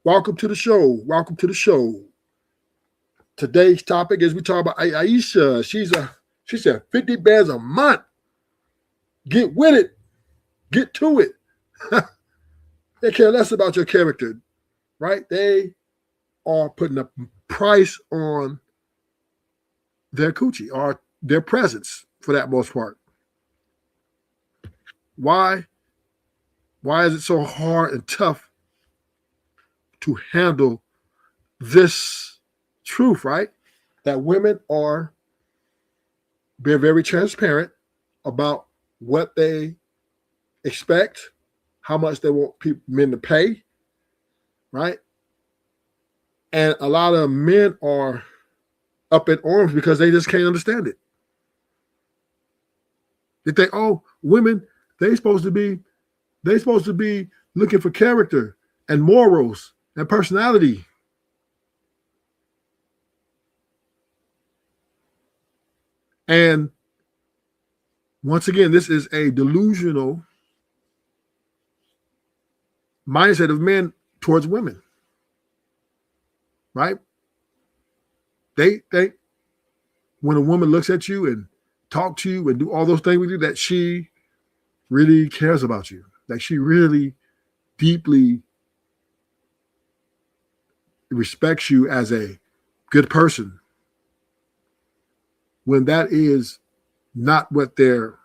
Welcome to the show. Welcome to the show. Today's topic is we talk about Ayisha. She said 50 bands a month. Get with it. Get to it. They care less about your character, right? They are putting a price on their coochie or their presence for that most part. Why? Why is it so hard and tough to handle this truth, right? That women are being very transparent about what they expect, how much they want men to pay, right? And a lot of men are up in arms because they just can't understand it. They think, oh, women, they're supposed to be looking for character and morals and personality. And once again, this is a delusional mindset of men towards women, right? They think when a woman looks at you and talk to you and do all those things with you, that she really cares about you, that she really deeply respects you as a good person, when that is not what they're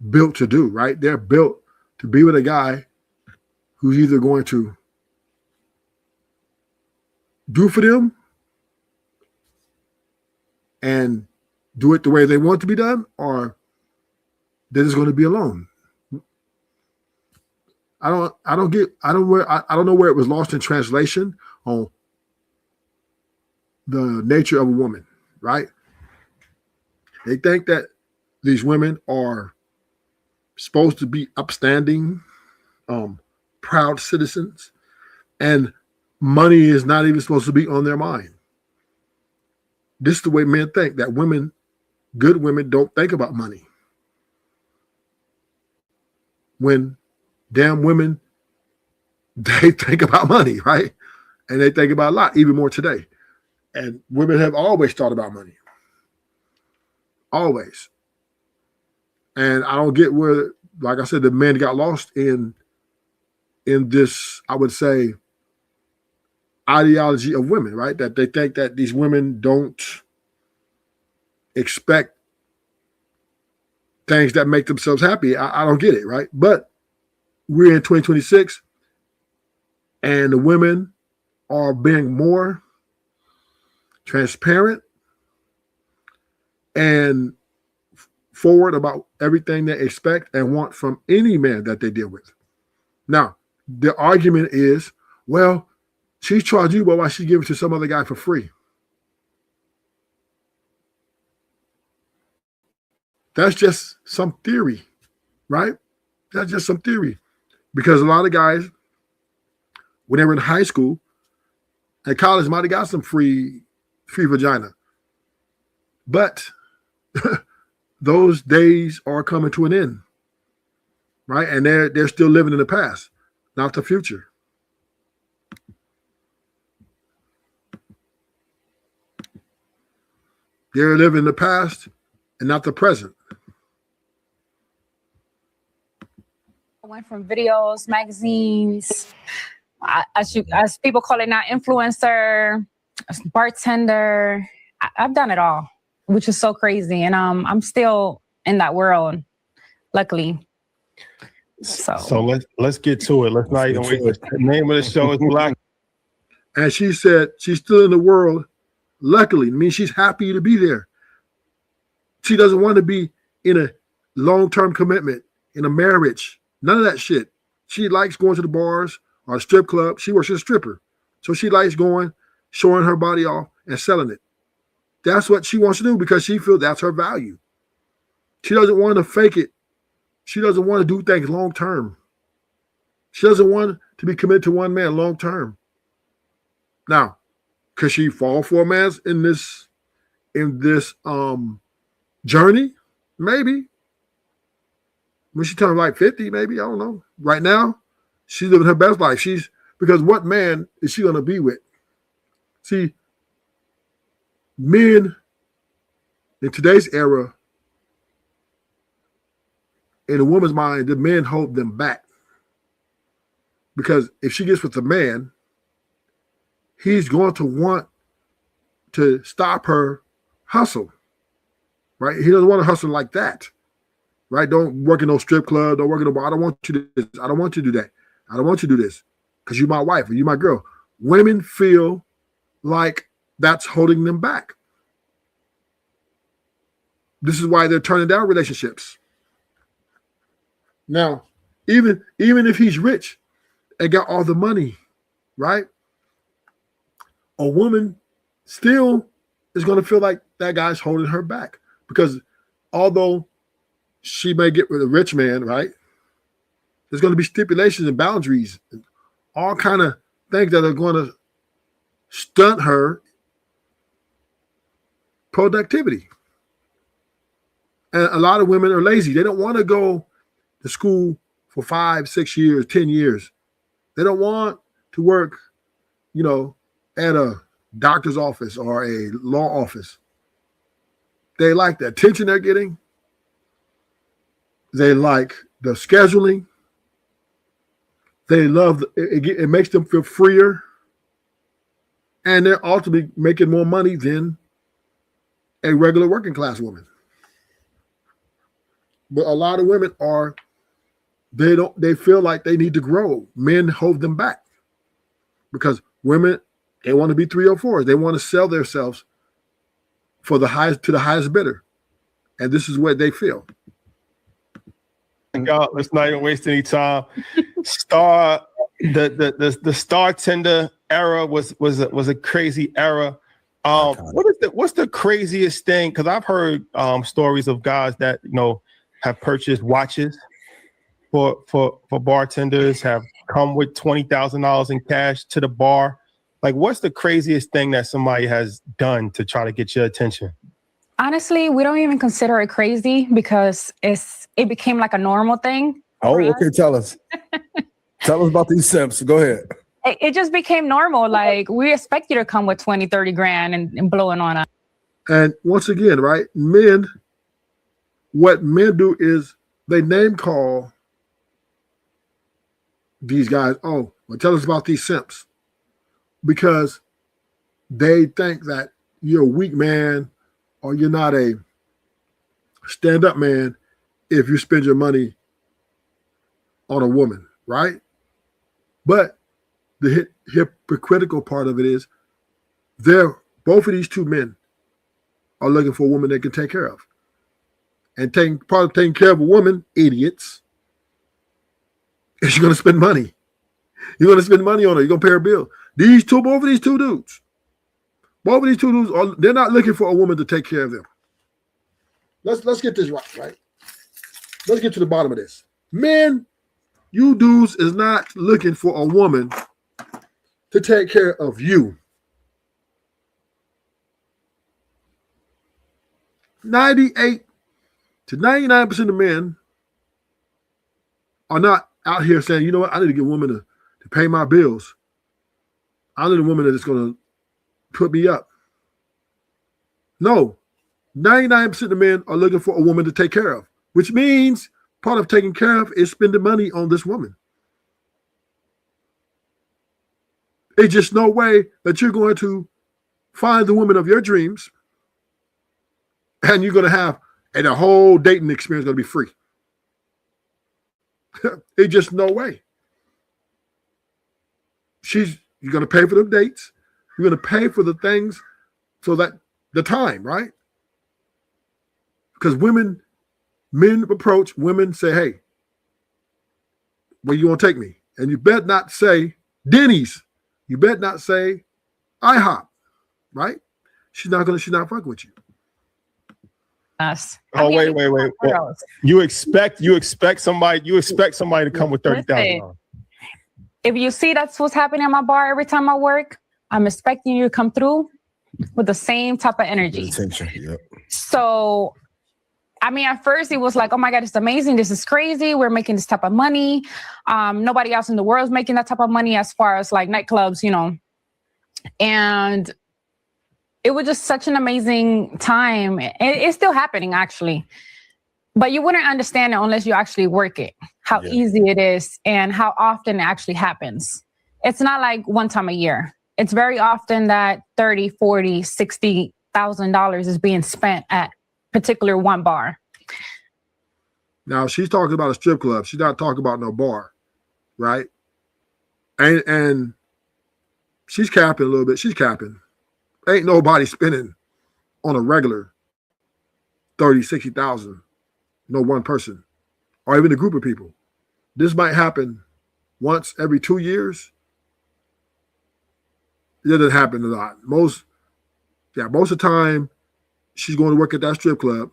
built to do, right? They're built to be with a guy who's either going to do for them and do it the way they want it to be done, or they're just going to be alone. I don't know where it was lost in translation on the nature of a woman, right? They think that these women are supposed to be upstanding, proud citizens, and money is not even supposed to be on their mind. This is the way men think, that women, good women, don't think about money. When damn women, they think about money, right? And they think about a lot, even more today. And women have always thought about money. Always. And I don't get where, like I said, the men got lost in this, I would say, ideology of women, right? That they think that these women don't expect things that make themselves happy. I don't get it, right? But we're in 2026 and the women are being more transparent and forward about everything they expect and want from any man that they deal with. Now, the argument is, well, she charged you, but why she give it to some other guy for free? That's just some theory, right? That's just some theory. Because a lot of guys, when they were in high school and college, might have got some free vagina. But those days are coming to an end, right? And they're still living in the past, not the future. They're living in the past and not the present. I went from videos, magazines, as people call it now, influencer, bartender. I've done it all, which is so crazy. And I'm still in that world, luckily. So let's get to it. Let's not even wait. The name of the show is Black. And she said she's still in the world, luckily. I mean, she's happy to be there. She doesn't want to be in a long-term commitment, in a marriage. None of that shit. She likes going to the bars or a strip club. She works as a stripper. So she likes going, showing her body off and selling it. That's what she wants to do because she feels that's her value. She doesn't want to fake it. She doesn't want to do things long-term. She doesn't want to be committed to one man long-term. Now, could she fall for a man in this journey? Maybe. When she turns like 50, maybe, I don't know. Right now, she's living her best life. She's Because what man is she going to be with? See, men in today's era, in a woman's mind, the men hold them back. Because if she gets with a man, he's going to want to stop her hustle, right? He doesn't want to hustle like that, right? Don't work in no strip club. Don't work in no bar. I don't want you to do this. I don't want you to do that. I don't want you to do this because you're my wife or you're my girl. Women feel like that's holding them back. This is why they're turning down relationships. Now, even if he's rich and got all the money, right? A woman still is going to feel like that guy's holding her back because although she may get with a rich man, right? There's going to be stipulations and boundaries, and all kind of things that are going to stunt her productivity. And a lot of women are lazy. They don't want to go to school for 5, 6 years, 10 years. They don't want to work, at a doctor's office or a law office. They like the attention they're getting. They like the scheduling. They love it makes them feel freer. And they're ultimately making more money than a regular working class woman. But a lot of women they feel like they need to grow. Men hold them back because women, they want to be 304s. They want to sell themselves to the highest bidder. And this is what they feel. God, let's not even waste any time. The star tender era was a crazy era. What's the craziest thing? Because I've heard stories of guys that have purchased watches for bartenders, have come with $20,000 in cash to the bar. Like, what's the craziest thing that somebody has done to try to get your attention? Honestly, we don't even consider it crazy because it became like a normal thing. Oh, okay. Tell us. Tell us about these simps. Go ahead. It just became normal. Like, we expect you to come with 20, 30 grand and blowing on us. And once again, right, what men do is they name call these guys. Oh, well, tell us about these simps. Because they think that you're a weak man or you're not a stand-up man if you spend your money on a woman, right? But the hypocritical part of it is both of these two men are looking for a woman they can take care of. And part of taking care of a woman, idiots, is you're going to spend money. You're going to spend money on her. You're going to pay her bill. Both of these two dudes, they're not looking for a woman to take care of them. Let's get this right? Let's get to the bottom of this. Men, you dudes is not looking for a woman to take care of you. 98 to 99% of men are not out here saying, you know what, I need to get a woman to pay my bills. I need a woman that's going to put me up. No, 99% of men are looking for a woman to take care of, which means part of taking care of is spending money on this woman. It's just no way that you're going to find the woman of your dreams and you're going to have the whole dating experience going to be free. It's just no way. You're going to pay for the dates. You're going to pay for the things so that the time, right? Because men approach women, say, hey, where you want to take me? And you better not say Denny's. You better not say IHOP, right? She's not fucking with you. Us. Oh, wait. Well, you expect somebody to come with $30,000. If you see that's what's happening at my bar every time I work, I'm expecting you to come through with the same type of energy. Attention, yep. So I mean, at first it was like, oh my God, it's amazing. This is crazy. We're making this type of money. Nobody else in the world is making that type of money as far as like nightclubs, you know. And it was just such an amazing time. It's still happening, actually. But you wouldn't understand it unless you actually work it, how easy it is and how often it actually happens. It's not like one time a year. It's very often that $30,000, $40,000, $60,000 is being spent at particular one bar. Now she's talking about a strip club. She's not talking about no bar, right? And she's capping a little bit. She's capping. Ain't nobody spending on a regular 30, 60,000. No one person, or even a group of people. This might happen once every 2 years. It doesn't happen a lot. Most of the time, she's going to work at that strip club.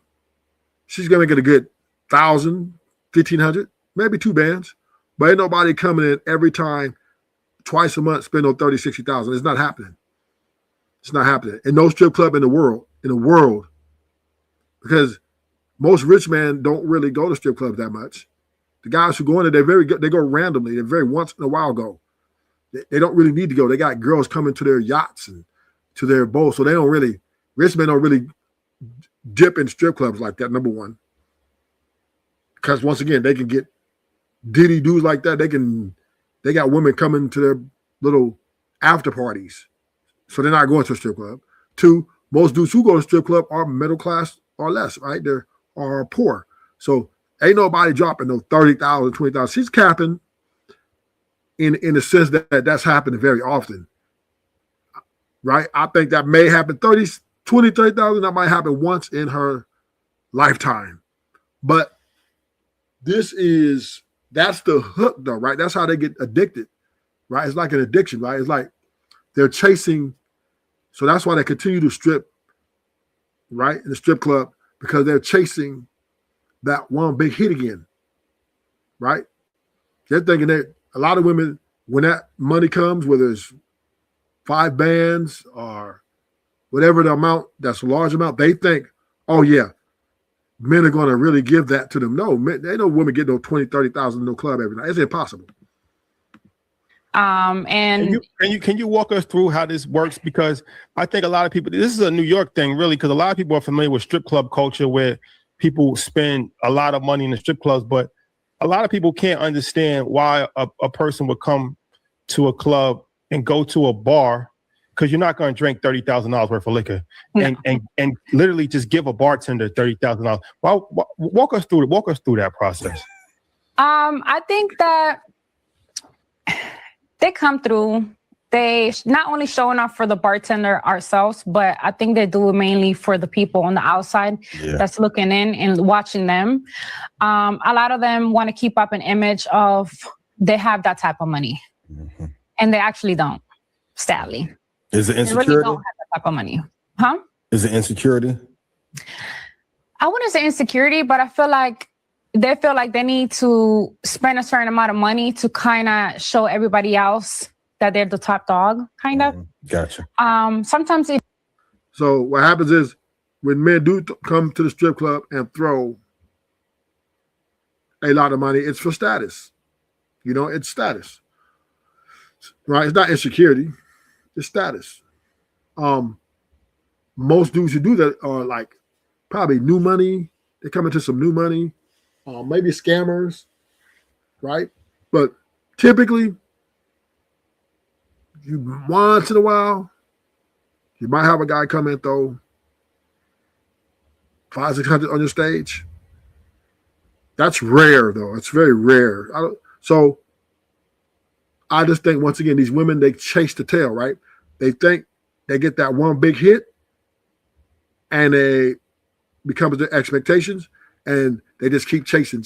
She's going to get a good 1,000, 1,500, maybe 2 bands. But ain't nobody coming in every time, twice a month, spend on 30, 60,000. It's not happening. It's not happening. In no strip club in the world, because most rich men don't really go to strip clubs that much. The guys who go in there, they go randomly. They're very once in a while go. They don't really need to go. They got girls coming to their yachts and to their boats. So rich men don't really dip in strip clubs like that, number one. Because once again, they can get diddy dudes like that. They got women coming to their little after parties. So they're not going to a strip club. 2, most dudes who go to a strip club are middle class or less, right? Are poor. So ain't nobody dropping no 30,000, 20,000. She's capping in the sense that that's happening very often. Right? I think that may happen 30,000, 30,000. That might happen once in her lifetime. But that's the hook though, right? That's how they get addicted. Right? It's like an addiction, right? It's like they're chasing. So that's why they continue to strip, right? In the strip club. Because they're chasing that one big hit again, right? They're thinking that a lot of women, when that money comes, whether it's 5 bands or whatever the amount, that's a large amount, they think, oh yeah, men are going to really give that to them. No, men, they know women get no 20, 30,000 in no club every night. It's impossible. And can you walk us through how this works? Because I think a lot of people, this is a New York thing, really, because a lot of people are familiar with strip club culture where people spend a lot of money in the strip clubs, but a lot of people can't understand why a person would come to a club and go to a bar, because you're not going to drink $30,000 worth of liquor and literally just give a bartender $30,000. Well, walk us through that process. I think that they come through. They not only showing up for the bartender ourselves, but I think they do it mainly for the people on the outside that's looking in and watching them. A lot of them want to keep up an image of they have that type of money, and they actually don't. Sadly, is it insecurity? They really don't have that type of money, huh? Is it insecurity? I wouldn't say insecurity, but I feel like they feel like they need to spend a certain amount of money to kind of show everybody else that they're the top dog, kind of. Gotcha. Sometimes So what happens is when men do come to the strip club and throw a lot of money, it's for status. You know, it's status. Right? It's not insecurity. It's status. Most dudes who do that are like probably new money. They come into some new money. Maybe scammers, right? But typically, once in a while, you might have a guy come in, throw 500, 600 on your stage. That's rare, though. It's very rare. So I just think, once again, these women, they chase the tail, right? They think they get that one big hit, and they become their expectations, and they just keep chasing.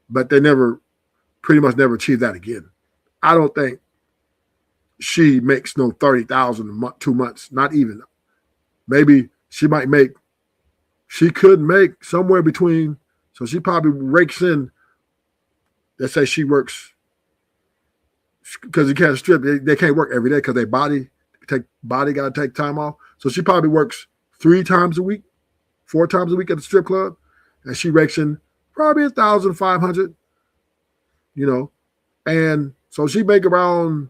But they pretty much never achieve that again. I don't think she makes no 30,000 in 2 months, not even. Maybe she could make somewhere between, so she probably rakes in, let's say she works, because you can't strip, they can't work every day because body got to take time off. So she probably works 3 times a week, 4 times a week at the strip club, and she rakes in probably 1,500, and so she make around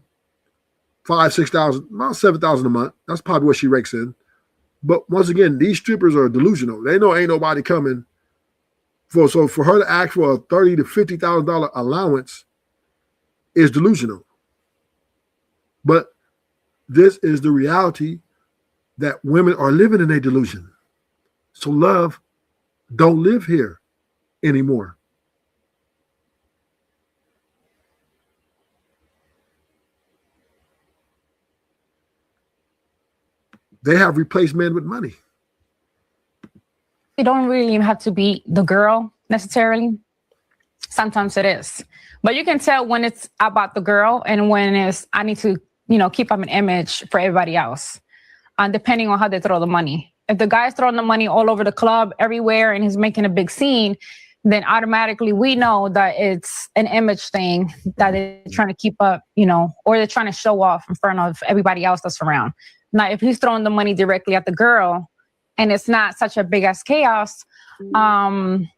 5,000-6,000, about 7,000 a month. That's probably what she rakes in. But once again, these strippers are delusional. They know ain't nobody coming. So for her to ask for a $30,000 to $50,000 allowance is delusional. But this is the reality that women are living in a delusion. So love don't live here anymore. They have replaced men with money. You don't really even have to be the girl necessarily. Sometimes it is. But you can tell when it's about the girl and when it's, I need to, keep up an image for everybody else. Depending on how they throw the money. If the guy's throwing the money all over the club, everywhere, and he's making a big scene, then automatically we know that it's an image thing that they're trying to keep up, or they're trying to show off in front of everybody else that's around. Now, if he's throwing the money directly at the girl and it's not such a big ass chaos, then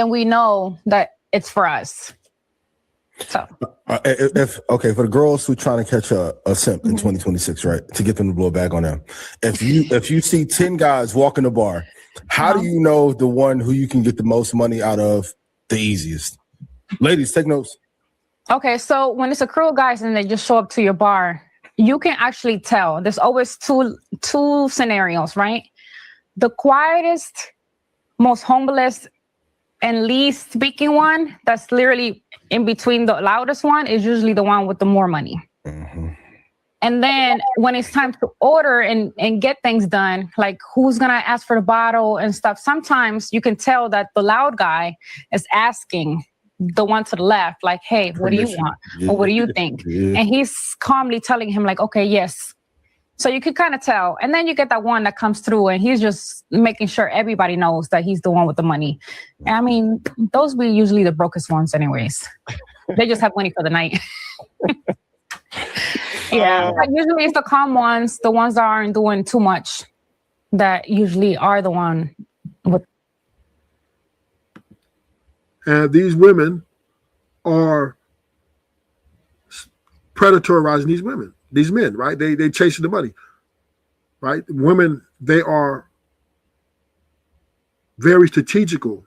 we know that it's for us. So, for the girls who trying to catch a simp in 2026, right, to get them to blow back on them, if you see 10 guys walking the bar, how do you know the one who you can get the most money out of the easiest? Ladies, take notes. Okay, so when it's a crew of guys and they just show up to your bar, you can actually tell. There's always two scenarios, right? The quietest, most humblest, and least speaking one, that's literally in between the loudest one, is usually the one with the more money. Mm-hmm. And then when it's time to order and get things done, like who's going to ask for the bottle and stuff, sometimes you can tell that the loud guy is asking the one to the left, like, hey, what do you want? Yeah. Or what do you think? Yeah. And he's calmly telling him like, okay, yes. So you can kind of tell. And then you get that one that comes through and he's just making sure everybody knows that he's the one with the money. And I mean, those be usually the brokest ones anyways. They just have money for the night. Yeah. But usually it's the calm ones, the ones that aren't doing too much, that usually are the one with. And these women are predatorizing these men, right? They chasing the money, right? Women, they are very strategical.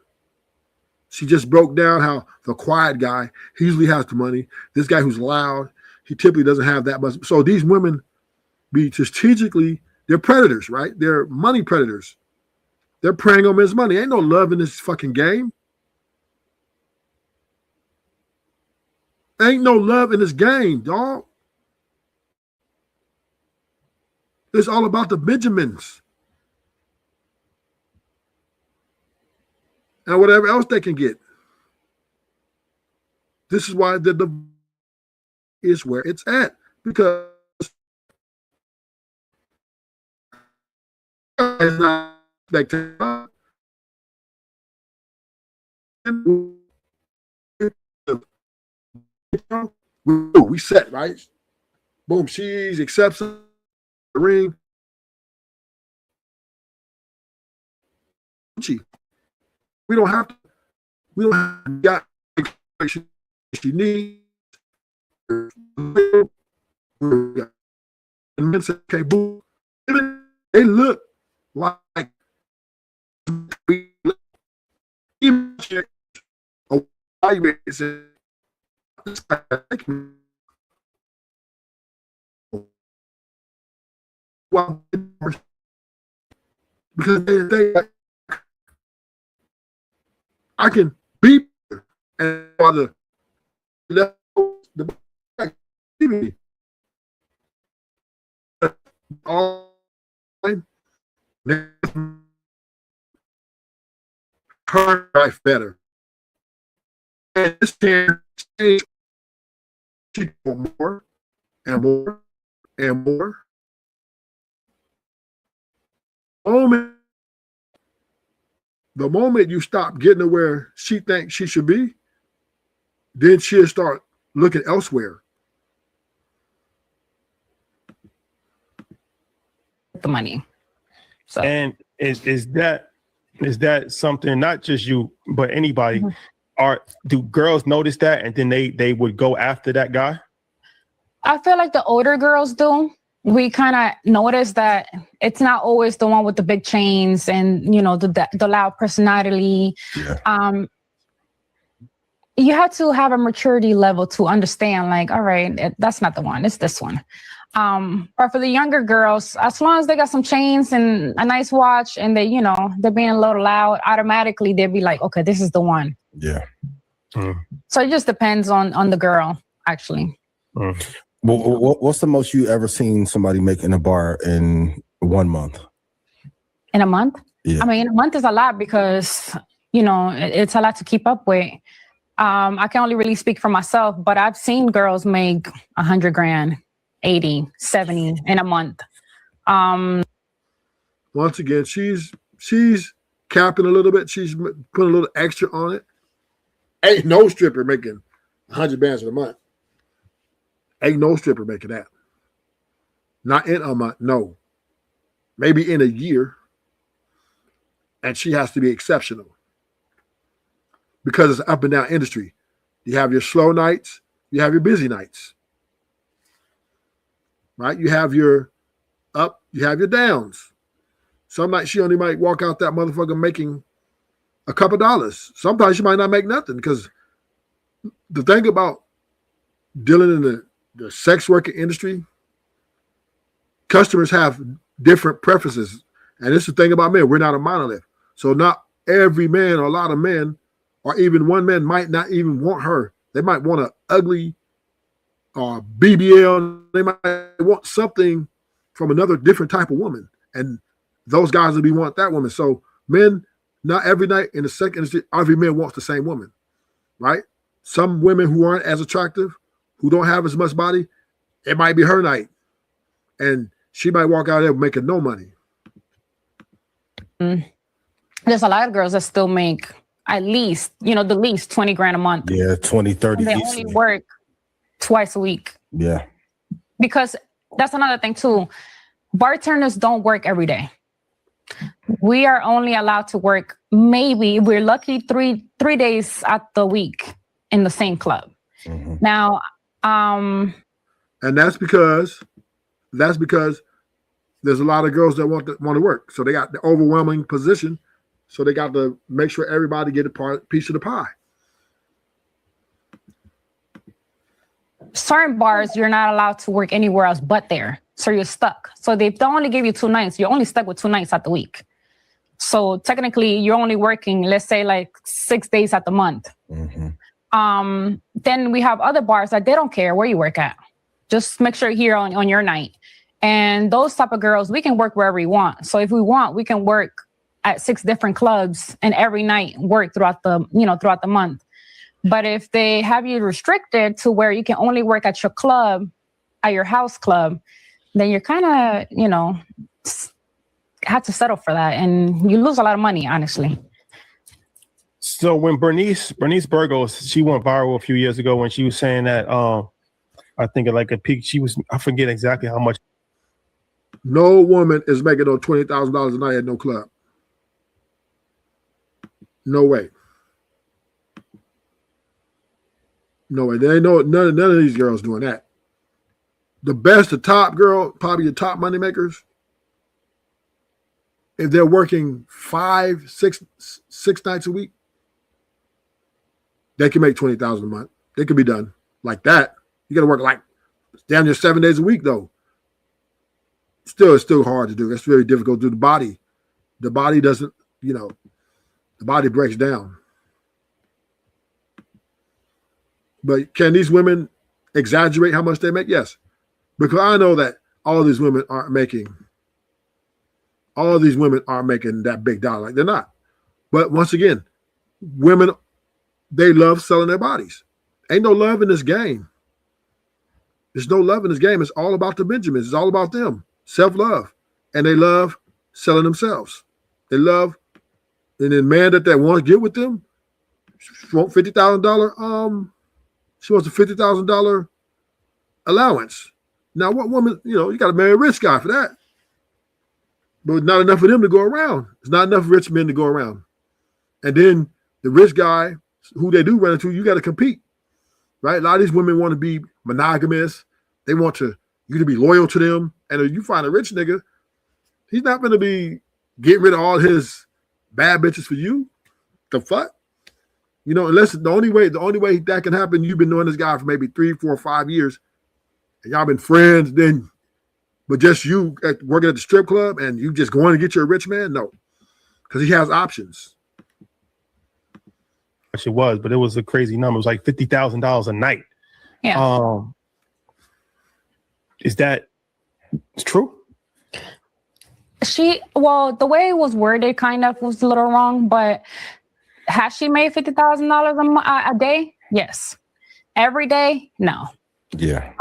She just broke down how the quiet guy, he usually has the money. This guy who's loud, he typically doesn't have that much. So these women be strategically, they're predators, right? They're money predators. They're preying on men's money. Ain't no love in this fucking game. Ain't no love in this game, dog. It's all about the Benjamins. And whatever else they can get. This is why the is where it's at. Because it's not expected. We set, right? Boom, she accepts the ring. We don't have got she needs. And men say, okay, boom. They look like even because they I can beat her and the all her life better. And this can change more and more and more. The moment you stop getting to where she thinks she should be, then she'll start looking elsewhere. The money. So. And is that Is that something, not just you, but anybody, Mm-hmm. do girls notice that and then they would go after that guy? I feel like the older girls do. We kind of notice that it's not always the one with the big chains and, you know, the loud personality. Yeah. You have to have a maturity level to understand, like, all right, that's not the one, it's this one. But for the younger girls, as long as they got some chains and a nice watch and they, you know, they're being a little loud, automatically they'll be like, okay, this is the one. Yeah. So it just depends on the girl, actually. Well, what's the most you ever seen somebody make in a bar in 1 month? In a month? Yeah. I mean, a month is a lot because, you know, it's a lot to keep up with. I can only really speak for myself, but I've seen girls make 100 grand, 80, 70 in a month. Once again, she's capping a little bit. She's putting a little extra on it. Ain't no stripper making 100 bands in a month. Ain't no stripper making that. Not in a month, no. Maybe in a year. And she has to be exceptional. Because it's up and down industry. You have your slow nights, you have your busy nights. Right? You have your up, you have your downs. Some nights she only might walk out that motherfucker making a couple dollars. Sometimes she might not make nothing, because the thing about dealing in the sex worker industry, customers have different preferences. And this is the thing about men, we're not a monolith. So not every man or a lot of men, or even one man, might not even want her. They might want an ugly BBL. They might want something from another different type of woman. And those guys will be want that woman. So men, not every night in the sex industry, every man wants the same woman, right? Some women who aren't as attractive, who don't have as much body, it might be her night. And she might walk out there making no money. There's a lot of girls that still make at least, you know, the least 20 grand a month. Yeah, 20, 30. And they only work twice a week. Yeah. Because that's another thing too. Bartenders don't work every day. We are only allowed to work, maybe we're lucky, three days at the week in the same club. Mm-hmm. Now, and that's because there's a lot of girls that want to work. So they got the overwhelming position. So they got to make sure everybody get a piece of the pie. certain bars, you're not allowed to work anywhere else but there. So you're stuck. So they don't only give you 2 nights. You're only stuck with 2 nights out the week. So technically, you're only working, let's say, like 6 days out the month. Mm-hmm. Then we have other bars that they don't care where you work at. Just make sure you're here on your night. And those type of girls, we can work wherever we want. So if we want, we can work at 6 different clubs and every night work throughout the month. But if they have you restricted to where you can only work at your club, at your house club, then you're kind of, have to settle for that. And you lose a lot of money, honestly. So when Bernice Burgos, she went viral a few years ago when she was saying that, I think at like a peak, I forget exactly how much. No woman is making no $20,000 a night at no club. No way. No way. There ain't none of these girls doing that. The top girl, probably your top money makers, if they're working 5, 6 nights a week, they can make $20,000 a month. They could be done like that. You got to work like down near 7 days a week, though. It's still hard to do. It's very difficult to do. The body doesn't, the body breaks down. But can these women exaggerate how much they make? Yes. Because I know that all these women aren't making that big dollar. Like, they're not. But once again, women, they love selling their bodies. Ain't no love in this game. There's no love in this game. It's all about the Benjamins. It's all about them. Self-love. And they love selling themselves. They love, and then man that want to get with them, want $50,000, she wants a $50,000 allowance. Now, what woman, you got to marry a rich guy for that. but not enough of them to go around. There's not enough rich men to go around. And then the rich guy, who they do run into, you got to compete, right? A lot of these women want to be monogamous. They want you to be loyal to them. And if you find a rich nigga, he's not going to be getting rid of all his bad bitches for you. The fuck? You know, unless the only way that can happen, you've been knowing this guy for maybe 3, 4, 5 years, and y'all been friends, but just you working at the strip club and you just going to get you a rich man? No, because he has options. It was, but it was a crazy number. It was like $50,000 a night. Yeah. Is that true? The way it was worded kind of was a little wrong, but has she made $50,000 a day? Yes. Every day? No. Yeah.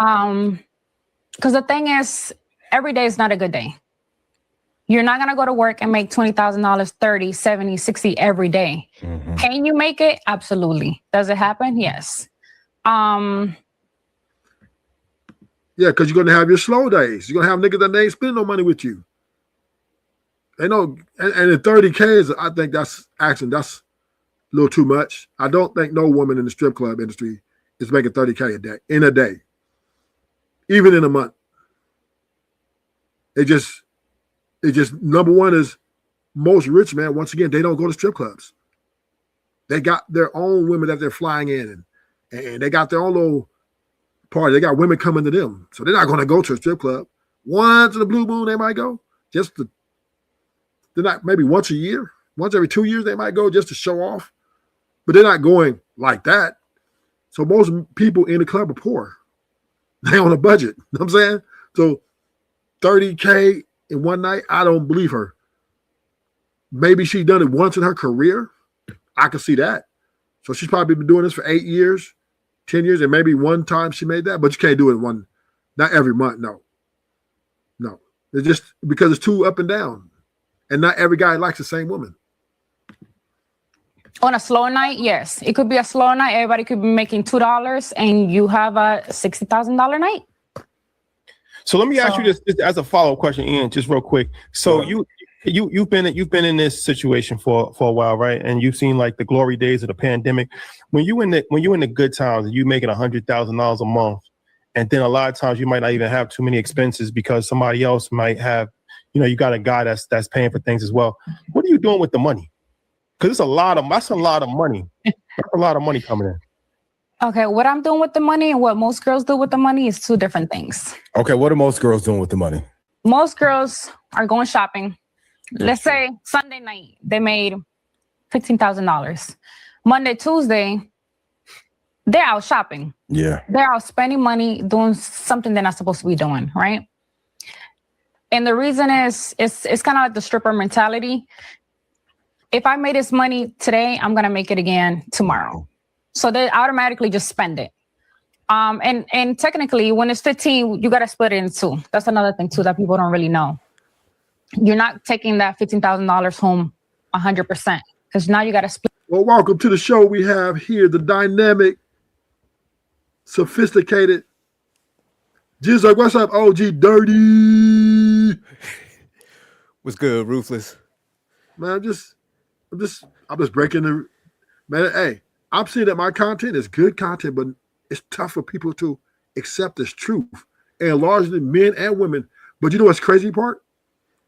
Because the thing is, every day is not a good day. You're not going to go to work and make $20,000, 30, 70, 60 every day. Mm-hmm. Can you make it? Absolutely. Does it happen? Yes. Yeah, because you're going to have your slow days. You're going to have niggas that ain't spending no money with you. They know, and the 30K is, I think that's a little too much. I don't think no woman in the strip club industry is making 30K in a day, even in a month. It just number one is most rich men, once again, they don't go to strip clubs. They got their own women that they're flying in, and they got their own little party. They got women coming to them. So they're not going to go to a strip club. Once in a blue moon, they might go. They're not, maybe once a year, once every 2 years, they might go just to show off. But they're not going like that. So most people in the club are poor. They on a budget. You know what I'm saying? So 30K in one night, I don't believe her. Maybe she done it once in her career. I can see that. So she's probably been doing this for 8 years, 10 years, and maybe one time she made that, but you can't do it not every month. No. It's just because it's too up and down. And not every guy likes the same woman. On a slow night, yes. It could be a slow night. Everybody could be making $2 and you have a $60,000 night. So let me ask you this as a follow-up question, Ian, just real quick. So you've been in this situation for a while, right? And you've seen like the glory days of the pandemic. When you in the good times and you making $100,000 a month, and then a lot of times you might not even have too many expenses because somebody else might have, you got a guy that's paying for things as well. What are you doing with the money? Because that's a lot of money. That's a lot of money coming in. Okay, what I'm doing with the money and what most girls do with the money is two different things. Okay, what are most girls doing with the money? Most girls are going shopping. Let's say Sunday night, they made $15,000. Monday, Tuesday, they're out shopping. Yeah. They're out spending money doing something they're not supposed to be doing, right? And the reason is, it's kind of like the stripper mentality. If I made this money today, I'm going to make it again tomorrow. So they automatically just spend it. And technically, when it's 15, you got to split it in two. That's another thing, too, that people don't really know. You're not taking that $15,000 home 100% because now you got to split. Well, welcome to the show. We have here the dynamic, sophisticated Jizzle. What's up, OG Dirty? What's good, Ruthless? Man, I'm just breaking the man. Hey, I'm seeing that my content is good content, but it's tough for people to accept this truth, and largely men and women. But you know what's crazy part?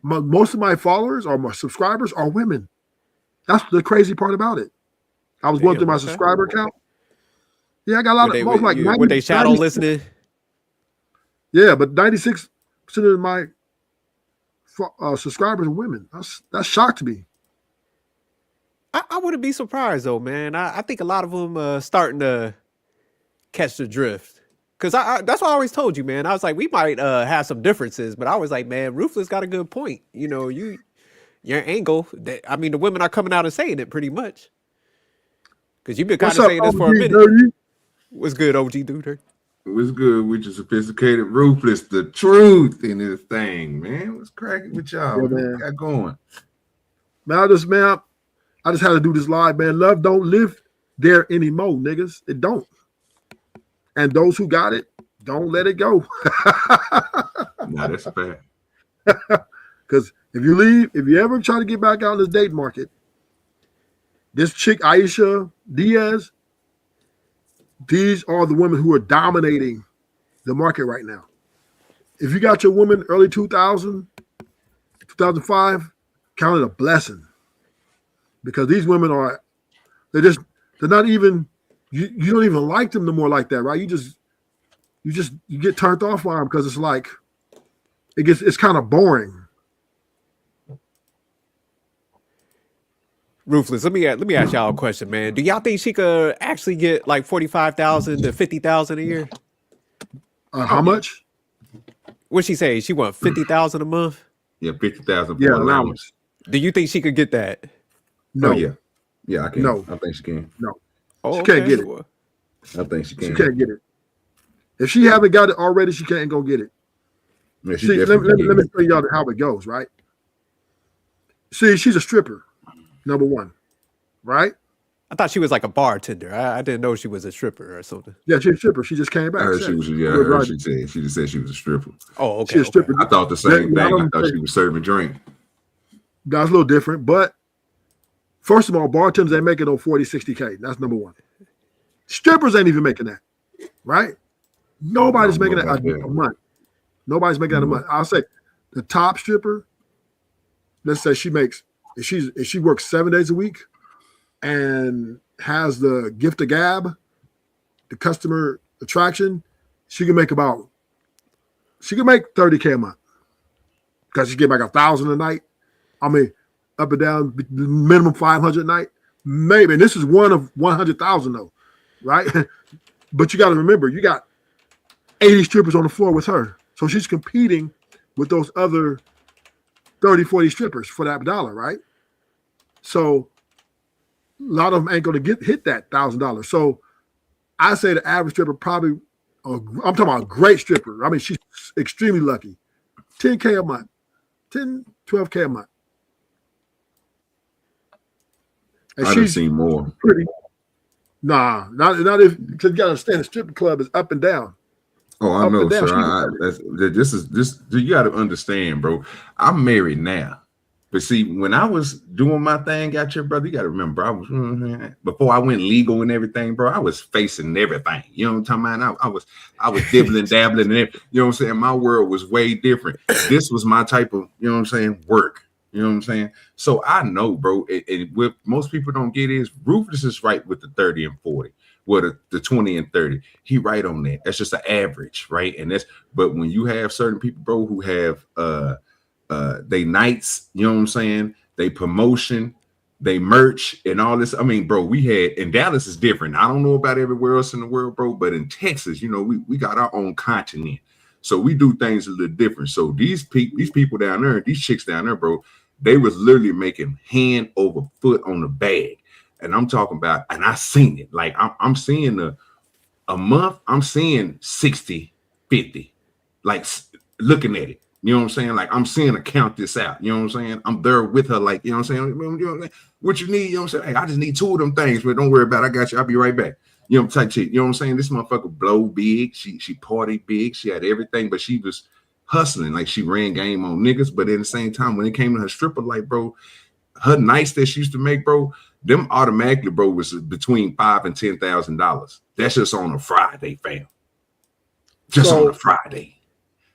Most of my followers or my subscribers are women. That's the crazy part about it. I was going through my subscriber account. Yeah, I got a lot of most like 90, were they shadow listening? Yeah, but 96% of my subscribers are women. That shocked me. I wouldn't be surprised though, man. I think a lot of them starting to catch the drift. Because that's what I always told you, man. I was like, we might have some differences, but I was like, man, Ruthless got a good point. You know, your angle. The women are coming out and saying it pretty much. Because you've been kind of saying this for a minute. Dirty? What's good, OG Duder? What's good with your sophisticated Ruthless? The truth in this thing, man. What's cracking with y'all? What you got going? Man, I just had to do this live, man. Love don't live there anymore, niggas. It don't. And those who got it, don't let it go. No, that's a fact. Because If you ever try to get back out in this date market, this chick, Ayisha Diaz, these are the women who are dominating the market right now. If you got your woman early 2000, 2005, count it a blessing. Because these women they're not even, you don't even like them no more like that, right? You get turned off on them because it's like, it's kind of boring. Ruthless. Let me ask y'all a question, man. Do y'all think she could actually get like 45,000 to 50,000 a year? How much? What'd she say? She want 50,000 a month? Yeah, 50,000 for Yeah, allowance. Do you think she could get that? No. Oh, yeah. Yeah, I can. No. I think she can. No. Oh, She can't get it. I think she can. She can't get it. If she haven't got it already, she can't go get it. Yeah, she See, let definitely me can. tell y'all how it goes, right? See, she's a stripper, number one, right? I thought she was like a bartender. I didn't know she was a stripper or something. Yeah, she's a stripper. She just came I back. heard said she it. was. Yeah, I Good heard right. she just said she was a stripper. Oh, okay. She's a stripper. I thought the same Yeah, thing. I thought she was serving drink. That's a little different, but first of all, bartenders ain't making no 40, 60K. That's number one. Strippers ain't even making that, right? Nobody's making that a month. Nobody's making that a month. I'll say the top stripper, let's say if she works 7 days a week and has the gift of gab, the customer attraction, she can make 30K a month because she get like 1,000 a night. I mean, up and down, minimum 500 a night, maybe. And this is one of 100,000 though, right? But you got to remember, you got 80 strippers on the floor with her, so she's competing with those other 30, 40 strippers for that dollar, right? So a lot of them ain't going to hit that $1,000. So I say the average stripper probably, I'm talking about a great stripper. I mean, she's extremely lucky. 10K a month, 10, 12K a month. And I done seen more. Pretty. Nah, not if, because you got to understand the strip club is up and down. Oh, I know, sir. This you got to understand, bro. I'm married now, but see, when I was doing my thing out here, brother, you got to remember, I was before I went legal and everything, bro. I was facing everything. You know what I'm talking about? I was dibbling, dabbling, and everything. You know what I'm saying? My world was way different. This was my type of, you know what I'm saying, work. You know what I'm saying? So I know, bro. And what most people don't get is Ruthless is right with the 30 and 40. Well, the 20 and 30. He right on that. That's just an average, right? And but when you have certain people, bro, who have they nights, you know what I'm saying? They promotion, they merch, and all this. I mean, bro, we had in Dallas is different. I don't know about everywhere else in the world, bro, but in Texas, you know, we got our own continent. So we do things a little different. So these people down there, these chicks down there, bro, they was literally making hand over foot on the bag. And I'm talking about, and I seen it. Like I'm seeing a month, I'm seeing 60, 50, like looking at it. You know what I'm saying? Like I'm seeing her count this out. You know what I'm saying? I'm there with her, like, you know what I'm saying? What you need, you know what I'm saying? Hey, I just need 2 of them things, but don't worry about it. I got you. I'll be right back. You know, type shit. You know what I'm saying? This motherfucker blow big. She party big. She had everything, but she was hustling. Like she ran game on niggas. But at the same time, when it came to her stripper, like, bro, her nights that she used to make, bro, them automatically, bro, was between $5,000 and $10,000. That's just on a Friday, fam. Just on a Friday.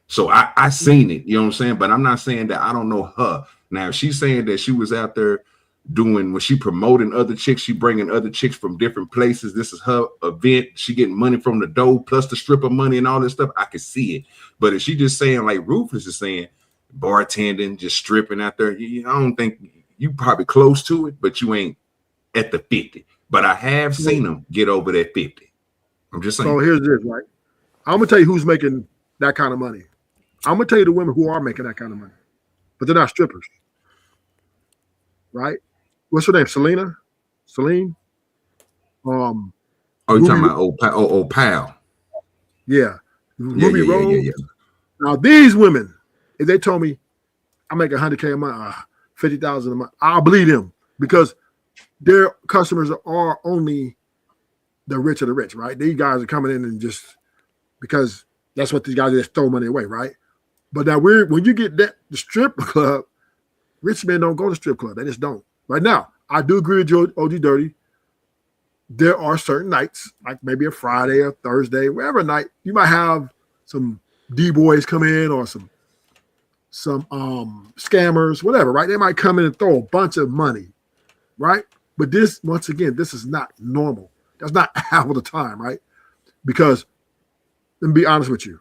So I seen it, you know what I'm saying? But I'm not saying that I don't know her. Now, if she's saying that she was out there doing, when she promoting other chicks, she bringing other chicks from different places. This is her event. She getting money from the dough plus the stripper money and all this stuff. I can see it. But if she just saying, like Ruthless is saying, bartending, just stripping out there, I don't think you probably close to it, but you ain't at the 50. But I have seen them get over that 50. I'm just saying. So here's this, right? I'm gonna tell you who's making that kind of money. I'm gonna tell you the women who are making that kind of money, but they're not strippers, right? What's her name? Celine. Oh, you talking about old pal? Yeah. Ruby Rose. Yeah. Now these women, if they told me I make 100K a month, 50,000 a month, I'll believe them because their customers are only the rich of the rich, right? These guys are coming in and just because that's what these guys just throw money away, right? But now when you get the strip club, Rich men don't go to strip club. They just don't. Right now, I do agree with Joe OG Dirty. There are certain nights, like maybe a Friday or Thursday, whatever night, you might have some D-boys come in or some scammers, whatever, right? They might come in and throw a bunch of money, right? But this, once again, this is not normal. That's not half of the time, right? Because, let me be honest with you.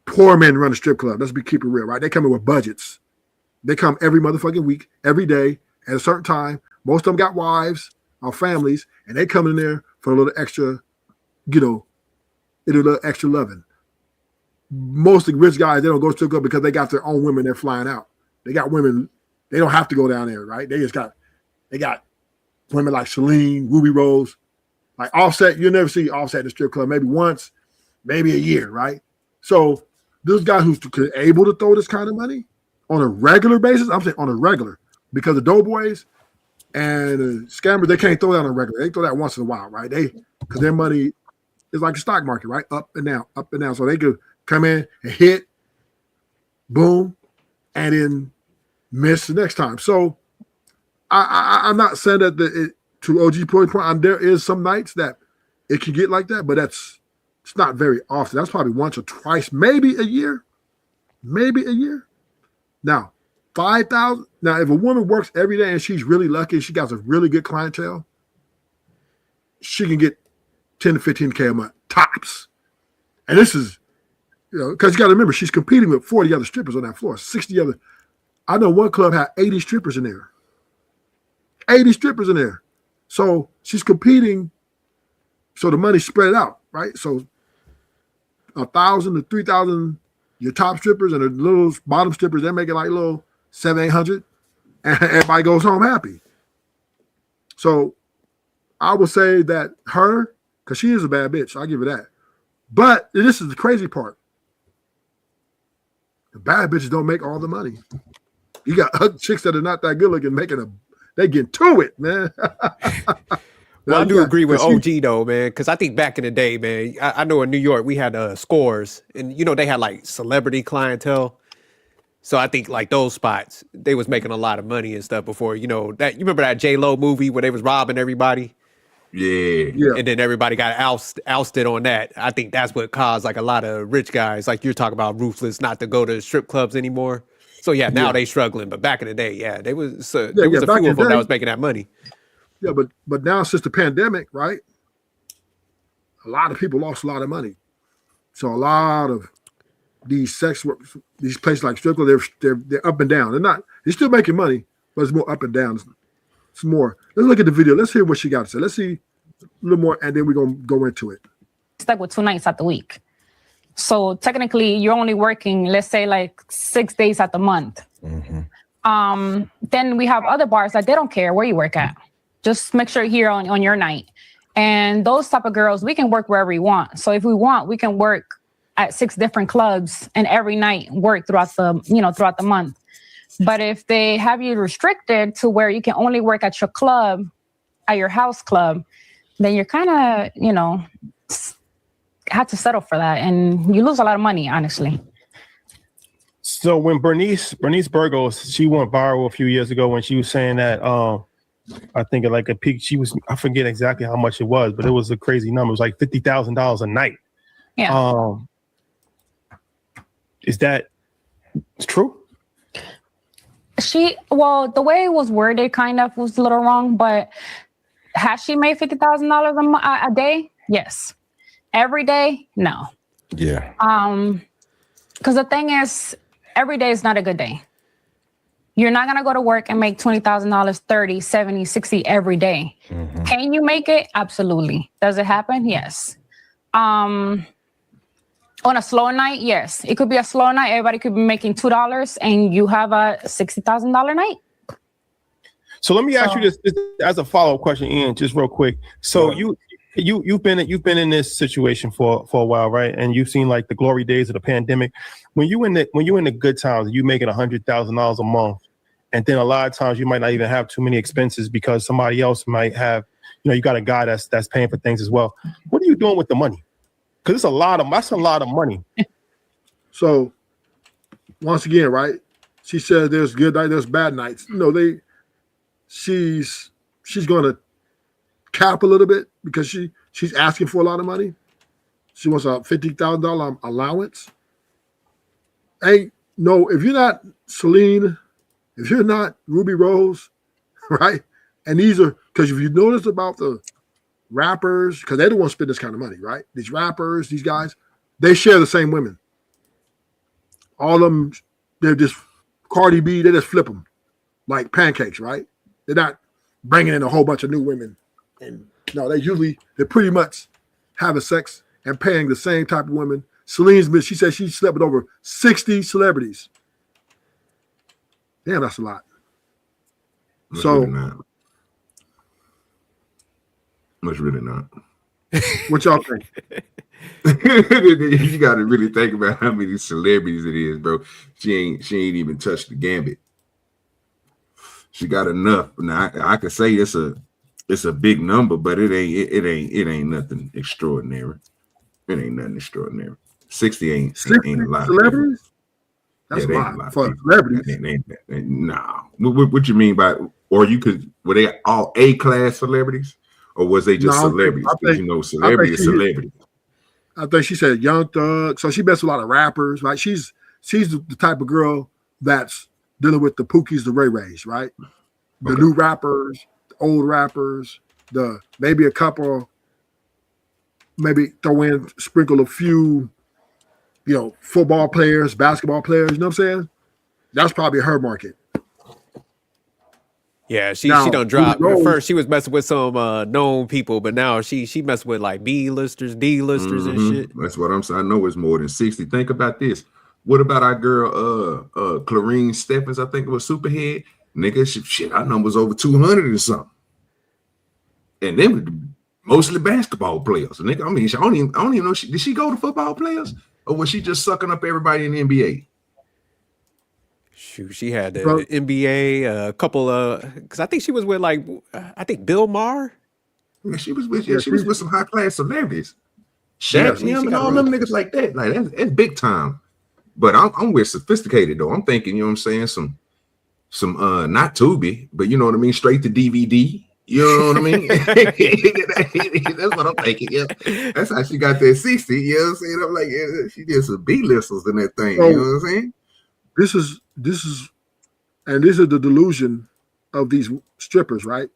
Poor men run a strip club. Let's keep it real, right? They come in with budgets. They come every motherfucking week, every day, at a certain time. Most of them got wives or families, and they come in there for a little extra, a little extra loving. Most of the rich guys, they don't go to strip club because they got their own women they're flying out. They got women, they don't have to go down there, right? They got women like Celine, Ruby Rose, like Offset. You'll never see Offset in the strip club, maybe once, maybe a year, right? So this guy who's able to throw this kind of money on a regular basis, I'm saying on a regular, because the doughboys and the scammers, they can't throw that on a regular. They throw that once in a while, right? Because their money is like the stock market, right? Up and down, up and down. So they could come in and hit, boom, and then miss the next time. So I'm not saying that to OG point, there is some nights that it can get like that, but it's not very often. That's probably once or twice, maybe a year. Now, 5,000. Now, if a woman works every day and she's really lucky, she got a really good clientele, she can get 10 to 15K a month tops. And this is, because you got to remember, she's competing with 40 other strippers on that floor, 60 other. I know one club had 80 strippers in there. 80 strippers in there. So she's competing. So the money's spread out, right? So 1,000 to 3,000, your top strippers, and the little bottom strippers, they're making like a little 700-800, and everybody goes home happy. So I would say that her, because she is a bad bitch, I'll give her that. But this is the crazy part. The bad bitches don't make all the money. You got chicks that are not that good looking they get to it, man. Well, I do agree with OG though, man, because I think back in the day, man, I know in New York we had Scores, and they had like celebrity clientele. So I think like those spots, they was making a lot of money and stuff before, that. You remember that J-Lo movie where they was robbing everybody? Yeah. And then everybody got ousted on that. I think that's what caused like a lot of rich guys, like you're talking about, ruthless, not to go to strip clubs anymore. So now they struggling, but back in the day, there was a few of them that was making that money. Yeah, but now since the pandemic, right? A lot of people lost a lot of money. So a lot of these these places like strip clubs, they're up and down. They're still making money, but it's more up and down. It's more. Let's look at the video. Let's hear what she got to say. Let's see a little more, and then we're gonna go into it. Stuck with 2 nights out the week. So technically you're only working, let's say like 6 days out the month. Mm-hmm. Then we have other bars that they don't care where you work at. Just make sure you're here on your night. And those type of girls, we can work wherever we want. So if we want, we can work at 6 different clubs and every night work throughout the month. But if they have you restricted to where you can only work at your club, at your house club, then you're kind of, have to settle for that. And you lose a lot of money, honestly. So when Bernice Burgos, she went viral a few years ago when she was saying that, I think at like a peak, I forget exactly how much it was, but it was a crazy number. It was like $50,000 a night. Yeah. Is that true? The way it was worded kind of was a little wrong, but has she made $50,000 a day? Yes. Every day? No. Yeah. Because the thing is, every day is not a good day. You're not going to go to work and make $20,000, 30, 70, 60 every day. Mm-hmm. Can you make it? Absolutely. Does it happen? Yes. On a slow night, yes. It could be a slow night. Everybody could be making $2 and you have a $60,000 night. So let me ask you this as a follow-up question, Ian, just real quick. So you've been in this situation for a while, right? And you've seen like the glory days of the pandemic. When you in the good times, you making $100,000 a month, and then a lot of times you might not even have too many expenses because somebody else might have, you got a guy that's paying for things as well. What are you doing with the money? Because that's a lot of money. So once again, right? She said there's good nights, there's bad nights. She's going to cap a little bit because she's asking for a lot of money. She wants a $50,000 allowance. If you're not Celine, if you're not Ruby Rose, right? And these are, because if you notice about the rappers, because they don't want to spend this kind of money, right? These rappers, these guys, they share the same women. All of them, they're just Cardi B, they just flip them like pancakes, right? They're not bringing in a whole bunch of new women. And no, they're pretty much having sex and paying the same type of women. Celine's, she said she slept with over 60 celebrities. Damn, that's a lot. Much So, really not. Much really not. What y'all think? You got to really think about how many celebrities it is, bro. She ain't even touched the gambit. She got enough. Now I could say it's a big number, but it ain't nothing extraordinary. It ain't nothing extraordinary. 60 ain't a lot. Celebrities? That's a lot for celebrities. Nah. What you mean by, or were they all A-class celebrities? Or was they just celebrities? Because celebrity is celebrity. I think she said Young Thug. So she messed with a lot of rappers, right? She's the type of girl that's dealing with the Pookies, the Ray Rays, right? The new rappers, the old rappers, maybe a couple, maybe sprinkle a few, football players, basketball players, you know what I'm saying? That's probably her market. Yeah, she done dropped. At first, she was messing with some known people, but now she messing with like B-listers, D-listers, and shit. That's what I'm saying. I know it's more than 60. Think about this. What about our girl, Clarine Stephens? I think it was Superhead. Nigga, shit, our number's over 200 or something. And then mostly basketball players. Nigga, I mean, I don't even know. Did she go to football players, or was she just sucking up everybody in the NBA? Shoot, she had the NBA, a couple of, because I think she was with Bill Maher. Yeah, she was with some high class celebrities. Shaq, and all them niggas like that. Like that's big time. But I'm with sophisticated though. I'm thinking, you know what I'm saying, some not Tubi, but you know what I mean, straight to DVD. You know what I mean? That's what I'm thinking. Yeah, that's how she got that 60. You know what I'm saying? I'm like, yeah, she did some B-listers in that thing. You know what I'm saying? This is the delusion of these strippers, right?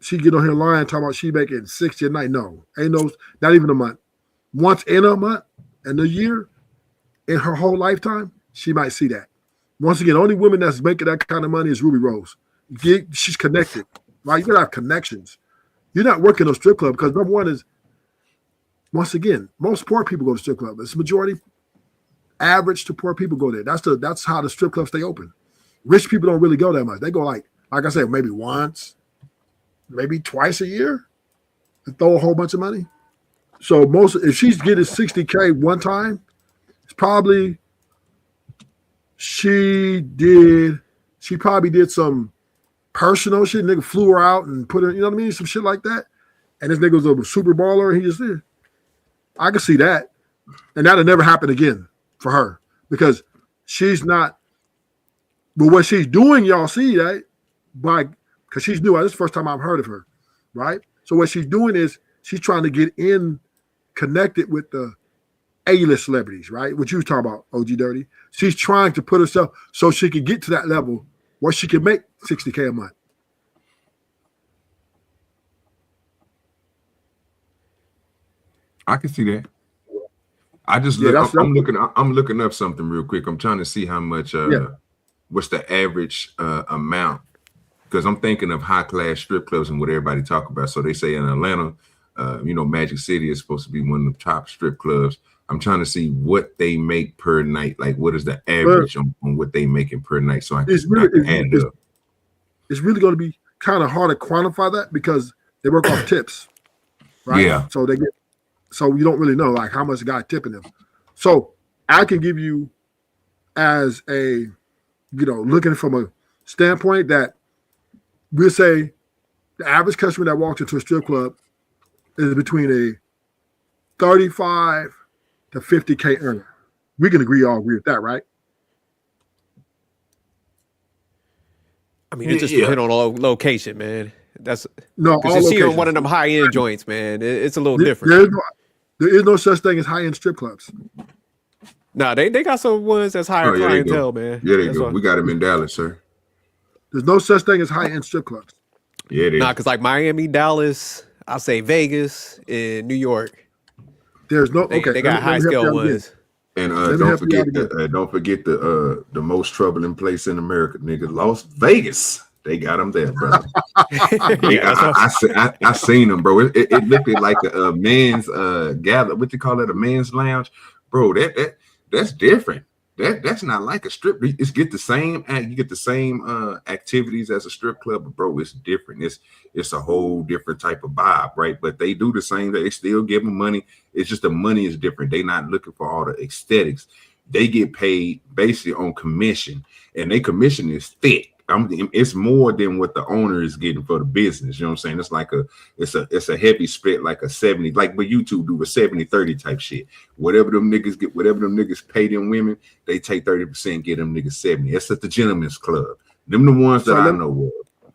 She get on here lying, talking about she making 60 a night. No, ain't not even a month. Once in a month, in a year, in her whole lifetime, she might see that. Once again, only women that's making that kind of money is Ruby Rose. She's connected, right? You gotta have connections. You're not working a strip club because number one is, once again, most poor people go to strip club. It's majority average to poor people go there. That's how the strip clubs stay open. Rich people don't really go that much. They go like I said, maybe once, maybe twice a year, and throw a whole bunch of money. So if she's getting 60K one time, it's probably she probably did some personal shit. Nigga flew her out and put her, you know what I mean? Some shit like that. And this nigga was a super baller and he just did. I can see that. And that'll never happen again for her because she's not, but what she's doing, y'all see that because she's new. This is the first time I've heard of her, right? So what she's doing is she's trying to get connected with the A-list celebrities, right? What you were talking about, OG Dirty. She's trying to put herself so she can get to that level where she can make 60K a month. I can see that. I just I'm looking up something real quick. I'm trying to see how much what's the average amount, because I'm thinking of high class strip clubs and what everybody talk about. So they say in Atlanta, Magic City is supposed to be one of the top strip clubs. I'm trying to see what they make per night. Like, what is the average on what they making per night? So I can add it up. It's really going to be kind of hard to quantify that because they work off tips, right? Yeah. So you don't really know like how much the guy tipping them. So I can give you as a, looking from a standpoint that we'll say the average customer that walks into a strip club is between a 35 to 50K earner. We can all agree with that, right? mean, it just Yeah. depends on location, man. That's No, all because she on locations. one of them high end joints, man. It's a little There different. is no such thing as high end strip clubs. Nah, they got some ones that's higher Oh, yeah, they go. clientele, man. Yeah, they That's go. why. We got them in Dallas, sir. There's no such thing as high end strip clubs. Yeah, it is. Nah, because like Miami, Dallas, I'll say Vegas, and New York. There's no They, okay. they got let me high help you scale out again. ones. And Let me don't help you out forget again. the most troubling place in America, nigga, Las Vegas. They got them there, brother. Yeah, that's what I seen them, bro. It looked like a man's gather. What you call it? A man's lounge, bro. That's different. That's not like a strip. It's get the same. You get the same activities as a strip club, but bro, it's different. It's a whole different type of vibe, right? But they do the same. They still give them money. It's just the money is different. They not looking for all the aesthetics. They get paid basically on commission, and their commission is thick. It's more than what the owner is getting for the business. You know what I'm saying? It's like it's a heavy split, like a 70, like what YouTube do, a 70-30 type shit. Whatever them niggas pay them women, they take 30%, get them niggas 70. It's at the gentleman's club. Them the ones that I know of.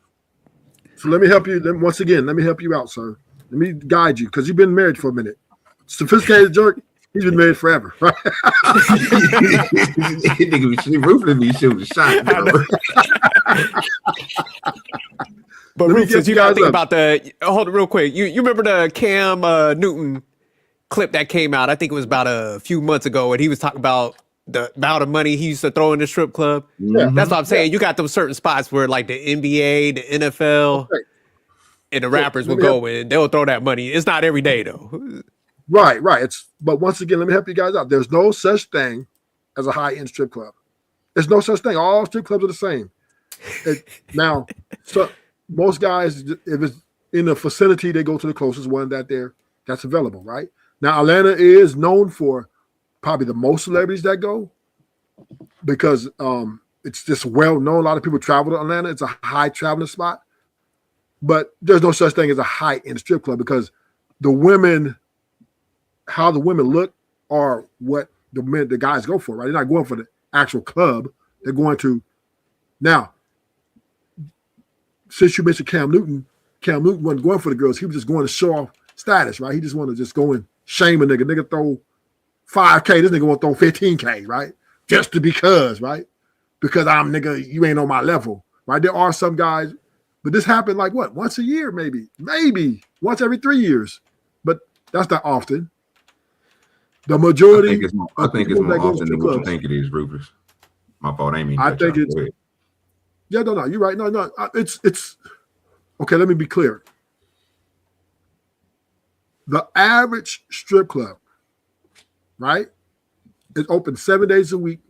So let me help you. Once again, let me help you out, sir. Let me guide you because you've been married for a minute. Sophisticated jerk. He's been married forever, right? Nigga, ruthless be shooting a shot, bro. But Let me Rufus, get you you gotta guys think up. about hold on real quick. You remember the Cam Newton clip that came out? I think it was about a few months ago, and he was talking about the amount of money he used to throw in the strip club. Yeah. That's what I'm saying. You got them certain spots where like the NBA, the NFL, Okay. and the rappers let will me go and they'll throw that money. It's not every day though. Right. But once again, let me help you guys out. There's no such thing as a high-end strip club. There's no such thing. All strip clubs are the same. Now, so most guys, if it's in a vicinity, they go to the closest one that's available, right? Now, Atlanta is known for probably the most celebrities that go because it's just well known. A lot of people travel to Atlanta. It's a high traveling spot. But there's no such thing as a high-end strip club because the women, how the women look are what the guys go for, right? They're not going for the actual club. They're going to now. Since you mentioned Cam Newton wasn't going for the girls. He was just going to show off status, right? He just wanted to just go and shame a nigga. Nigga throw 5K. This nigga want to throw 15K, right? Just because, right? Because I'm nigga, you ain't on my level, right? There are some guys, but this happened like what? Once a year, maybe once every 3 years, but that's not often. The majority, I think it's more often than what you think it is, Rufus. My fault. I ain't mean. I think it's. Yeah, no. You're right. No. It's okay. Let me be clear. The average strip club, right, is open 7 days a week,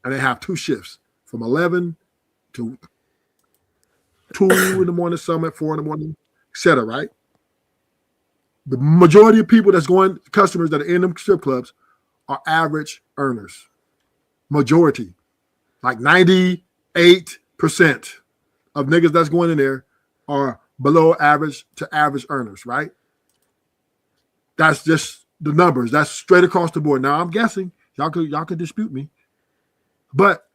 and they have 2 shifts from 11 to 2 in the morning, some at 4 in the morning, etc. Right. The majority of people customers that are in them strip clubs are average earners. Majority, like 98% of niggas that's going in there are below average to average earners, right? That's just the numbers. That's straight across the board. Now I'm guessing y'all could dispute me, but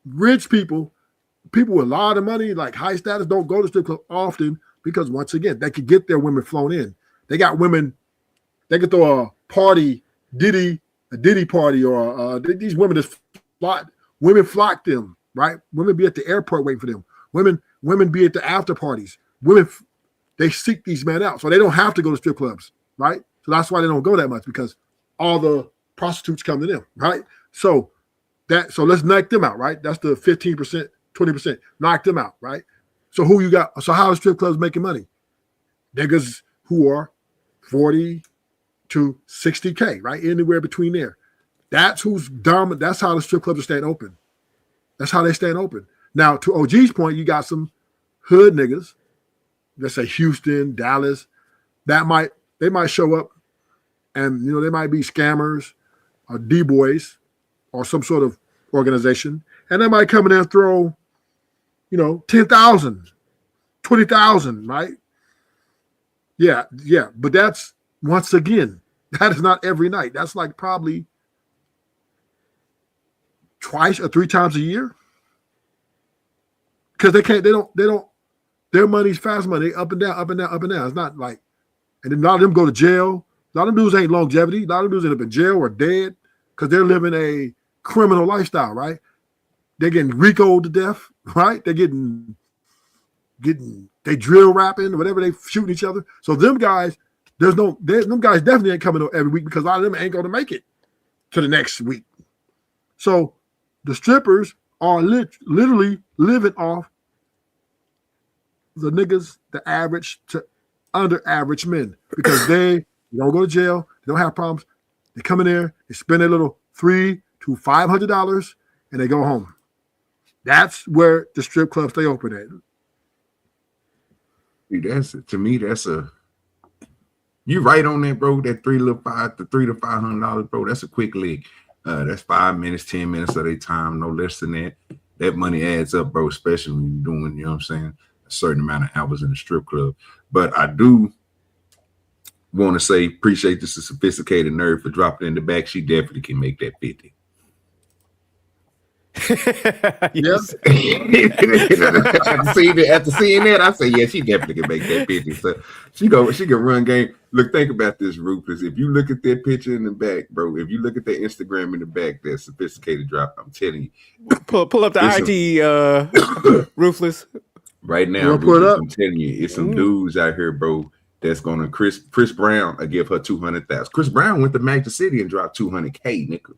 rich people with a lot of money, like high status, don't go to strip club often because once again they could get their women flown in. They got women. They could throw a party, a Diddy party, or these women just flock. Women flock them, right? Women be at the airport waiting for them. Women be at the after parties. Women, they seek these men out, so they don't have to go to strip clubs, right? So that's why they don't go that much because all the prostitutes come to them, right? So let's knock them out, right? That's the 15%, 20%. Knock them out, right? So who you got? So how are strip clubs making money? Niggas who are 40 to 60K, right? Anywhere between there. That's who's dominant. That's how the strip clubs are staying open. That's how they staying open. Now, to OG's point, you got some hood niggas, let's say Houston, Dallas, they might show up and they might be scammers or D-boys or some sort of organization, and they might come in there and throw, 10,000, 20,000, right? Yeah. But that's, once again, that is not every night. That's like probably twice or 3 times a year. because they don't. Their money's fast money, up and down, up and down, up and down. It's not like, and then a lot of them go to jail. A lot of them dudes ain't longevity. A lot of them dudes end up in jail or dead because they're living a criminal lifestyle, right? They're getting RICO'd to death, right? They're getting they drill rapping or whatever, they shooting each other. So them guys, them guys definitely ain't coming every week because a lot of them ain't going to make it to the next week. So the strippers are literally living off the niggas, the average to under average men, because they don't go to jail, they don't have problems. They come in there, they spend a little $300 to $500, and they go home. That's where the strip clubs stay open at. To me, you right on that, bro. That $300 to $500, bro. That's a quick lick. That's 5 minutes, 10 minutes of their time, no less than that. That money adds up, bro, especially when you're doing, you know what I'm saying, a certain amount of hours in the strip club. But I do want to say, appreciate this sophisticated nerd for dropping in the back. She definitely can make that 50. Yes. After seeing that, I say, yeah, she definitely can make that 50. So she can run game. Look, think about this, Rufus. If you look at that picture in the back, bro, if you look at that Instagram in the back, that sophisticated drop, I'm telling you. Pull up the IG, Ruthless. Right now, Rufus, I'm telling you, it's some dudes out here, bro, that's gonna Chris Brown. I give her 200,000. Chris Brown went to Magic City and dropped 200K, nigga.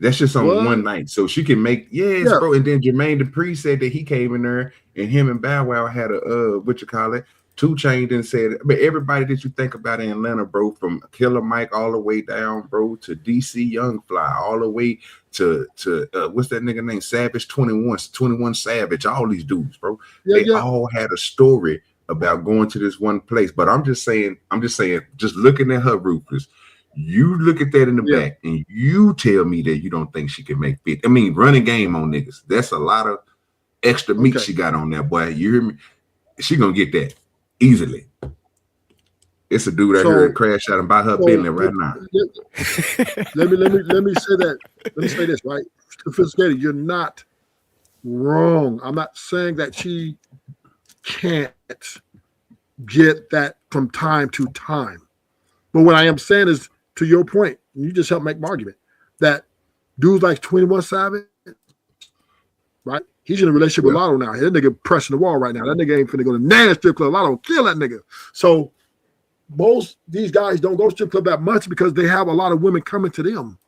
That's just on one night. So she can make, bro. And then Jermaine Dupri said that he came in there and him and Bow Wow had a 2 Chainz and said, but everybody that you think about in Atlanta, bro, from Killer Mike all the way down, bro, to DC Young Fly, all the way to what's that nigga name? Savage 21 Savage, all these dudes, bro. They all had a story about going to this one place. But I'm just saying, just looking at her, Rufus, you look at that in the back and you tell me that you don't think she can make 50. I mean, running game on niggas. That's a lot of extra meat she got on that, boy. You hear me? She gonna get that easily. It's a dude out here crash out and buy her Bentley right now. Let me say that. Let me say this, right? Sophisticated, you're not wrong. I'm not saying that she can't get that from time to time. But what I am saying is, to your point, and you just helped make my argument, that dudes like 21 Savage, right? He's in a relationship with Lotto now. That nigga pressing the wall right now. That nigga ain't finna go to Nana strip club. Lotto will kill that nigga. So most these guys don't go to strip club that much because they have a lot of women coming to them.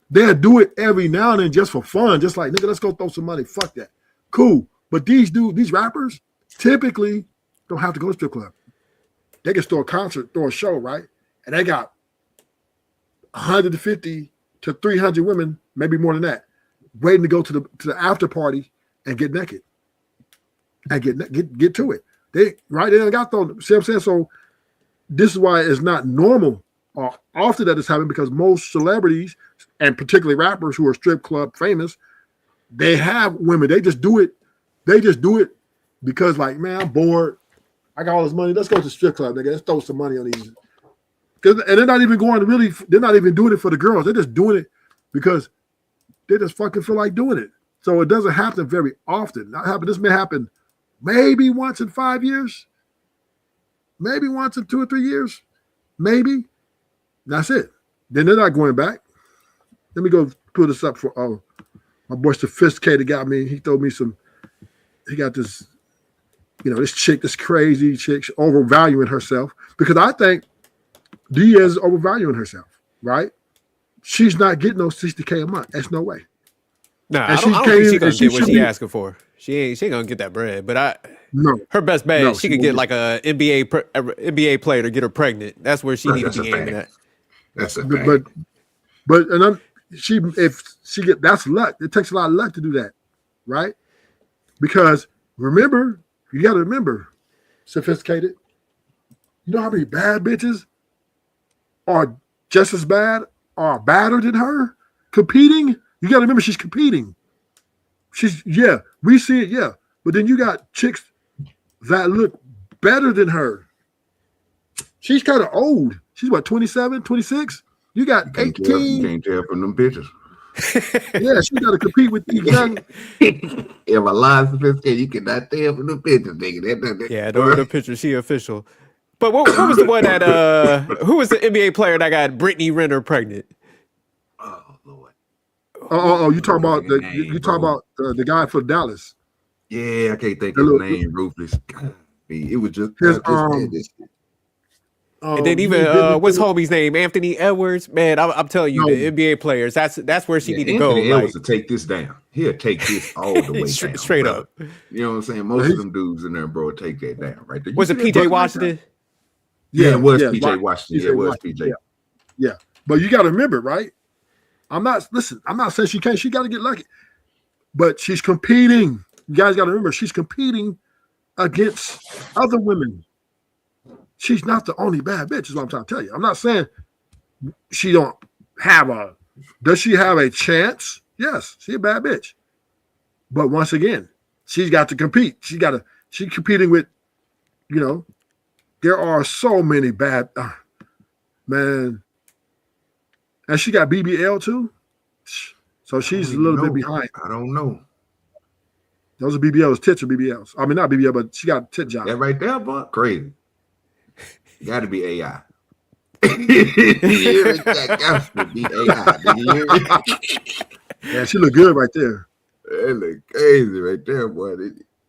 They'll do it every now and then just for fun. Just like, nigga, let's go throw some money. Fuck that. Cool. But these rappers typically don't have to go to strip club. They can throw a concert, throw a show, right? And they got 150 to 300 women, maybe more than that, waiting to go to the after party and get naked and get to it. They don't got thrown. See what I'm saying? So this is why it's not normal or often that it's happening, because most celebrities, and particularly rappers who are strip club famous, they have women. They just do it. They just do it because, like, man, I'm bored. I got all this money. Let's go to the strip club, nigga. Let's throw some money on these. And they're not even going to really, they're not even doing it for the girls. They're just doing it because they just fucking feel like doing it. So it doesn't happen very often. This may happen maybe once in 5 years, maybe once in 2 or 3 years, maybe. That's it. Then they're not going back. Let me go put this up for my boy Sophisticated got me. He told me he got this, this chick, this crazy chick, overvaluing herself, because I think Diaz is overvaluing herself, right? She's not getting no $60K a month. That's no way. Nah, I don't think she's gonna get what she's asking for. She ain't gonna get that bread. But her best bet is she could get like a NBA player to get her pregnant. That's where she needs to be aiming at. That's a fact. But if she get, that's luck. It takes a lot of luck to do that, right? Because you got to remember, Sophisticated. You know how many bad bitches are just as bad or badder than her competing? You got to remember she's competing. We see it, But then you got chicks that look better than her. She's kind of old. She's what, 27, 26? You got 18. Can't tell from them pictures. Yeah, she got to compete with these young. If a lie sophisticated, you cannot tell from the pictures, nigga. Yeah, the picture, she official. But what was the one that who was the NBA player that got Brittany Renner pregnant? Oh Lord. Oh, you talking about Name, the guy for Dallas? Yeah, I can't think of his name. Ruthless. God, it was just His And then even what's homie's name? Anthony Edwards. Man, I'm telling you, the NBA players. That's where she need to go. Anthony Edwards to take this down. He'll take this all the way down. Straight brother. up. You know what I'm saying? Most of them dudes in there, bro, take that down right there. Was it PJ Washington? Yeah, it was PJ Washington. Yeah, it was PJ. Yeah, but you got to remember, right? I'm not saying she can't. She got to get lucky, but she's competing. You guys got to remember, she's competing against other women. She's not the only bad bitch, is what I'm trying to tell you. I'm not saying she don't have a. Does she have a chance? Yes, she's a bad bitch. But once again, she's got to compete. She's competing with, there are so many bad, man. And she got BBL too. So she's a little bit behind. I don't know. Those are BBLs, tits are BBLs. I mean, not BBL, but she got a tit job. That right there, boy, crazy. Got to be AI. That got to be AI. Yeah, she look good right there. That look crazy right there, boy.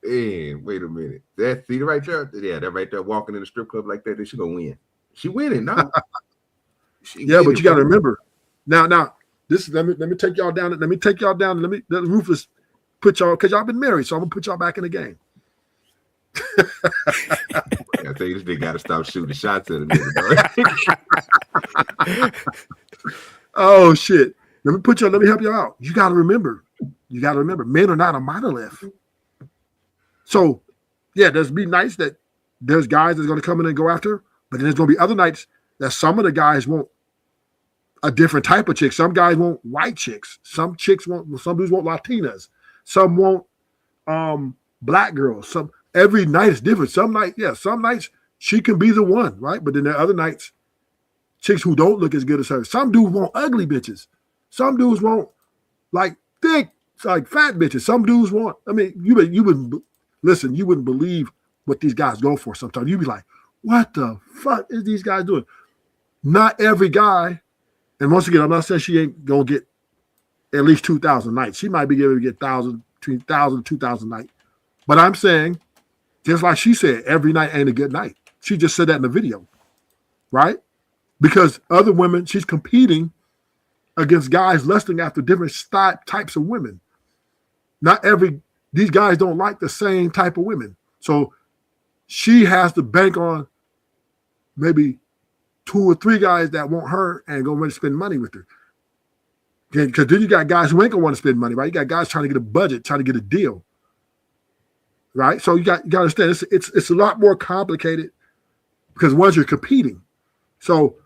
Man, wait a minute. See the right there? Yeah, that right there walking in a strip club like that, then she gonna win. She winning, no? Yeah, but you got to remember. Now, this let me take y'all down. Let me take y'all down. Let Rufus put y'all, because y'all been married, so I'm gonna put y'all back in the game. I think this nigga got to stop shooting shots at a nigga. Oh shit! Let me help you out. You got to remember, men are not a monolith. So, yeah, there's be nights that there's guys that's going to come in and go after, but then there's going to be other nights that some of the guys want a different type of chick. Some guys want white chicks. Some dudes want Latinas. Some want black girls. Every night is different. Some nights she can be the one, right? But then there are other nights, chicks who don't look as good as her. Some dudes want ugly bitches. Some dudes want like thick, like fat bitches. Some dudes want. I mean, you wouldn't believe what these guys go for. Sometimes you'd be like, "What the fuck is these guys doing?" Not every guy. And once again, I'm not saying she ain't gonna get at least 2,000 nights. She might be able to get between 1,000 and 2,000 nights. But I'm saying, just like she said, every night ain't a good night. She just said that in the video, right? Because other women, she's competing against guys lusting after different types of women. These guys don't like the same type of women. So she has to bank on maybe 2 or 3 guys that want her and go ready to spend money with her. Because then you got guys who ain't gonna want to spend money, right? You got guys trying to get a budget, trying to get a deal, right? So you got to understand it's a lot more complicated because once you're competing. So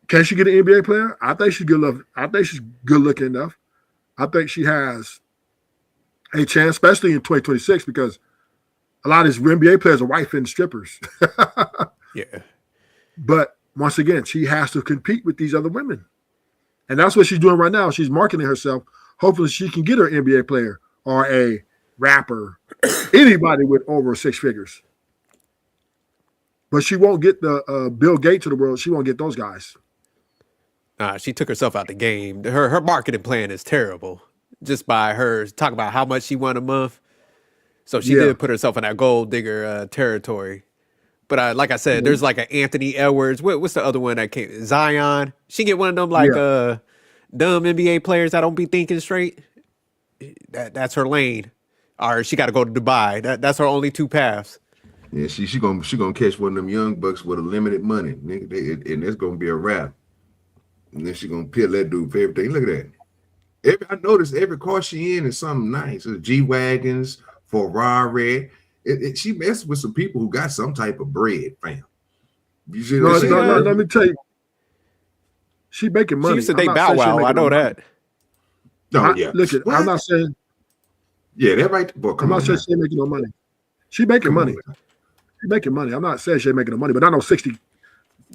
can she get an NBA player? I think she's good enough. I think she's good looking enough. I think she has a chance, especially in 2026, because a lot of these NBA players are white-fin strippers. Yeah. But once again, she has to compete with these other women. And that's what she's doing right now. She's marketing herself. Hopefully she can get her NBA player or a rapper, anybody with over 6 figures. But she won't get the Bill Gates of the world. She won't get those guys. She took herself out the game. Her marketing plan is terrible. Just by her talking about how much she won a month. So she did put herself in that gold digger territory. But like I said, there's like an Anthony Edwards. What's the other one that came? Zion. She get one of them like dumb NBA players that don't be thinking straight. That's her lane. Or she got to go to Dubai. That's her only 2 paths. Yeah, she gonna catch one of them young bucks with a limited money, nigga, and it's gonna be a wrap. And then she gonna peel that dude for everything. Look at that. I noticed every car she in is something nice. It's G-Wagons, Ferrari. She messed with some people who got some type of bread, fam. You see what I'm saying? No, let me tell you. She making money. She used to date Bow Wow. I know that. No, yeah. Look, I'm not saying. Yeah, that right. Boy, I'm not saying she ain't making no money. She making money. She making money. I'm not saying she ain't making no money, but I know 60,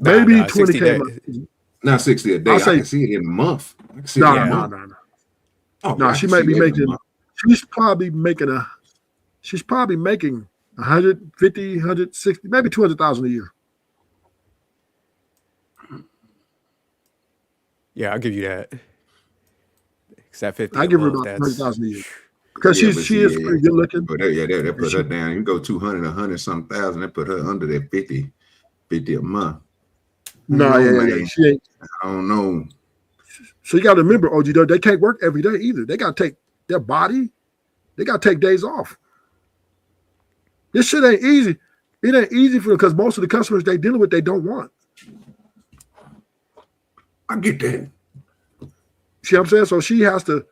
maybe 20K. Not 60 a day. I'll I say can see it in a month. I can see it no, in a no, month. no, no, no. Oh, No, I she can might see be it in a making. month. She's probably making 150, 160, maybe 200,000 a year. Yeah, I'll give you that. Except 50 I a give her month. about That's 200,000 a year because Yeah, but she see, is yeah. pretty good looking. But that And put her down. You go 200, 100 some thousand. That put her under that 50 a month. No, yeah, man. she ain't. I don't know. So you got to remember, OG, they can't work every day either. They got to take their body. They got to take days off. This shit ain't easy. It ain't easy for them because most of the customers they dealing with, they don't want. I get that. See what I'm saying? So she has to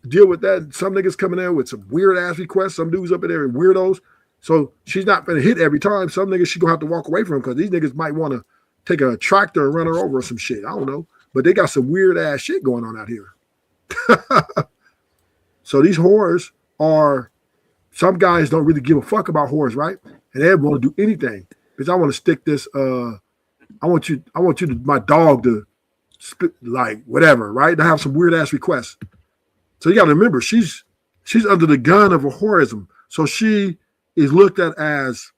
deal with that. Some niggas coming in with some weird ass requests. Some dudes up in there weirdos. So she's not gonna hit every time. Some niggas she gonna have to walk away from because these niggas might want to take a tractor and run her over or some shit. I don't know. But they got some weird ass shit going on out here. So these whores are, some guys don't really give a fuck about whores, right? And they want to do anything. Because I want to stick this, I want you to, my dog to spit, like whatever, right? To have some weird ass requests. So you got to remember, she's under the gun of a whorism. So she is looked at as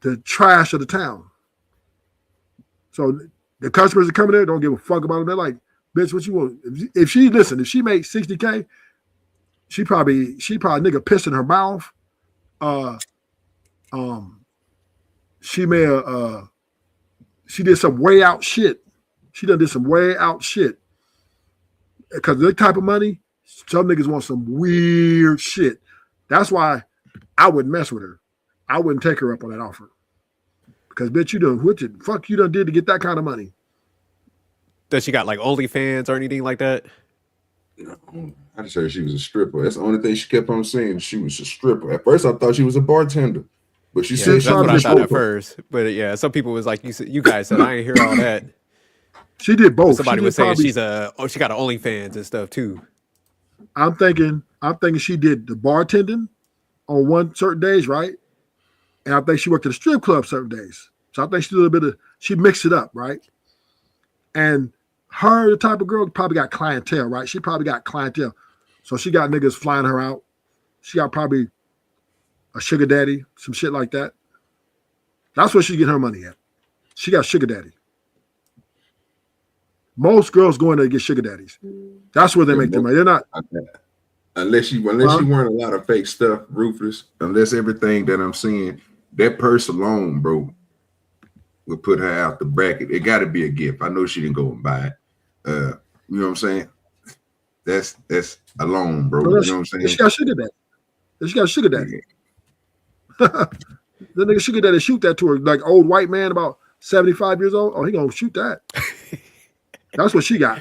the trash of the town. So the customers that come in there don't give a fuck about them. They're like, bitch, what you want? If she made 60K, she probably nigga pissed in her mouth. She may she did some way out shit. She done did some way out shit. Because that type of money, some niggas want some weird shit. That's why I wouldn't mess with her. I wouldn't take her up on that offer. Because bitch, what the fuck you done did to get that kind of money? Does she got like OnlyFans or anything like that? I just heard she was a stripper. That's the only thing she kept on saying. She was a stripper. At first, I thought she was a bartender, but she said That's what I thought both. at first. But yeah, some people was like, you guys said I ain't hear all that. She did both. Somebody was saying she got an OnlyFans and stuff too. I'm thinking she did the bartending on one certain days, right? And I think she worked at a strip club certain days. So I think she did a little bit of, she mixed it up, right? And her, the type of girl, probably got clientele, right? She probably got clientele. So she got niggas flying her out. She got probably a sugar daddy, some shit like that. That's where she get her money at. She got sugar daddy. Most girls go in there to get sugar daddies. That's where they make their money. They're not. Unless she weren't a lot of fake stuff, Rufus. Unless everything that I'm seeing, that purse alone, bro, would put her out the bracket. It got to be a gift. I know she didn't go and buy it. You know what I'm saying? That's alone, bro. You know what I'm saying? She got sugar daddy. She got sugar daddy. The nigga sugar daddy shoot that to her like old white man about 75 years old. Oh, he gonna shoot that. That's what she got.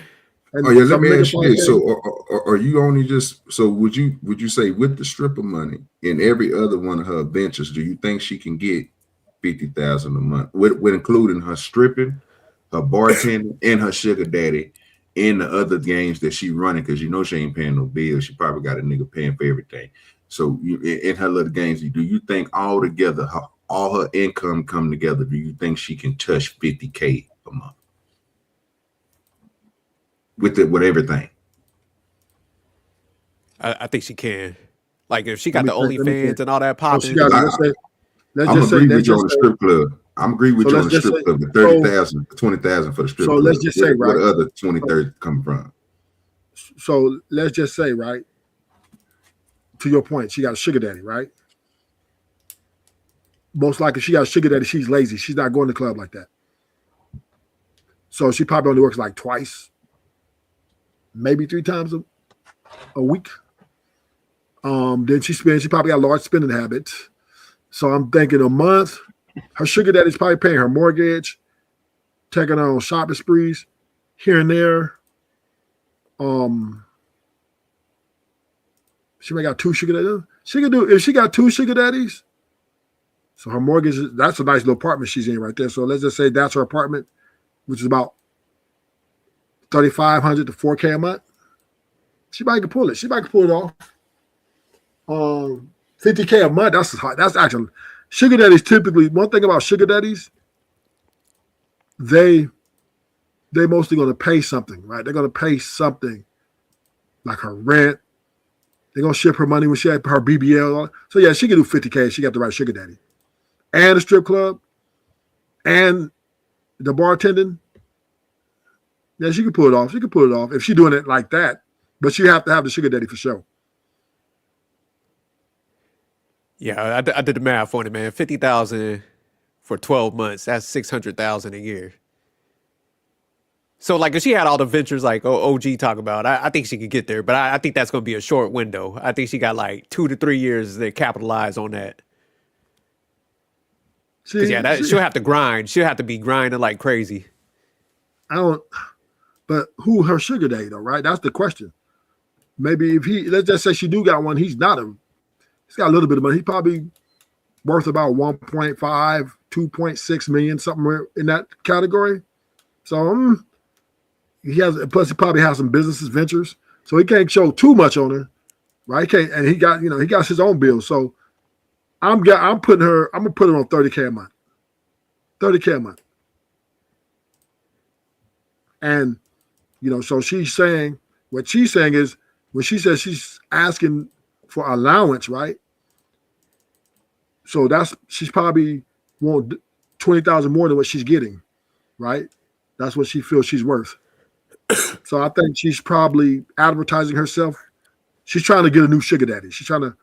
And oh yeah, let me ask you this. So are you only just, so would you say with the stripper money in every other one of her ventures, do you think she can get 50,000 a month with including her stripping, her bartending, and her sugar daddy in the other games that she running? Because you know she ain't paying no bills. She probably got a nigga paying for everything. So in her little games, do you think all together, all her income come together, do you think she can touch 50K a month? With everything, I think she can. Like if she got the OnlyFans and all that popping. I'm agree with you on the strip club. I'm agree with you on the strip club. The 30,000, 20,000 for the strip club. So let's just say, right, where the other 20, 30 come from. So let's just say, right, to your point, she got a sugar daddy, right? Most likely she got a sugar daddy. She's lazy. She's not going to the club like that. So she probably only works like twice, maybe 3 times a week. Then she probably got large spending habits. So I'm thinking a month, her sugar daddy's probably paying her mortgage, taking her on shopping sprees here and there. She may got 2 sugar daddies. She could do, if she got 2 sugar daddies, so her mortgage, that's a nice little apartment she's in right there. So let's just say that's her apartment, which is about $3,500 to $4K a month. She might can pull it. She might can pull it off. 50K a month. That's actually, sugar daddies typically, one thing about sugar daddies, they they mostly going to pay something, right? They're going to pay something like her rent. They're going to ship her money when she had her BBL. So yeah, she can do 50K. She got the right sugar daddy. And the strip club and the bartending. Yeah, she can pull it off. She can pull it off if she's doing it like that. But she have to have the sugar daddy for sure. Yeah, I did the math on it, man. 50,000 for 12 months. That's 600,000 a year. So, like, if she had all the ventures like OG talk about, I think she could get there. But I think that's going to be a short window. I think she got like 2 to 3 years to capitalize on that. Because she'll have to grind. She'll have to be grinding like crazy. But who her sugar daddy though, right? That's the question. Maybe if let's just say she do got one, he's got a little bit of money. He's probably worth about 1.5, 2.6 million, something in that category. So plus he probably has some businesses, ventures. So he can't show too much on her, right? And he got his own bills. So I'm gonna put her on 30K a month. 30K a month. And so she's saying what she's saying is when she says she's asking for allowance, right? So she's probably want 20,000 more than what she's getting, right? That's what she feels she's worth. So I think she's probably advertising herself. She's trying to get a new sugar daddy. She's trying to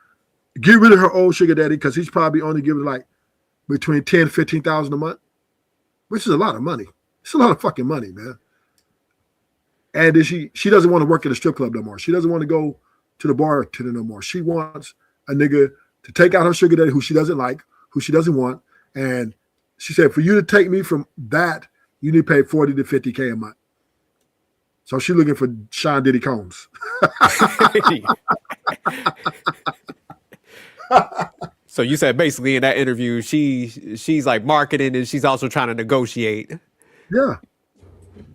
get rid of her old sugar daddy because he's probably only giving like between 10, 15,000 a month, which is a lot of money. It's a lot of fucking money, man. And she doesn't want to work at a strip club no more. She doesn't want to go to the bartender no more. She wants a nigga to take out her sugar daddy who she doesn't like, who she doesn't want. And she said, for you to take me from that, you need to pay 40 to 50K a month. So she's looking for Sean Diddy Combs. So you said basically in that interview, she's like marketing and she's also trying to negotiate. Yeah.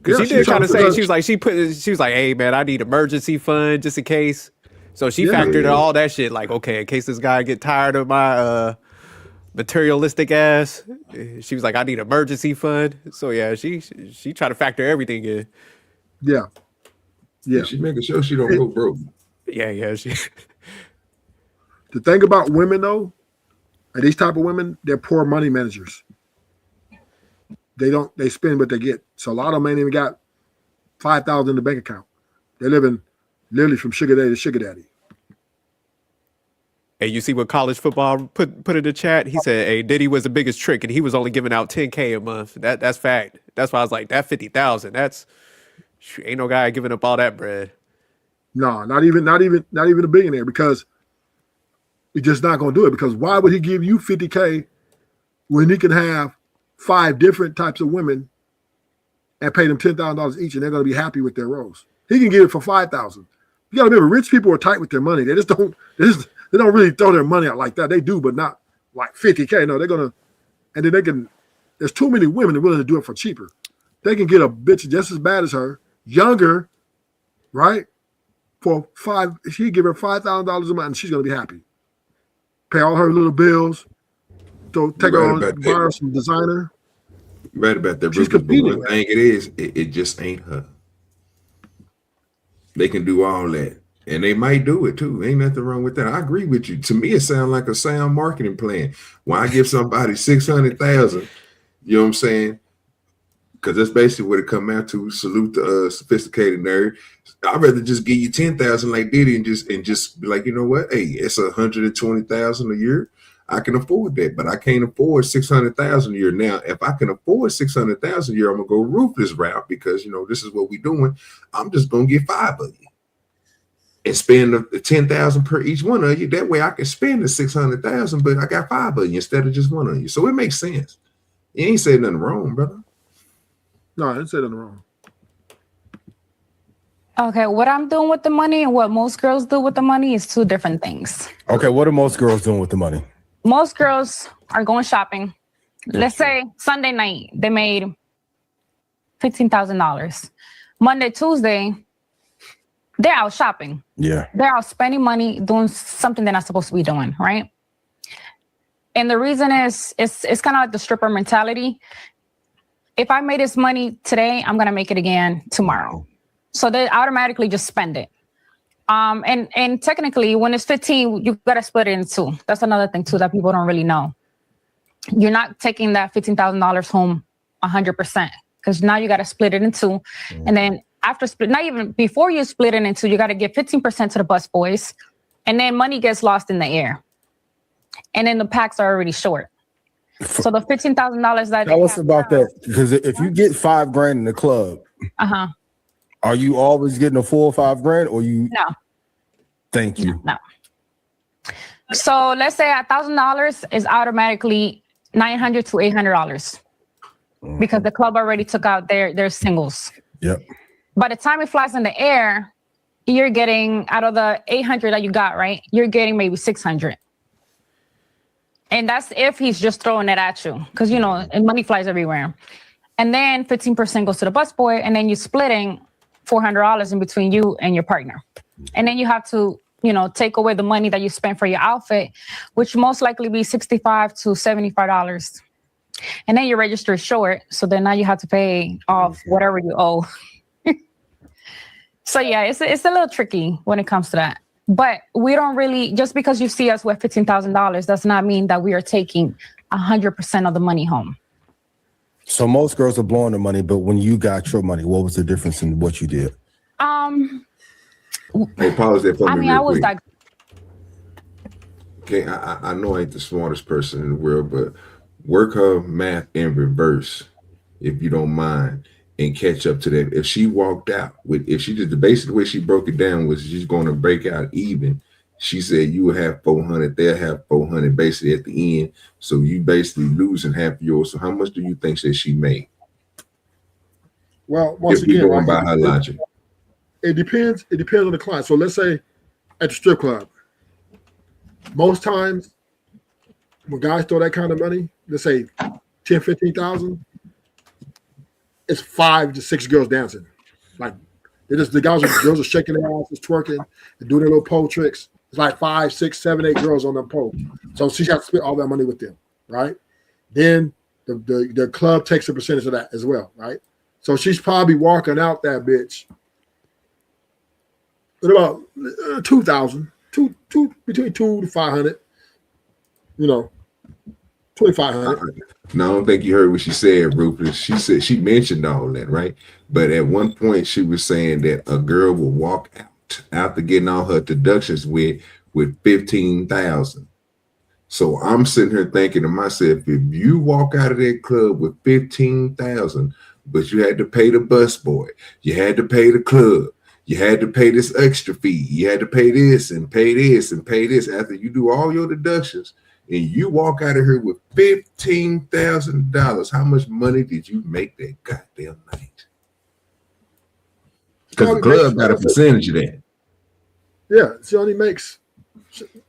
Because she did kind of say, she was like, hey man, I need emergency fund just in case. So she factored all that shit like, okay, in case this guy get tired of my materialistic ass, she was like, I need emergency fund. So yeah, she tried to factor everything in. Yeah. She's making sure she don't go broke. Yeah. The thing about women though, and these type of women, they're poor money managers. They spend what they get. So a lot of them ain't even got 5,000 in the bank account. They're living literally from sugar daddy to sugar daddy. Hey, you see what college football put in the chat? He said, hey, Diddy was the biggest trick and he was only giving out 10K a month. That's fact. That's why I was like, that 50,000, ain't no guy giving up all that bread. No, not even a billionaire, because he's just not gonna do it. Because why would he give you 50K when he can have 5 different types of women and pay them $10,000 each, and they're going to be happy with their roles? He can get it for 5,000. You got to remember, rich people are tight with their money. They don't really throw their money out like that. They do, but not like 50K. No, they're gonna, and then there's too many women that are willing to do it for cheaper. They can get a bitch just as bad as her, younger, right? For she give her $5,000 a month, and she's going to be happy. Pay all her little bills. So take her on, buy her some designer. Right about that. She's competing. One thing it just ain't her. They can do all that, and they might do it too. Ain't nothing wrong with that. I agree with you. To me, it sounds like a sound marketing plan. When I give somebody 600,000, you know what I'm saying? Because that's basically what it come out to. Salute the sophisticated nerd. I'd rather just give you 10,000 like Diddy and just be like, you know what? Hey, it's 120,000 a year. I can afford that, but I can't afford 600,000 a year. Now, if I can afford 600,000 a year, I'm gonna go ruthless route because this is what we're doing. I'm just gonna get 5 of you and spend the 10,000 per each one of you. That way, I can spend the 600,000, but I got 5 of you instead of just one of you. So it makes sense. You ain't saying nothing wrong, brother. No, I didn't say nothing wrong. Okay, what I'm doing with the money and what most girls do with the money is 2 different things. Okay, what are most girls doing with the money? Most girls are going shopping. Let's say Sunday night, they made $15,000. Monday, Tuesday, they're out shopping. Yeah. They're out spending money doing something they're not supposed to be doing, right? And the reason is, it's kind of like the stripper mentality. if I made this money today, I'm gonna make it again tomorrow. So they automatically just spend it. And technically, when it's 15, you gotta split it in two. That's another thing too that people don't really know. You're not taking that $15,000 home 100% because now you gotta split it in two, and then after split, not even before you split it in two, you gotta give 15% to the bus boys, and then money gets lost in the air, and then the packs are already short. So the $15,000 that tell us about that, because if you get $5,000 in the club, are you always getting a full $5,000 or you? No. Thank you. No. So let's say $1,000 is automatically $900 to $800 because the club already took out their singles. Yep. By the time it flies in the air, you're getting out of the 800 that you got, right? You're getting maybe 600. And that's if he's just throwing it at you, because and money flies everywhere. And then 15% goes to the busboy, and then you're splitting $400 in between you and your partner. And then you have to, take away the money that you spent for your outfit, which most likely be $65 to $75. And then your register is short, so then now you have to pay off whatever you owe. So yeah, it's a little tricky when it comes to that. But we don't really, just because you see us with $15,000 does not mean that we are taking 100% of the money home. So most girls are blowing the money, but when you got your money, what was the difference in what you did? Hey, pause there for me. I was like, okay, I know I ain't the smartest person in the world, but work her math in reverse, if you don't mind, and catch up to that. If she walked out with, if she did the basic way she broke it down was she's going to break out even. She said you will have 400, they'll have 400 basically at the end. So you basically losing half yours. So how much do you think that she made? Well, once if you're again, going by her logic. It depends. It depends on the client. So let's say at the strip club, most times when guys throw that kind of money, let's say 10, 15,000, it's 5 to 6 girls dancing. Like the girls are shaking their asses, twerking, and doing their little pole tricks. It's like 5, 6, 7, 8 girls on the pole. So she has to split all that money with them, right? Then the club takes a percentage of that as well, right? So she's probably walking out that bitch with about 2,000, between 2 to 500, 2,500. No, I don't think you heard what she said, Rufus. She said she mentioned all that, right? But at one point she was saying that a girl will walk out after getting all her deductions with 15,000. So I'm sitting here thinking to myself, if you walk out of that club with 15,000, but you had to pay the bus boy, you had to pay the club, you had to pay this extra fee, you had to pay this and pay this and pay this after you do all your deductions, and you walk out of here with $15,000, how much money did you make that goddamn night? Because the club got a percentage of that. Yeah, she only makes.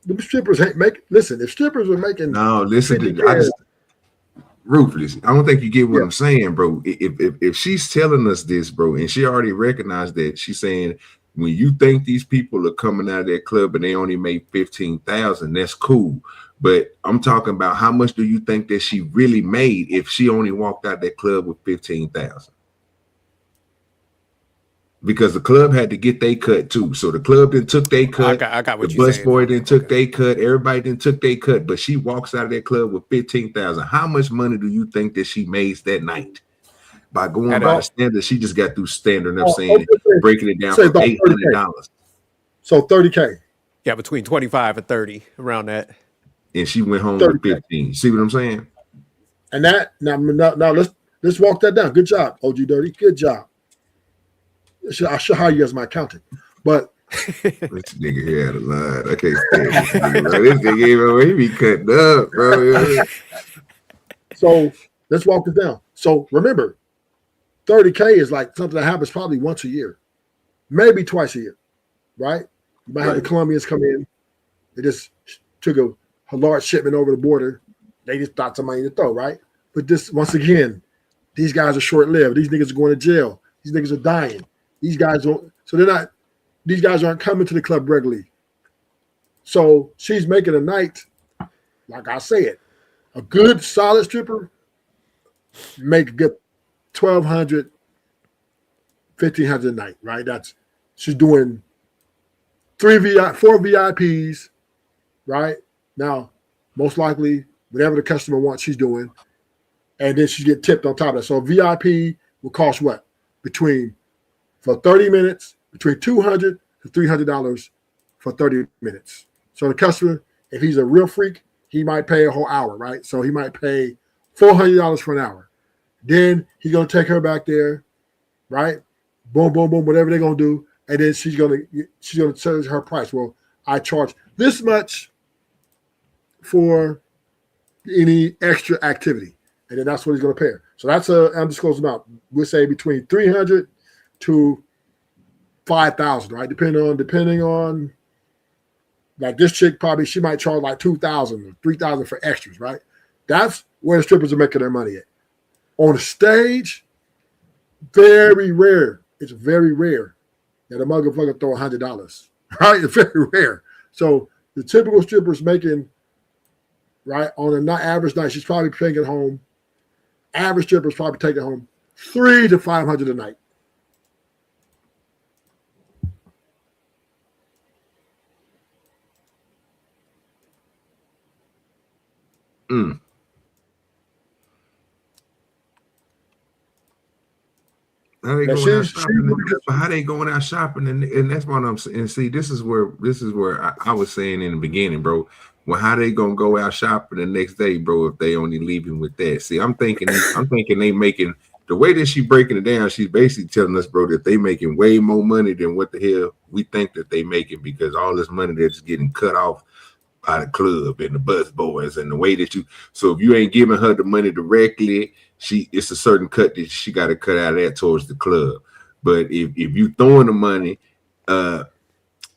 The strippers ain't make. Listen, if strippers were making. No, listen. Ruthless. I don't think you get what I'm saying, bro. If she's telling us this, bro, and she already recognized that, she's saying when you think these people are coming out of that club and they only made 15,000, that's cool. But I'm talking about how much do you think that she really made if she only walked out that club with 15,000? Because the club had to get their cut too. So the club then took their cut. I got what the you're bus saying. boy then took their cut. Everybody then took their cut. But she walks out of that club with 15,000. How much money do you think that she made that night? By going by the standard, she just got through standard up saying breaking it down for $800. So 30K. Yeah, between 25 and 30, around that. And she went home with 15. See what I'm saying? And that now let's walk that down. Good job, OG Dirty. Good job. I should hire you as my accountant, but this nigga here had a line. I can't stand this nigga, bro. This nigga ain't away, he be cutting up, bro. So let's walk this down. So remember, 30K is like something that happens probably once a year, maybe twice a year, right? You might have the Colombians come in. They just took a large shipment over the border. They just thought somebody to throw, right? But this, once again, these guys are short-lived. These niggas are going to jail. These niggas are dying. These guys don't, so they're not, these guys aren't coming to the club regularly. So she's making a night, like I said, a good solid stripper make a good $1,200, $1,500 a night, right? She's doing four VIPs, right? Now, most likely, whatever the customer wants, she's doing. And then she's getting tipped on top of that. So a VIP will cost what? For 30 minutes, between $200 to $300 for 30 minutes. So the customer, if he's a real freak, he might pay a whole hour, right? So he might pay $400 for an hour. Then he's going to take her back there, right? Boom, boom, boom, whatever they're going to do. And then she's going to charge her price. Well, I charge this much for any extra activity. And then that's what he's going to pay her. So that's an undisclosed amount. We'll say between $300 to $5,000, right? Depending on, like this chick she might charge like $2,000 or $3,000 for extras, right? That's where the strippers are making their money at. On the stage, very rare. It's very rare that a motherfucker throw $100, right? It's very rare. So the typical stripper's making, right, on an average night, she's probably taking home. Average stripper's probably taking home $300 to $500 a night. Mm. How they going out shopping? How they going out shopping? And that's what I'm saying. And see, this is where I was saying in the beginning, bro. Well, how they gonna go out shopping the next day, bro? If they only leaving with that. See, I'm thinking they making the way that she breaking it down. She's basically telling us, bro, that they making way more money than what the hell we think that they making, because all this money that's getting cut off by the club and the bus boys and the way that you. So if you ain't giving her the money directly, it's a certain cut that she got to cut out of that towards the club. But if you throwing the money, and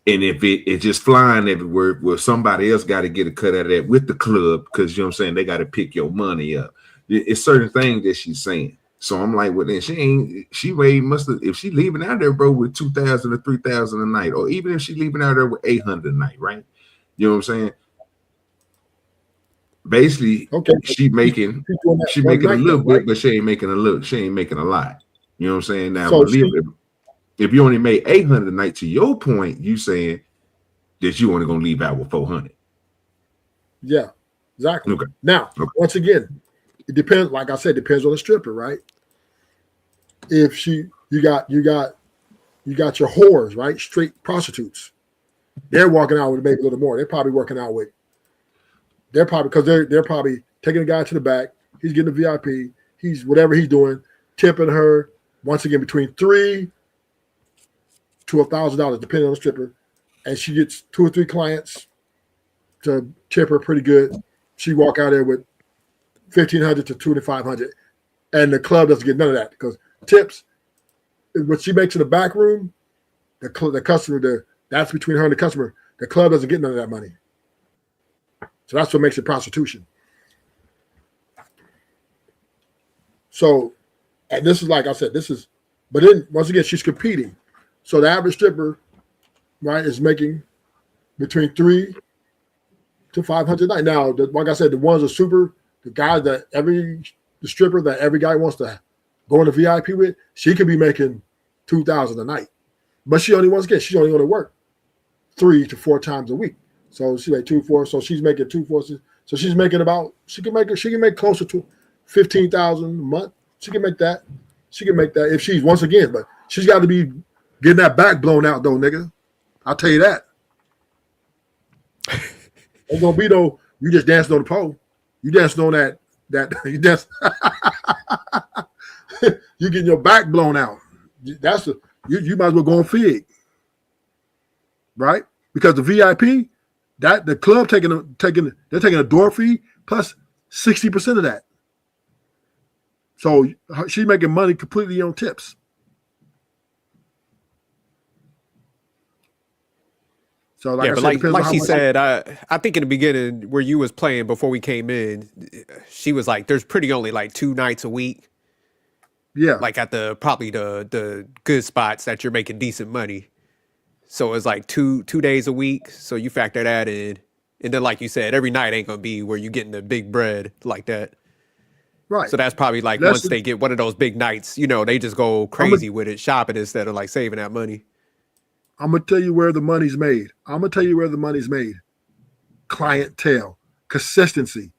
if it's just flying everywhere, well, somebody else got to get a cut out of that with the club, because you know what I'm saying, they got to pick your money up. It's certain things that she's saying. So I'm like, well, then if she leaving out there, bro, with $2,000 or $3,000 a night, or even if she leaving out there with $800 a night, right? You know what I'm saying? Basically, okay, she making a little bit, right? But she ain't making a little. She ain't making a lot. You know what I'm saying? Now, so if you only made $800 a night, to your point, you saying that you only gonna leave out with $400. Yeah, exactly. Okay. Now, once again, it depends. Like I said, depends on the stripper, right? If you got your whores, right? Straight prostitutes. They're walking out with maybe a little more. They're probably working out with. They're probably taking the guy to the back. He's getting the VIP. He's whatever he's doing, tipping her once again between $300 to $1,000, depending on the stripper. And she gets 2 or 3 clients to tip her pretty good. She walk out there with $1,500 to $2,500, and the club doesn't get none of that, because tips, what she makes in the back room, the customer, that's between her and the customer. The club doesn't get none of that money. So that's what makes it prostitution. So, and this is, like I said, but then once again, she's competing. So the average stripper, right, is making between $300 to $500 a night. Now, like I said, the ones are the guys the stripper that every guy wants to go in the VIP with, she could be making $2,000 a night. But she's only going to work 3 to 4 times a week. So she made 2, 4. So she's making 2, 4. So she's making she can make closer to $15,000 a month. She can make that. If she's, once again, but she's got to be getting that back blown out though, nigga. I'll tell you that. Ain't gonna be no, you just dancing on the pole. You dancing on that you dance. You getting your back blown out. You might as well go on Fig. Right? Because the VIP, that the club they're taking a door fee plus 60% of that. So she's making money completely on tips. So like she said, I think in the beginning where you was playing before we came in, she was like, there's pretty only like 2 nights a week. Yeah. Like at probably the good spots that you're making decent money. So it's like 2 days a week. So you factor that in. And then, like you said, every night ain't going to be where you getting the big bread like that. Right. So that's probably like once they get one of those big nights, you know, they just go crazy with it, shopping instead of like saving that money. I'm gonna tell you where the money's made. Clientele, consistency.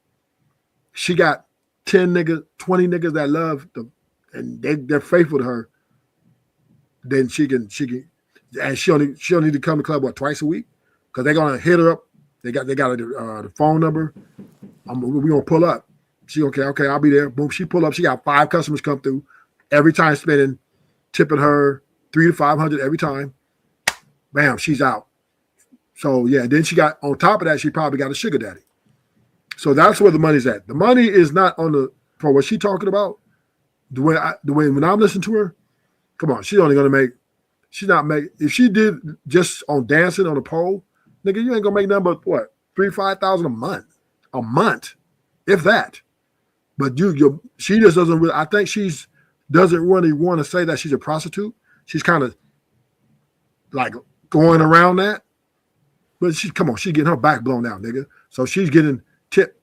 She got 10 niggas, 20 niggas that love them, and they're faithful to her. Then she can, and she'll need to come to the club twice a week, because they're gonna hit her up. They got the phone number. We gonna pull up. She okay, I'll be there. Boom, she pull up. She got 5 customers come through every time, tipping her $300 to $500 every time. Bam, she's out. So yeah, then she got, on top of that, she probably got a sugar daddy. So that's where the money's at. The money is not for what she's talking about. The way when I'm listening to her, come on, she's not make. If she did just on dancing on the pole, nigga, you ain't gonna make nothing but what, 3,000-5,000 a month, if that. But she just doesn't really. I think doesn't really want to say that she's a prostitute. She's kind of like going around that. But she's getting her back blown out, nigga. So she's getting tip.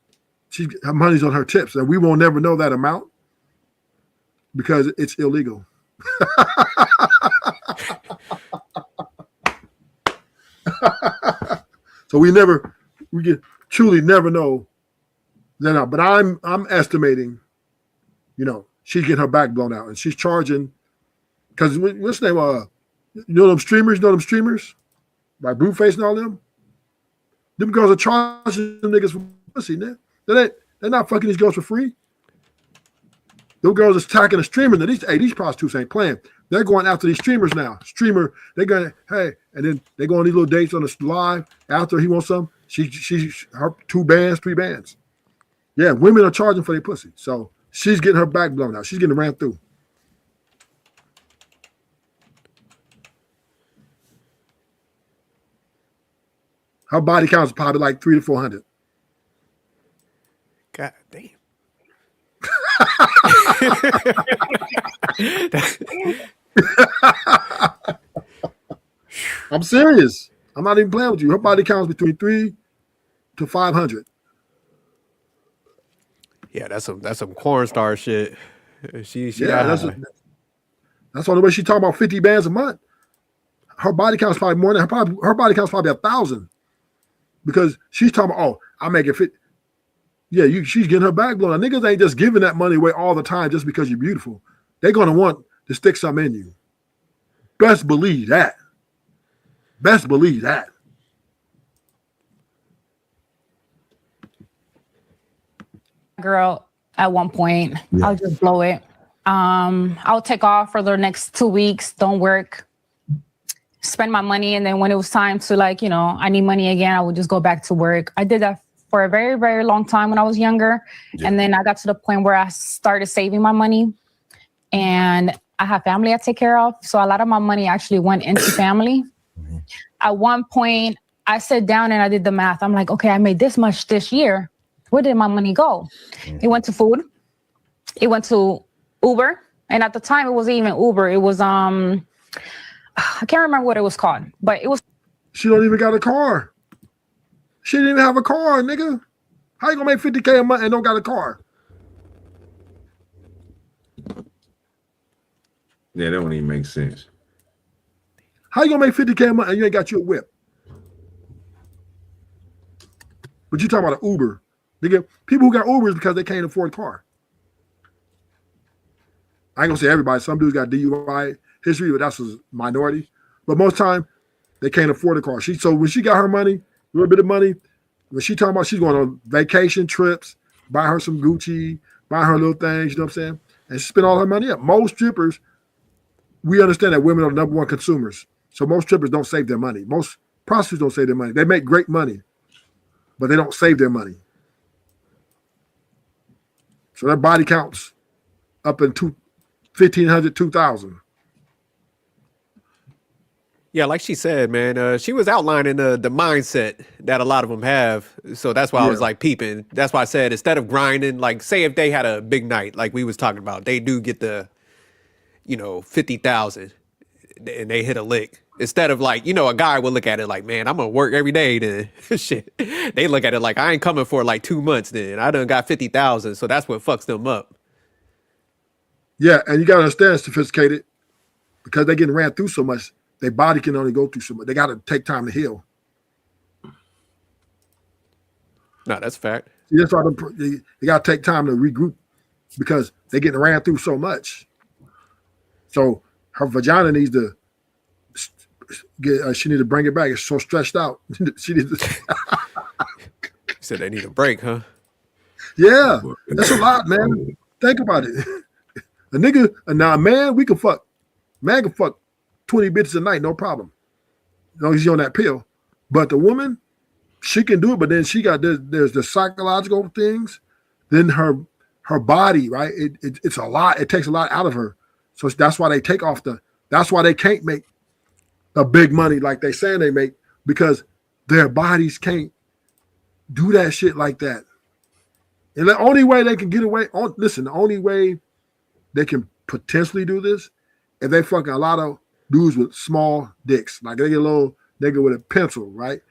Her money's on her tips, and we won't never know that amount because it's illegal. So we truly never know that. But I'm estimating, she's getting her back blown out, and she's charging, because what's the name? Them streamers? Like Blueface and all them? Them girls are charging them niggas for pussy, man. They're not fucking these girls for free. Them girls are attacking the streamers. Now these prostitutes ain't playing. They're going after these streamers now. They're going, hey, and then they go on these little dates on the live. After he wants some, her 2 bands, 3 bands. Yeah, women are charging for their pussy. So she's getting her back blown out. She's getting ran through. Her body count is probably like 300 to 400. God damn. I'm serious. I'm not even playing with you. Her body count is between 300 to 500. Yeah, that's some corn star shit. That's the only way she talking about 50 bands a month. Her body count is probably more than her body count is probably 1,000, because she's talking about, I make it fit. Yeah, she's getting her back blown. Niggas ain't just giving that money away all the time just because you're beautiful. They're gonna want to stick something in you. Best believe that. Girl, at one point, I'll just blow it. I'll take off for the next 2 weeks, don't work, spend my money, and then when it was time to, I need money again, I would just go back to work. I did that for a very, very long time when I was younger. Yeah. And then I got to the point where I started saving my money, and I have family I take care of. So a lot of my money actually went into family. Mm-hmm. At one point, I sat down and I did the math. I'm like, okay, I made this much this year. Where did my money go? Mm-hmm. It went to food. It went to Uber. And at the time, it wasn't even Uber. It was, I can't remember what it was called, but it was. She don't even got a car. She didn't even have a car, nigga. How you gonna make 50K a month and don't got a car? Yeah, that don't even make sense. How you gonna make 50K a month and you ain't got you a whip? But you talking about an Uber. Nigga, people who got Ubers because they can't afford a car. I ain't gonna say everybody. Some dudes got DUI history, but that's a minority. But most time, they can't afford a car. So when she got her money, a little bit of money, when she talking about she's going on vacation trips, buy her some Gucci, buy her little things, you know what I'm saying? And she spend all her money up. Most strippers, we understand that women are the #1 consumers. So most strippers don't save their money. Most prostitutes don't save their money. They make great money, but they don't save their money. So their body counts up in 1,500, 2,000. Yeah, like she said, man, she was outlining the mindset that a lot of them have. So that's why I was like peeping. That's why I said, instead of grinding, like say if they had a big night, like we was talking about, they do get the, 50,000 and they hit a lick. Instead of like, a guy would look at it like, man, I'm going to work every day then. Shit. They look at it like, I ain't coming for like 2 months then. I done got 50,000. So that's what fucks them up. Yeah, and you gotta understand, sophisticated, because they're getting ran through so much. Their body can only go through so much. They got to take time to heal. No, that's a fact. See, that's why they got to take time to regroup because they're getting ran through so much. So her vagina needs to get. She needs to bring it back. It's so stretched out. She needs to. You said they need a break, huh? Yeah, that's a lot, man. Think about it. A nigga, now a man, we can fuck. Man can fuck 20 bitches a night, no problem. As long as he's on that pill. But the woman, she can do it, but then she got there's the psychological things. Then her body, right? It's a lot. It takes a lot out of her. So that's why they take off that's why they can't make the big money like they saying they make, because their bodies can't do that shit like that. And the only way they can get away, the only way they can potentially do this if they fucking a lot of dudes with small dicks. Like they get a little nigga with a pencil, right?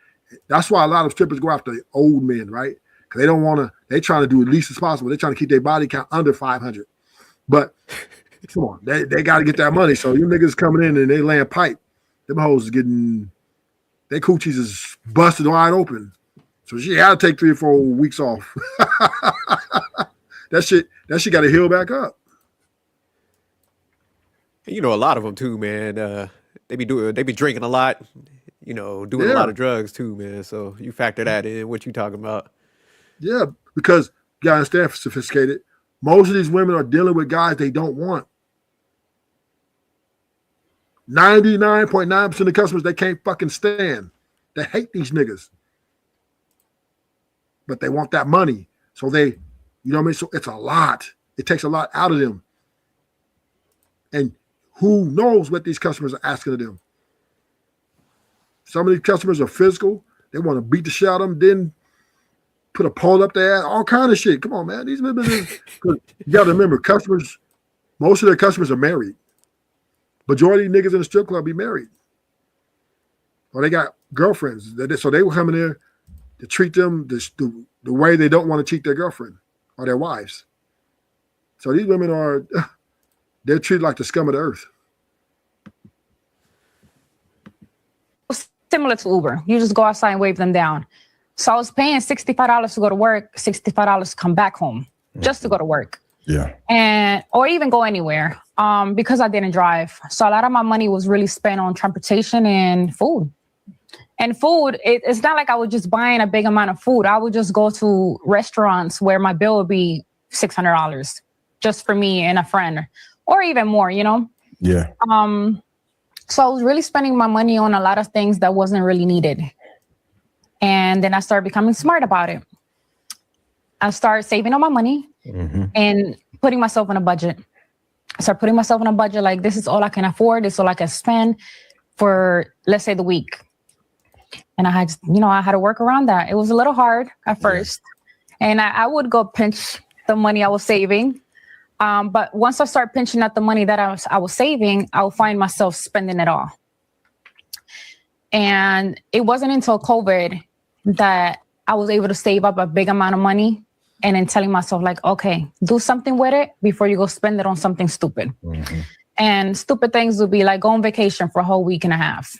That's why a lot of strippers go after old men, right? Because they don't want to, they trying to do as least as possible. They're trying to keep their body count under 500. But come on, they got to get that money. So you niggas coming in and they laying pipe. Them hoes is getting, their coochies is busted wide open. So she had to take 3 or 4 weeks off. That shit got to heal back up. You know, a lot of them too, man. They be drinking a lot, doing a lot of drugs too, man. So you factor that in, what you talking about. Yeah, because you gotta understand, sophisticated. Most of these women are dealing with guys they don't want. 99.9% of customers they can't fucking stand. They hate these niggas. But they want that money. So they, you know what I mean? So it's a lot. It takes a lot out of them. And who knows what these customers are asking of them? Some of these customers are physical. They want to beat the shit out of them, then put a pole up their ass, all kind of shit. Come on, man. These women, you got to remember, customers, most of their customers are married. Majority of niggas in the strip club be married. Or they got girlfriends. So they will come in there to treat them the way they don't want to treat their girlfriend or their wives. So these women are, they're treated like the scum of the earth. Similar to Uber. You just go outside and wave them down. So I was paying $65 to go to work, $65 to come back home, just to go to work. Yeah. Or even go anywhere, because I didn't drive. So a lot of my money was really spent on transportation and food. And food, it's not like I was just buying a big amount of food. I would just go to restaurants where my bill would be $600 just for me and a friend, or even more, Yeah. So I was really spending my money on a lot of things that wasn't really needed. And then I started becoming smart about it. I started saving all my money and putting myself on a budget. I started putting myself on a budget like, this is all I can afford. This is all I can spend for, let's say, the week. And I had, I had to work around that. It was a little hard at first. And I would go pinch the money I was saving. But once I start pinching out the money that I was saving, I would find myself spending it all. And it wasn't until COVID that I was able to save up a big amount of money and then telling myself like, okay, do something with it before you go spend it on something stupid. And stupid things would be like go on vacation for a whole week and a half.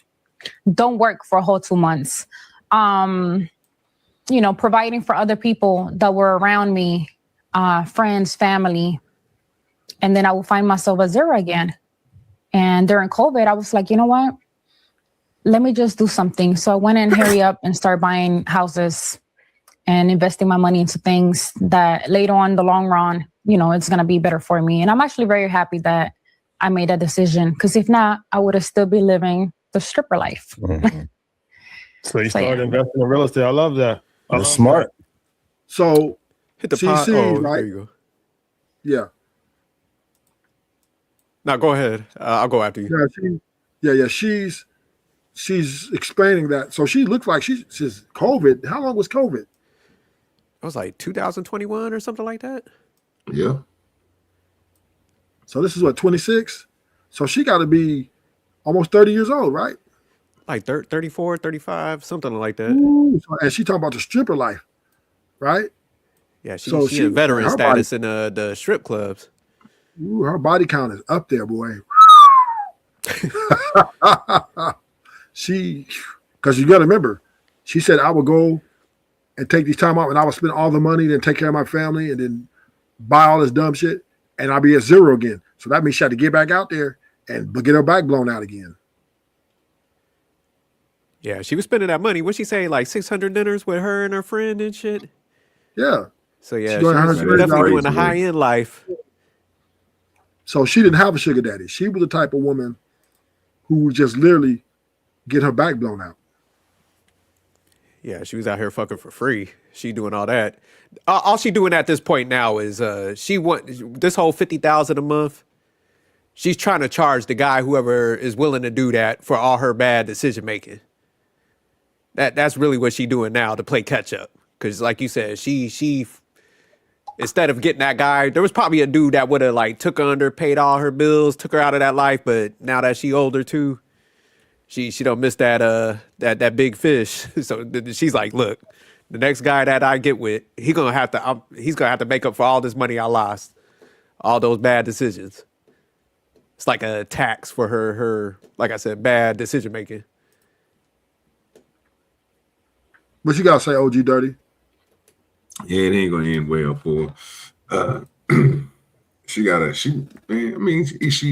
Don't work for a whole 2 months. Providing for other people that were around me, friends, family. And then I would find myself at zero again. And during COVID, I was like, you know what? Let me just do something. So I went and hurry up and start buying houses and investing my money into things that later on in the long run, it's going to be better for me. And I'm actually very happy that I made that decision, because if not, I would have still be living the stripper life. So you started investing in real estate. I love that. That's smart. So hit the CC, pot. right? There you go. Yeah. Now go ahead. I'll go after you. Yeah. She's explaining that. So she looks like she's COVID. How long was COVID? It was like 2021 or something like that. Yeah. So this is what, 26? So she got to be almost 30 years old, right? Like 34, 35, something like that. Ooh, and she talking about the stripper life, right? Yeah, she So in veteran her status in the strip clubs. Ooh, her body count is up there, boy. She, because you got to remember, she said I would go and take these time out and I would spend all the money, then take care of my family, and then buy all this dumb shit, and I'll be at zero again. So that means she had to get back out there and get her back blown out again. Yeah, she was spending that money. What'd she say? Like 600 dinners with her and her friend and shit. Yeah. So yeah, She she doing was $100 definitely doing crazy, the high end life. So she didn't have a sugar daddy. She was the type of woman who would just literally get her back blown out. Yeah, she was out here fucking for free. She doing all that. All she doing at this point now is she want this whole 50,000 a month. She's trying to charge the guy, whoever is willing to do that, for all her bad decision making. That's really what she doing now to play catch up. Because like you said, she instead of getting that guy, there was probably a dude that would have like took her under, paid all her bills, took her out of that life. But now that she older too, she don't miss that big fish. So she's like, look, the next guy that I get with, he's gonna have to make up for all this money I lost, all those bad decisions. It's like a tax for her, like I said, bad decision making. What you gotta say, OG Dirty? Yeah, it ain't gonna end well for her. She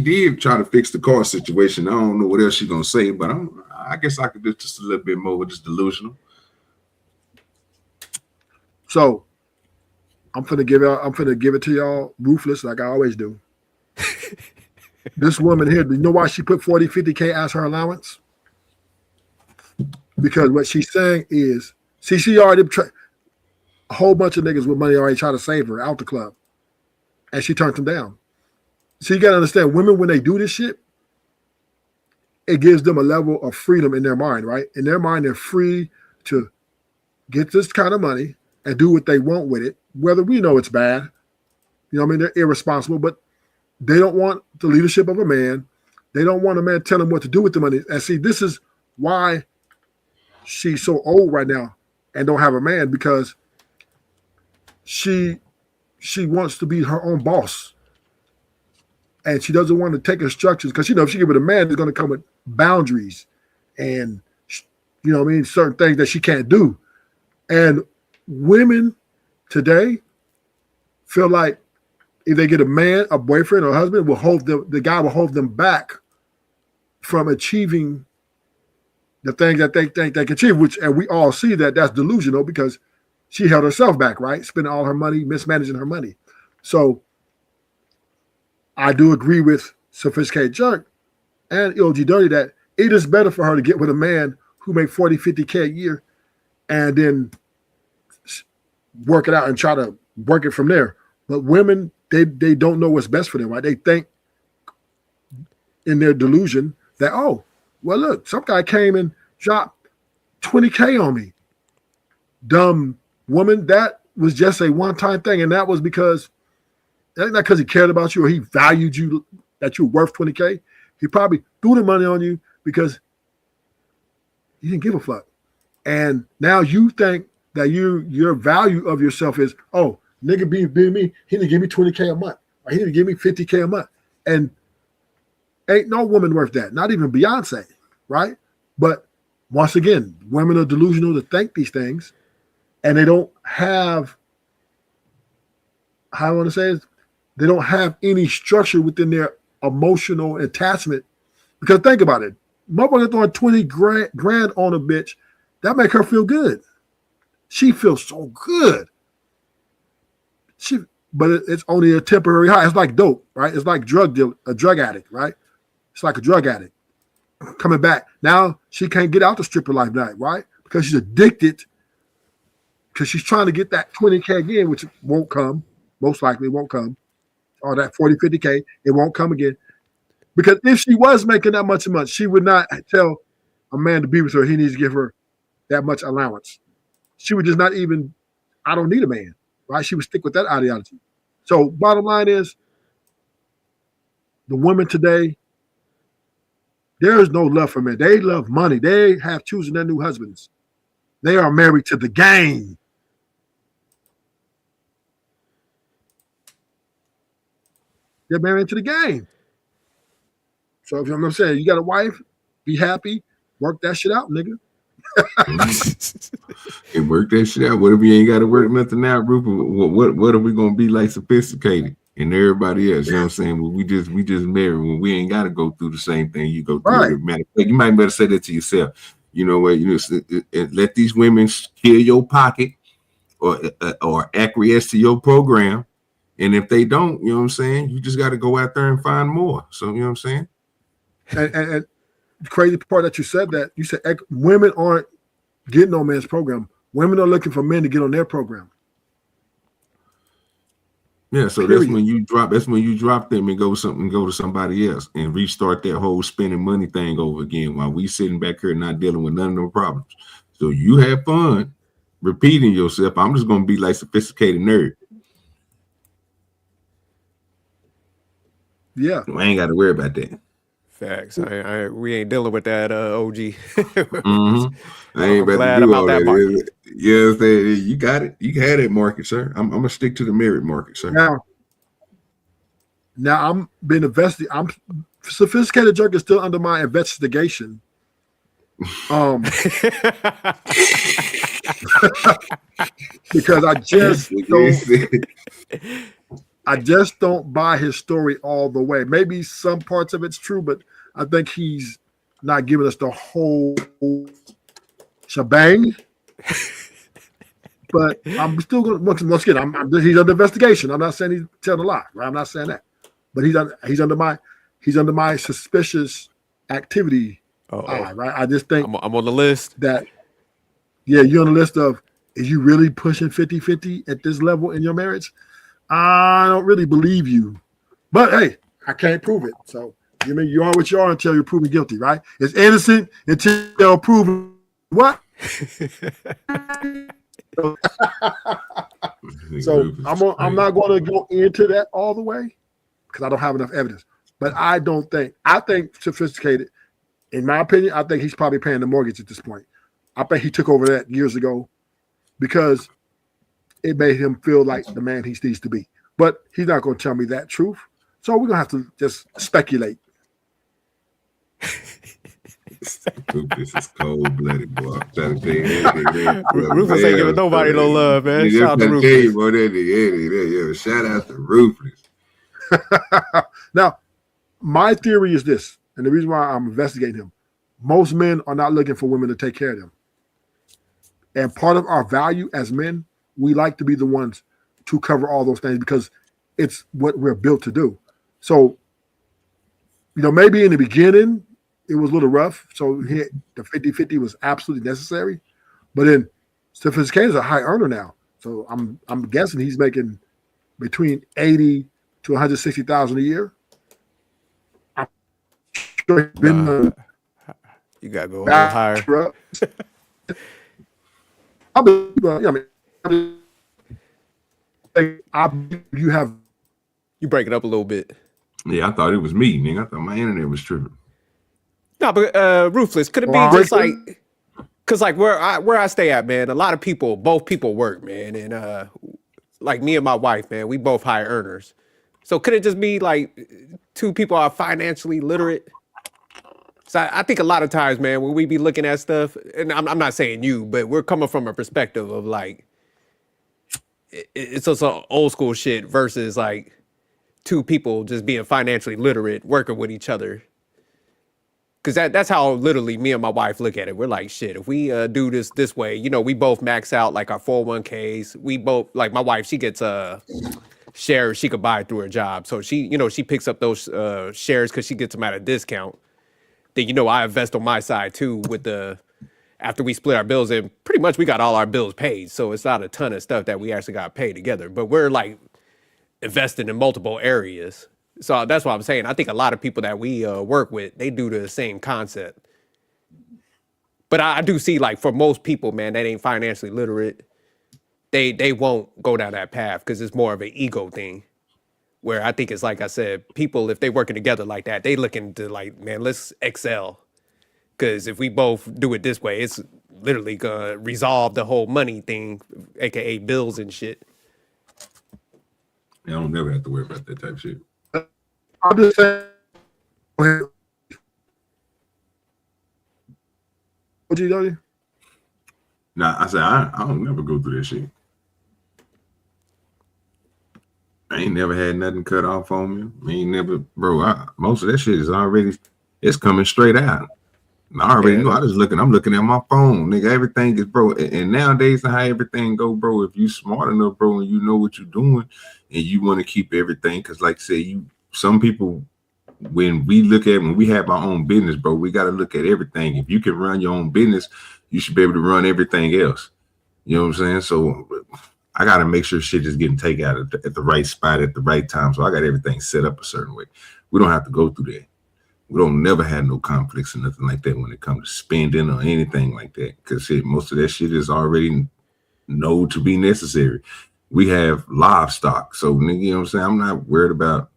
did try to fix the car situation. I don't know what else she's gonna say, but I guess I could do just a little bit more, just delusional. So I'm finna give it to y'all ruthless like I always do. This woman here, do you know why she put 40, 50K as her allowance? Because what she's saying is, she already a whole bunch of niggas with money already try to save her out the club, and she turned them down. So you gotta understand, women, when they do this shit, it gives them a level of freedom in their mind, right? In their mind, they're free to get this kind of money and do what they want with it, whether we know it's bad. You know what I mean? They're irresponsible, but they don't want the leadership of a man. They don't want a man telling them what to do with the money. And see, this is why she's so old right now and don't have a man, because she wants to be her own boss. And she doesn't want to take instructions, because if she give it a man, it's going to come with boundaries and, certain things that she can't do. And women today feel like if they get a man, a boyfriend, or a husband, the guy will hold them back from achieving the things that they think they can achieve, and we all see that that's delusional, because she held herself back, right? Spending all her money, mismanaging her money. So I do agree with Sophisticated Jerk and OG Dirty that it is better for her to get with a man who make 40, 50K a year and then work it out and try to work it from there. But women, they don't know what's best for them, right? They think in their delusion that, oh, well, look, some guy came and dropped 20K on me. Dumb woman, that was just a one-time thing. And that was because, not because he cared about you or he valued you, that you're worth 20K. He probably threw the money on you because he didn't give a fuck. And now you think that your value of yourself is, oh, nigga being me, he didn't give me 20K a month, or he didn't give me 50K a month. And ain't no woman worth that, not even Beyonce, right? But once again, women are delusional to think these things, and they don't have, how I want to say is, they don't have any structure within their emotional attachment. Because think about it, motherfucker throwing 20 grand on a bitch, that make her feel good. She feels so good. But it's only a temporary high. It's like dope, right? It's like a drug addict, right? It's like a drug addict coming back. Now she can't get out the stripper life night, right? Because she's addicted, because she's trying to get that 20K again, which won't come. Most likely won't come. Or that 40, 50K, it won't come again. Because if she was making that much a month, she would not tell a man to be with her, he needs to give her that much allowance. She would just not even, I don't need a man, right? She would stick with that ideology. So bottom line is, the women today, there is no love for men. They love money. They have chosen their new husbands. They are married to the game. get married into the game. So if you know what I'm saying, you got a wife, be happy, work that shit out, nigga. And work that shit out. What if you ain't got to work nothing out, Rupert? What are we gonna be like sophisticated and everybody else? You know what I'm saying? Well, we just married when we ain't got to go through the same thing you go through. Right. Matter of fact, you might better say that to yourself. You know what? You know, let these women kill your pocket or acquiesce to your program. And if they don't, you know what I'm saying? You just got to go out there and find more. So you know what I'm saying? And the crazy part that you said women aren't getting on men's program. Women are looking for men to get on their program. Yeah, so Period. that's when you drop them and go to somebody else and restart that whole spending money thing over again while we sitting back here not dealing with none of those problems. So you have fun repeating yourself. I'm just gonna be like sophisticated nerd. Yeah. I ain't got to worry about that. Facts. We ain't dealing with that, OG. I ain't about to do all that. Yeah, you got it. You had it, market, sir. I'm gonna stick to the merit market, sir. Now I'm being invested. I'm sophisticated jerk is still under my investigation. Because I just don't buy his story all the way. Maybe some parts of it's true, but I think he's not giving us the whole shebang. But I'm still going to once again. He's under investigation. I'm not saying he's telling a lie. Right? I'm not saying that, but he's under my suspicious activity eye. Right? I just think I'm on the list. That you're on the list of. Is you really pushing 50-50 at this level in your marriage? I don't really believe you, but hey, I can't prove it. So you are what you are until you're proven guilty, right? It's innocent until you're proven what? So I'm not going to go into that all the way because I don't have enough evidence. But I think sophisticated, in my opinion, I think he's probably paying the mortgage at this point. I think he took over that years ago because it made him feel like the man he needs to be. But he's not going to tell me that truth. So we're going to have to just speculate. Rufus is cold-blooded, boy. I'm trying to tell you. Rufus ain't giving nobody no love, man. Shout out to Rufus. Shout out to Rufus. Now, my theory is this, and the reason why I'm investigating him, most men are not looking for women to take care of them. And part of our value as men, we like to be the ones to cover all those things because it's what we're built to do. So, maybe in the beginning, it was a little rough. So the 50-50 was absolutely necessary. But then Sophisticated is a high earner now. So I'm guessing he's making between 80 to 160,000 a year. I'm sure he's been you gotta go a little higher. You break it up a little bit. Yeah, I thought it was me, nigga. I thought my internet was tripping. No, but Ruthless, could it be just like, cause like where I stay at, man, a lot of people, both people work, man, and like me and my wife, man, we both high earners. So could it just be like two people are financially literate? So I think a lot of times, man, when we be looking at stuff, and I'm not saying you, but we're coming from a perspective of like, it's also old school shit versus like two people just being financially literate, working with each other. Cause that's how literally me and my wife look at it. We're like, shit, if we do this way, we both max out like our 401ks. We both, like my wife, she gets shares she could buy through her job. So she picks up those shares because she gets them at a discount. Then, I invest on my side too with after we split our bills in, pretty much we got all our bills paid. So it's not a ton of stuff that we actually got paid together, but we're like investing in multiple areas. So that's what I'm saying. I think a lot of people that we work with, they do the same concept. But I do see like for most people, man, that ain't financially literate. They won't go down that path because it's more of an ego thing. Where I think it's like I said, people, if they working together like that, they looking to like, man, let's excel. Because if we both do it this way, it's literally gonna resolve the whole money thing, aka bills and shit. I don't never have to worry about that type of shit. I'm just saying. What you doing? Nah, I said I don't never go through that shit. I ain't never had nothing cut off on me. I ain't never, bro. Most of that shit is already, it's coming straight out. I already know. I'm looking at my phone, nigga. Everything is, bro. And nowadays, how everything go, bro. If you smart enough, bro, and you know what you're doing, and you want to keep everything, because like I said, some people, when we have our own business, bro, we got to look at everything. If you can run your own business, you should be able to run everything else. You know what I'm saying? So I got to make sure shit is getting taken out at the right spot at the right time. So I got everything set up a certain way. We don't have to go through that. We don't never have no conflicts or nothing like that when it comes to spending or anything like that. Because most of that shit is already known to be necessary. We have livestock. So, nigga, you know what I'm saying? I'm not worried about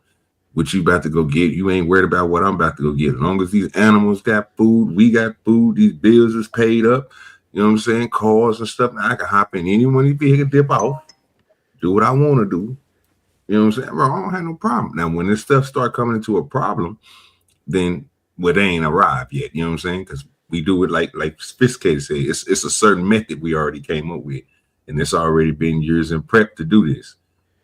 what you about to go get. You ain't worried about what I'm about to go get. As long as these animals got food, we got food, these bills is paid up. You know what I'm saying? Cars and stuff. Now I can hop in any one of these vehicles, dip off, do what I want to do. You know what I'm saying? Bro, I don't have no problem. Now, when this stuff start coming into a problem, then they ain't arrived yet. You know what I'm saying? Because we do it like Sophisticated say. It's a certain method we already came up with. And it's already been years in prep to do this.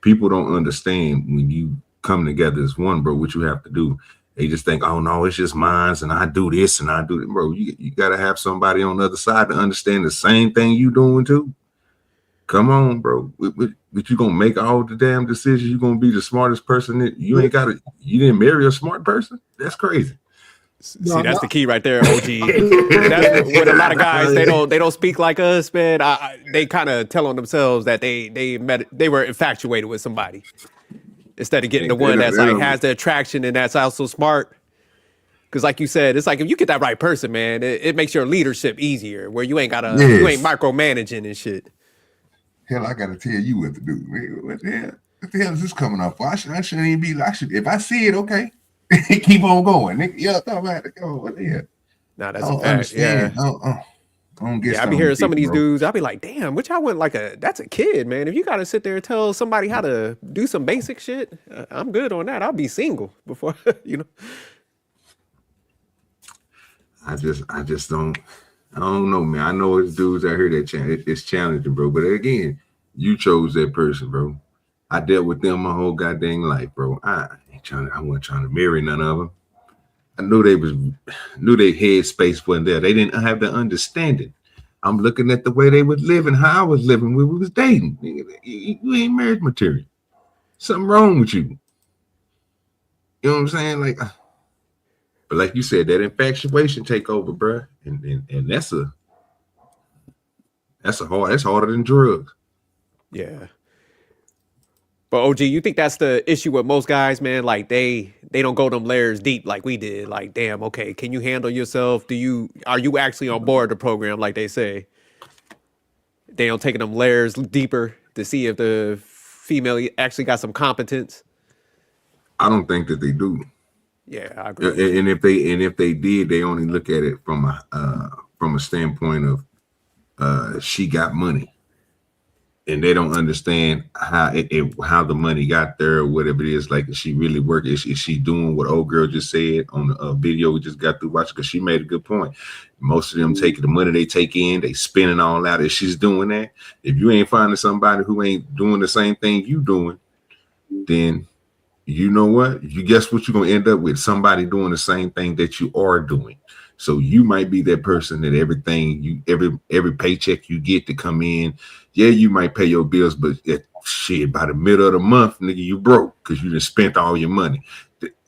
People don't understand when you come together as one, bro, what you have to do. They just think, oh no, it's just mine, and I do this and I do that. Bro, you gotta have somebody on the other side to understand the same thing you doing too. Come on, bro. But you gonna make all the damn decisions. You gonna be the smartest person. You didn't marry a smart person? That's crazy. See, that's the key right there, OG. That's what a lot of guys they don't speak like us, man. They kind of tell on themselves that they were infatuated with somebody instead of getting the one that's like has the attraction and that's also smart. Because like you said, it's like if you get that right person, man, it makes your leadership easier. Where you ain't you ain't micromanaging and shit. Hell, I gotta tell you what to do. What the hell is this coming up for? I shouldn't even be. If I see it, okay. Keep on going, nigga. Yeah, I had to go. What the hell? Nah, that's a fact. Understand. Yeah. I don't get I be hearing some of these dudes. I be like, damn, which I went like that's a kid, man. If you gotta sit there and tell somebody how to do some basic shit, I'm good on that. I'll be single before, you know. I don't know, man. I know it's dudes out here that it's challenging, bro. But again, you chose that person, bro. I dealt with them my whole goddamn life, bro. I wasn't trying to marry none of them. I knew their headspace wasn't there. They didn't have the understanding. I'm looking at the way they was living, how I was living when we was dating. You ain't marriage material. Something wrong with you. You know what I'm saying? Like, but like you said, that infatuation take over, bro. And that's harder than drugs. Yeah. But OG, you think that's the issue with most guys, man? Like they don't go them layers deep like we did. Like, damn, okay, can you handle yourself? Are you actually on board the program like they say? They don't take them layers deeper to see if the female actually got some competence. I don't think that they do. Yeah, I agree. And if they did, they only look at it from a standpoint of she got money. And they don't understand how the money got there or whatever it is. Like, is she really working? Is she doing what old girl just said on the video we just got through watching? Because she made a good point. Most of them taking the money they take in, they spending all out. If she's doing that, if you ain't finding somebody who ain't doing the same thing you doing, then you know what? You guess what you're gonna end up with? Somebody doing the same thing that you are doing. So you might be that person that every paycheck you get to come in, yeah, you might pay your bills, but shit, by the middle of the month, nigga, you broke because you just spent all your money.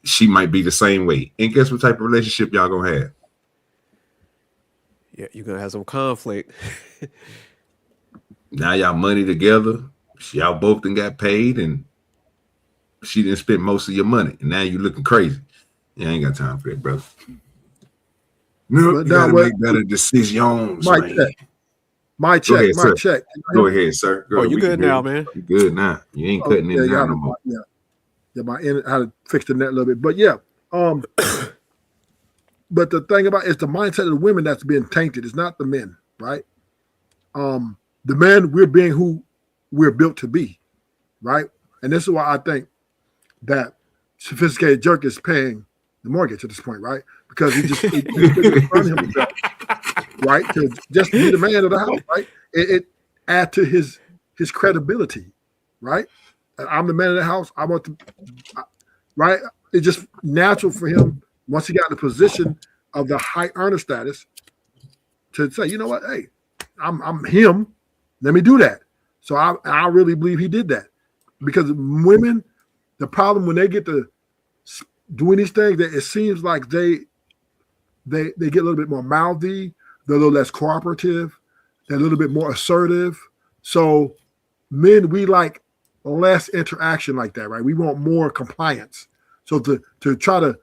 She might be the same way. And guess what type of relationship y'all gonna have? Yeah, you're gonna have some conflict. Now y'all money together, y'all both done got paid, and she didn't spend most of your money, and now you looking crazy. Yeah, I ain't got time for that, brother. No, you gotta make better decisions. My check. Go ahead, sir. You good now, man? You good now. You ain't cutting in now no more. Yeah, I had to fix the net a little bit. But yeah, but the thing about it's the mindset of the women that's being tainted. It's not the men, right? The men, we're being who we're built to be, right? And this is why I think that sophisticated jerk is paying the mortgage at this point, right? Because he just fund himself, right? To just be the man of the house, right? It add to his credibility, right? I'm the man of the house. I want to, right? It's just natural for him once he got in the position of the high earner status to say, you know what, hey, I'm him. Let me do that. So I really believe he did that because women, the problem when they get to doing these things, that it seems like they get a little bit more mouthy, they're a little less cooperative, they're a little bit more assertive. So men, we like less interaction like that, right? We want more compliance. So to try to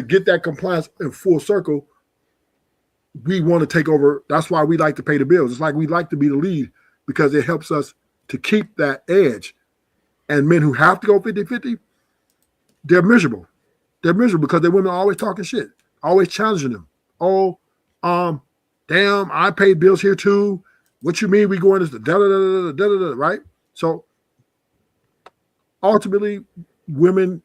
get that compliance in full circle, we want to take over. That's why we like to pay the bills. It's like we like to be the lead because it helps us to keep that edge. And men who have to go 50-50, they're miserable. They're miserable because their women are always talking shit, always challenging them. Oh, damn, I pay bills here too. What you mean we going this da-da-da-da-da-da-da, right? So ultimately, women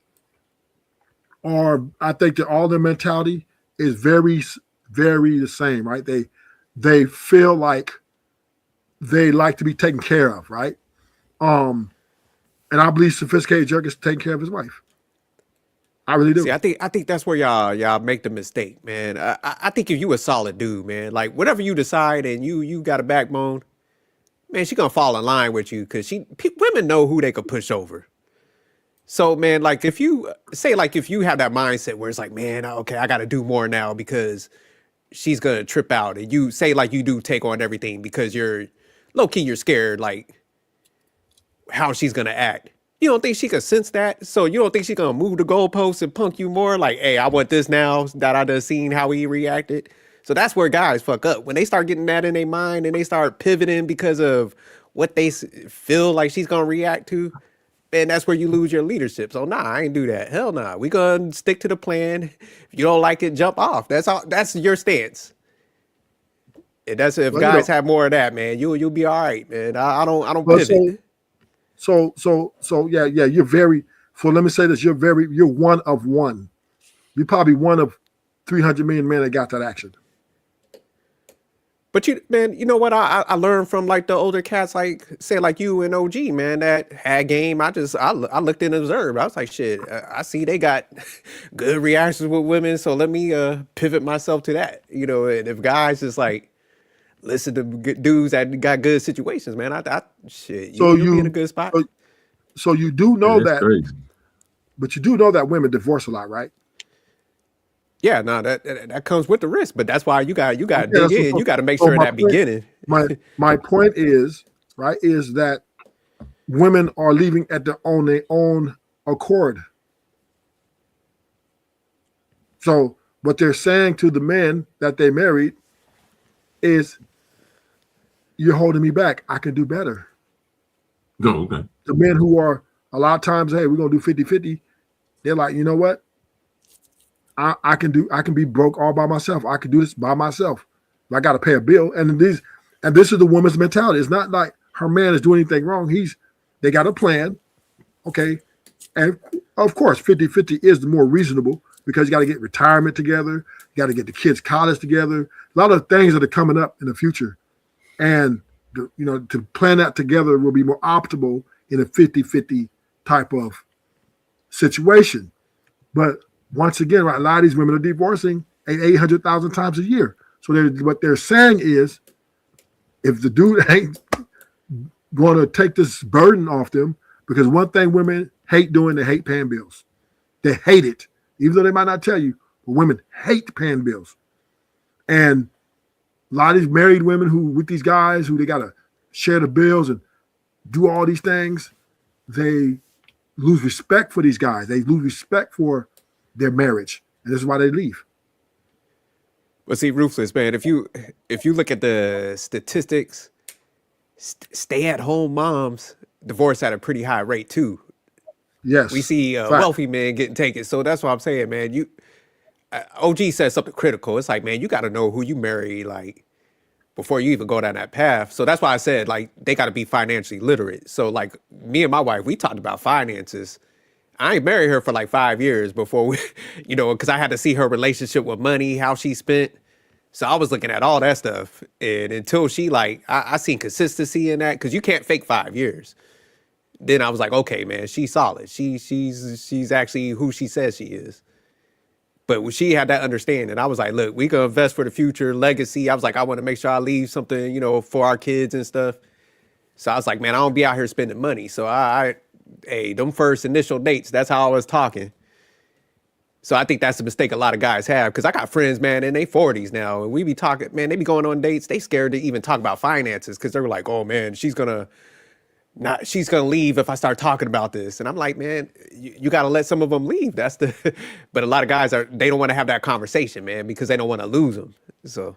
are, I think that all their mentality is very, very the same, right? They feel like they like to be taken care of, right? And I believe sophisticated jerk is taking care of his wife. I really do. See, I think that's where y'all make the mistake, man. I think if you a solid dude, man, like whatever you decide and you got a backbone, man, she gonna fall in line with you because women know who they could push over. So, man, like if you say, like if you have that mindset where it's like, man, okay, I got to do more now because she's gonna trip out, and you say like you do take on everything because you're low key, you're scared like how she's gonna act. You don't think she could sense that? So you don't think she's gonna move the goalposts and punk you more? Like, hey, I want this now that I done seen how he reacted. So that's where guys fuck up when they start getting that in their mind and they start pivoting because of what they feel like she's gonna react to. And that's where you lose your leadership. So nah, I ain't do that. Hell nah. We gonna stick to the plan. If you don't like it, jump off. That's all. That's your stance. And that's if guys have more of that, man. You'll be all right, man. I don't pivot. So yeah, you're very. So let me say this: you're one of one. You're probably one of 300 million men that got that action. But you know what? I learned from like the older cats, like say like you and OG, man, that had game. I looked and observed. I was like, shit. I see they got good reactions with women, so let me pivot myself to that. You know, and if guys just like listen to dudes that got good situations, man, shit, you'll be in a good spot. So you do know that, crazy. But you do know that women divorce a lot, right? Yeah, no, that comes with the risk, but that's why you got dig in. You got to make sure in that beginning. My point is, right, is that women are leaving at their own accord. So what they're saying to the men that they married is, you're holding me back. I can do better. Oh, okay. The men who are a lot of times, hey, we're gonna do 50-50, they're like, you know what? I can be broke all by myself. I can do this by myself. I got to pay a bill. And this is the woman's mentality. It's not like her man is doing anything wrong. They got a plan. Okay. And of course, 50-50 is the more reasonable because you got to get retirement together. You got to get the kids' college together. A lot of things that are coming up in the future. And, to plan that together will be more optimal in a 50-50 type of situation. But once again, right, a lot of these women are divorcing 800,000 times a year. So what they're saying is, if the dude ain't going to take this burden off them, because one thing women hate doing, they hate paying bills. They hate it, even though they might not tell you, but women hate paying bills. And a lot of these married women with these guys who they got to share the bills and do all these things, they lose respect for these guys. They lose respect for their marriage, and this is why they leave. But see, Ruthless, man, if you look at the statistics, stay-at-home moms divorce at a pretty high rate too. Yes, we see wealthy men getting taken. So that's what I'm saying, man. OG said something critical. It's like, man, you got to know who you marry, like, before you even go down that path. So that's why I said, like, they got to be financially literate. So, like, me and my wife, we talked about finances. I ain't married her for like 5 years before we, you know, because I had to see her relationship with money, how she spent. So I was looking at all that stuff, and until she like, I seen consistency in that because you can't fake 5 years. Then I was like, okay, man, she's solid. She's actually who she says she is. But when she had that understanding, I was like, look, we can invest for the future legacy. I was like, I want to make sure I leave something, you know, for our kids and stuff. So I was like, man, I don't be out here spending money. So hey, them first initial dates, that's how I was talking. So I think that's a mistake a lot of guys have. Cause I got friends, man, in their 40s now. And we be talking, man, they be going on dates. They scared to even talk about finances. Cause they're like, oh man, she's gonna leave if I start talking about this. And I'm like, man, you got to let some of them leave. That's but a lot of guys they don't want to have that conversation, man, because they don't want to lose them. So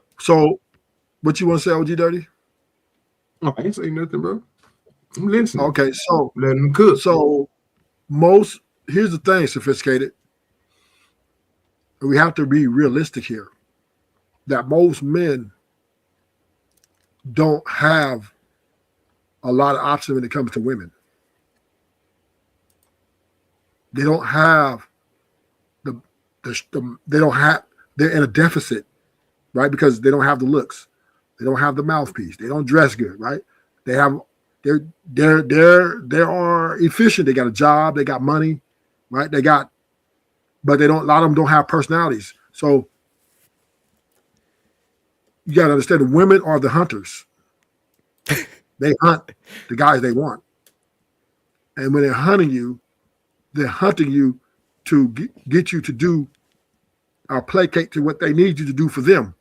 what you want to say, OG Dirty? Oh, I ain't saying nothing, bro. I'm listening. Okay, so Let them cook. So here's the thing, Sophisticated. We have to be realistic here. That most men don't have a lot of options when it comes to women. They don't have they're in a deficit, right? Because they don't have the looks. They don't have the mouthpiece. They don't dress good, right? They are efficient. They got a job. They got money, right? But a lot of them don't have personalities. So you got to understand the women are the hunters. They hunt the guys they want. And when they're hunting you to get you to do or placate to what they need you to do for them.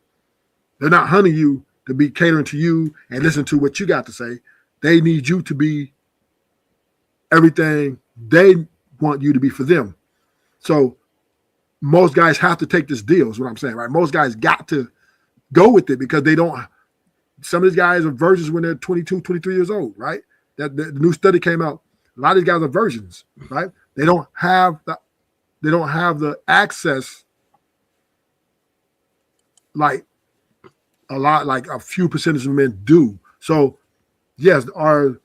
They're not hunting you to be catering to you and listen to what you got to say. They need you to be everything they want you to be for them. So most guys have to take this deal is what I'm saying, right? Most guys got to go with it because some of these guys are virgins when they're 22, 23 years old, right? The new study came out. A lot of these guys are virgins, right? They don't have the access like a few percentage of men do. So yes, do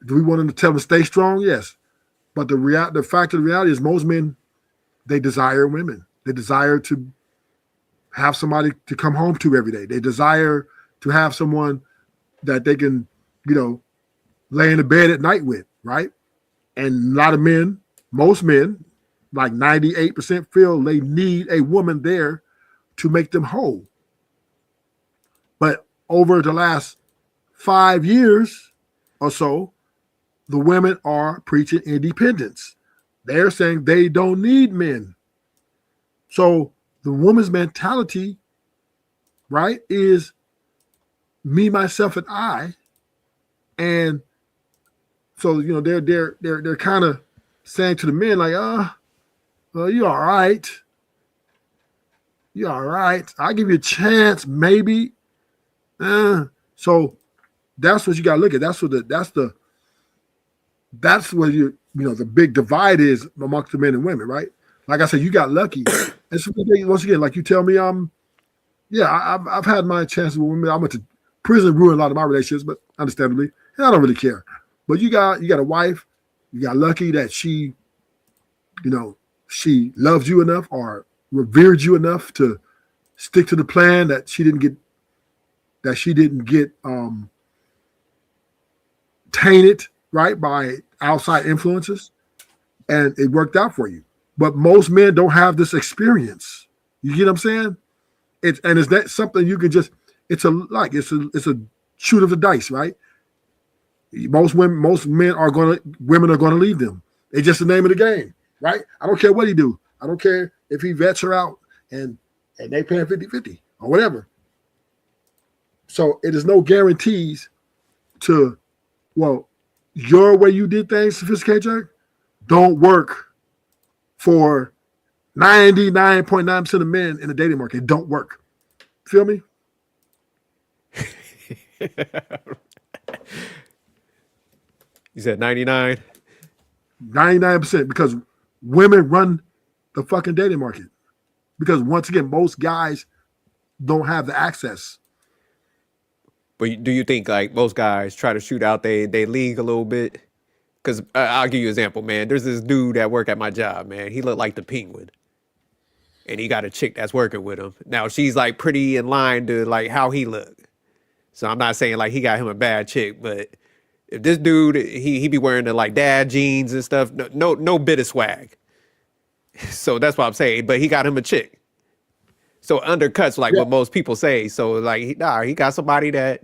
we want them to tell them to stay strong? Yes. But the fact of the reality is most men, they desire women. They desire to have somebody to come home to every day. They desire to have someone that they can, lay in the bed at night with, right? And a lot of men, most men, like 98% feel they need a woman there to make them whole. But over the last 5 years or so, the women are preaching independence. They're saying they don't need men. So the woman's mentality, right, is me, myself, and I. And so, they're kind of saying to the men like, well, you're all right. You're all right. I'll give you a chance, maybe. So that's what you got to look at. That's where the big divide is amongst the men and women, right? Like I said, you got lucky. And so once again, like you tell me, I've had my chances with women. I went to prison, ruined a lot of my relationships, but understandably, and I don't really care. But you got a wife. You got lucky that she loves you enough or revered you enough to stick to the plan that she didn't get tainted, right, by outside influences, and it worked out for you. But most men don't have this experience. You get what I'm saying? Is that something you can just? It's a shoot of the dice, right? Women are gonna leave them. It's just the name of the game, right? I don't care what he do. I don't care if he vets her out and they pay him 50-50 or whatever. So it is no guarantees to, your way you did things, Sophisticated, don't work for 99.9% of men in the dating market. It don't work. Feel me? You said 99? 99%, because women run the fucking dating market. Because once again, most guys don't have the access. But do you think like most guys try to shoot out they league a little bit Because I'll give you an example, man. There's this dude at work at my job, man. He looked like the Penguin. And he got a chick that's working with him. Now, she's like pretty in line to like how he look. So I'm not saying like he got him a bad chick, but if this dude, he be wearing the like dad jeans and stuff, no bit of swag. So that's what I'm saying. But he got him a chick. So it undercuts like what most people say. So like, he got somebody that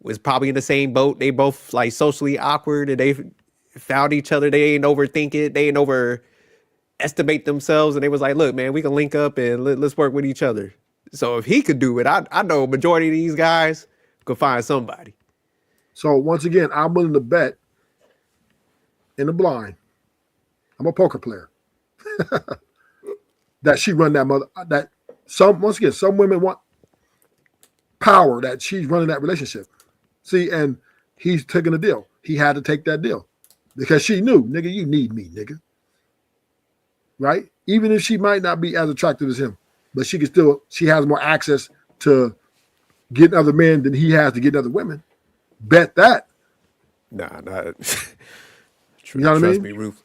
was probably in the same boat. They both like socially awkward and they found each other. They ain't overthink it. They ain't overestimate themselves. And they was like, look, man, we can link up and let's work with each other. So if he could do it, I know a majority of these guys could find somebody. So once again, I'm willing to bet in the blind. I'm a poker player. That she run that mother. That some women want power. That she's running that relationship. See, and he's taking a deal. He had to take that deal because she knew, nigga, you need me, nigga. Right? Even if she might not be as attractive as him, but she can still. She has more access to getting other men than he has to get other women. Bet that. Nah. You know what I Trust mean? me, Ruth.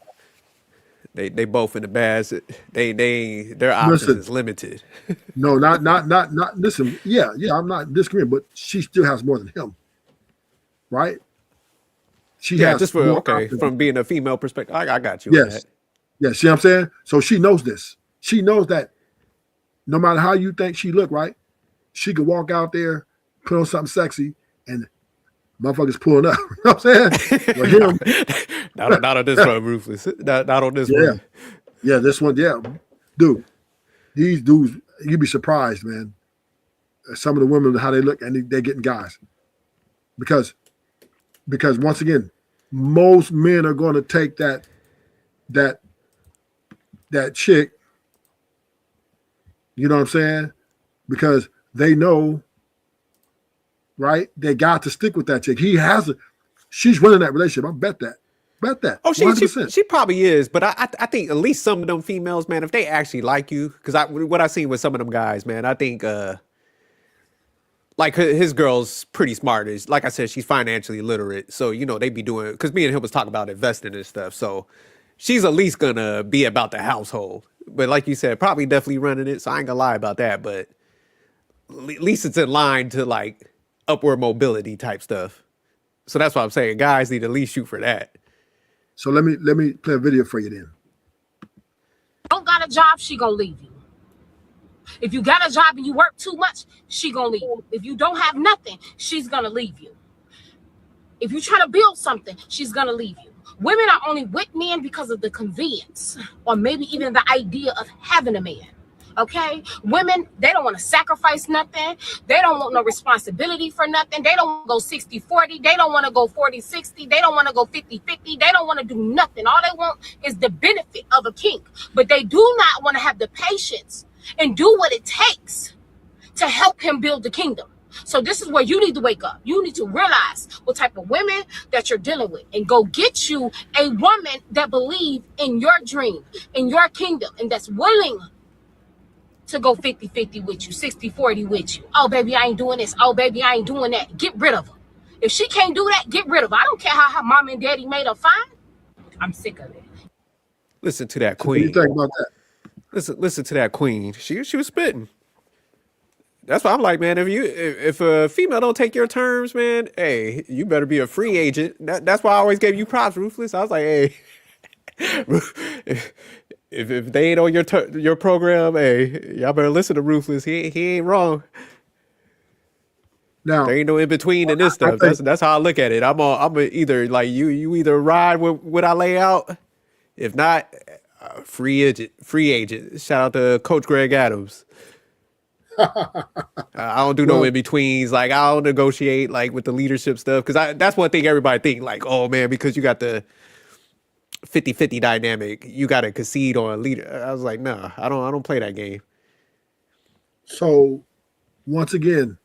They both in the bad. Their options is limited. No, not. Listen, yeah. I'm not disagreeing, but she still has more than him, right? She has just for more options. from being a female perspective. I got you. On Yes, that. yeah. See what I'm saying? So she knows this. She knows that no matter how you think she look, right? She could walk out there, put on something sexy, and motherfuckers pulling up. You know what I'm saying? Well, him, not on this one, Ruthless. Not on this one. Yeah, this one, yeah. Dude, these dudes, you'd be surprised, man. Some of the women, how they look, and they're getting guys. Because once again, most men are going to take that chick, you know what I'm saying? Because they know, right? They got to stick with that chick. She's running that relationship. I bet that. Oh, 100%. she probably is, but I think at least some of them females, man, if they actually like you, because what I seen with some of them guys, man, I think like his girl's pretty smart. Like I said, she's financially literate, so they be doing. Because me and him was talking about investing and stuff, so she's at least gonna be about the household. But like you said, probably definitely running it. So I ain't gonna lie about that, but at least it's in line to like upward mobility type stuff. So that's what I'm saying. Guys need to at least shoot for that. So let me play a video for you then. Don't got a job, she gonna leave you. If you got a job and you work too much, she gonna leave you. If you don't have nothing, she's gonna leave you. If you're trying to build something, she's gonna leave you. Women are only with men because of the convenience or maybe even the idea of having a man. Okay, women, they don't want to sacrifice nothing. They don't want no responsibility for nothing. They don't want to go 60-40. They don't want to go 40-60. They don't want to go 50-50. They don't want to do nothing. All they want is the benefit of a king. But they do not want to have the patience and do what it takes to help him build the kingdom. So this is where you need to wake up. You need to realize what type of women that you're dealing with and go get you a woman that believes in your dream, in your kingdom, and that's willing to go 50-50 with you, 60-40 with you. Oh, baby, I ain't doing this. Oh, baby, I ain't doing that. Get rid of her. If she can't do that, get rid of her. I don't care how her mom and daddy made her fine. I'm sick of it. Listen to that So what do queen. you think about that? Listen to that queen. She was spitting. That's why I'm like, man, if a female don't take your terms, man, hey, you better be a free agent. That's why I always gave you props, Ruthless. I was like, hey, if they ain't on your program, hey, y'all better listen to Ruthless. He ain't wrong. Now, There ain't no in between in this stuff. That's how I look at it. I'm either like you either ride with what I lay out. If not, free agent. Shout out to Coach Greg Adams. I don't do no in betweens. Like I don't negotiate like with the leadership stuff because that's one thing everybody think like, oh man, because you got the 50-50 dynamic, you got to concede on a leader. I was like, nah, I don't play that game. So once again,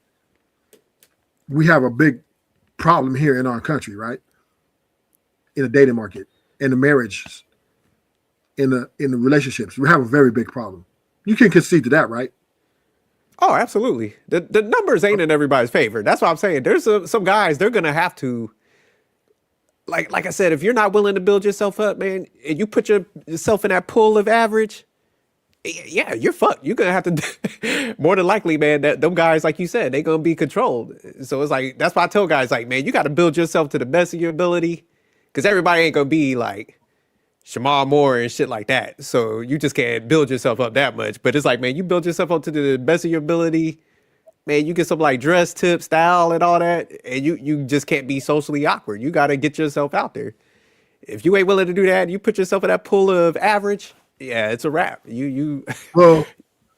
we have a big problem here in our country, right? In the dating market, in the marriages, in the relationships, we have a very big problem. You can concede to that, right? Oh, absolutely. The numbers ain't in everybody's favor. That's what I'm saying. There's some guys, they're gonna have to like I said, if you're not willing to build yourself up, man, and you put yourself in that pool of average, yeah, you're fucked. You're gonna have to more than likely, man, that them guys, like you said, they gonna be controlled. So it's like that's why I tell guys, like, man, you gotta build yourself to the best of your ability. Cause everybody ain't gonna be like Shamar Moore and shit like that. So you just can't build yourself up that much. But it's like, man, you build yourself up to the best of your ability. Man, you get some like dress, tip, style, and all that, and you just can't be socially awkward. You got to get yourself out there. If you ain't willing to do that, you put yourself in that pool of average. Yeah, it's a wrap. You. Well,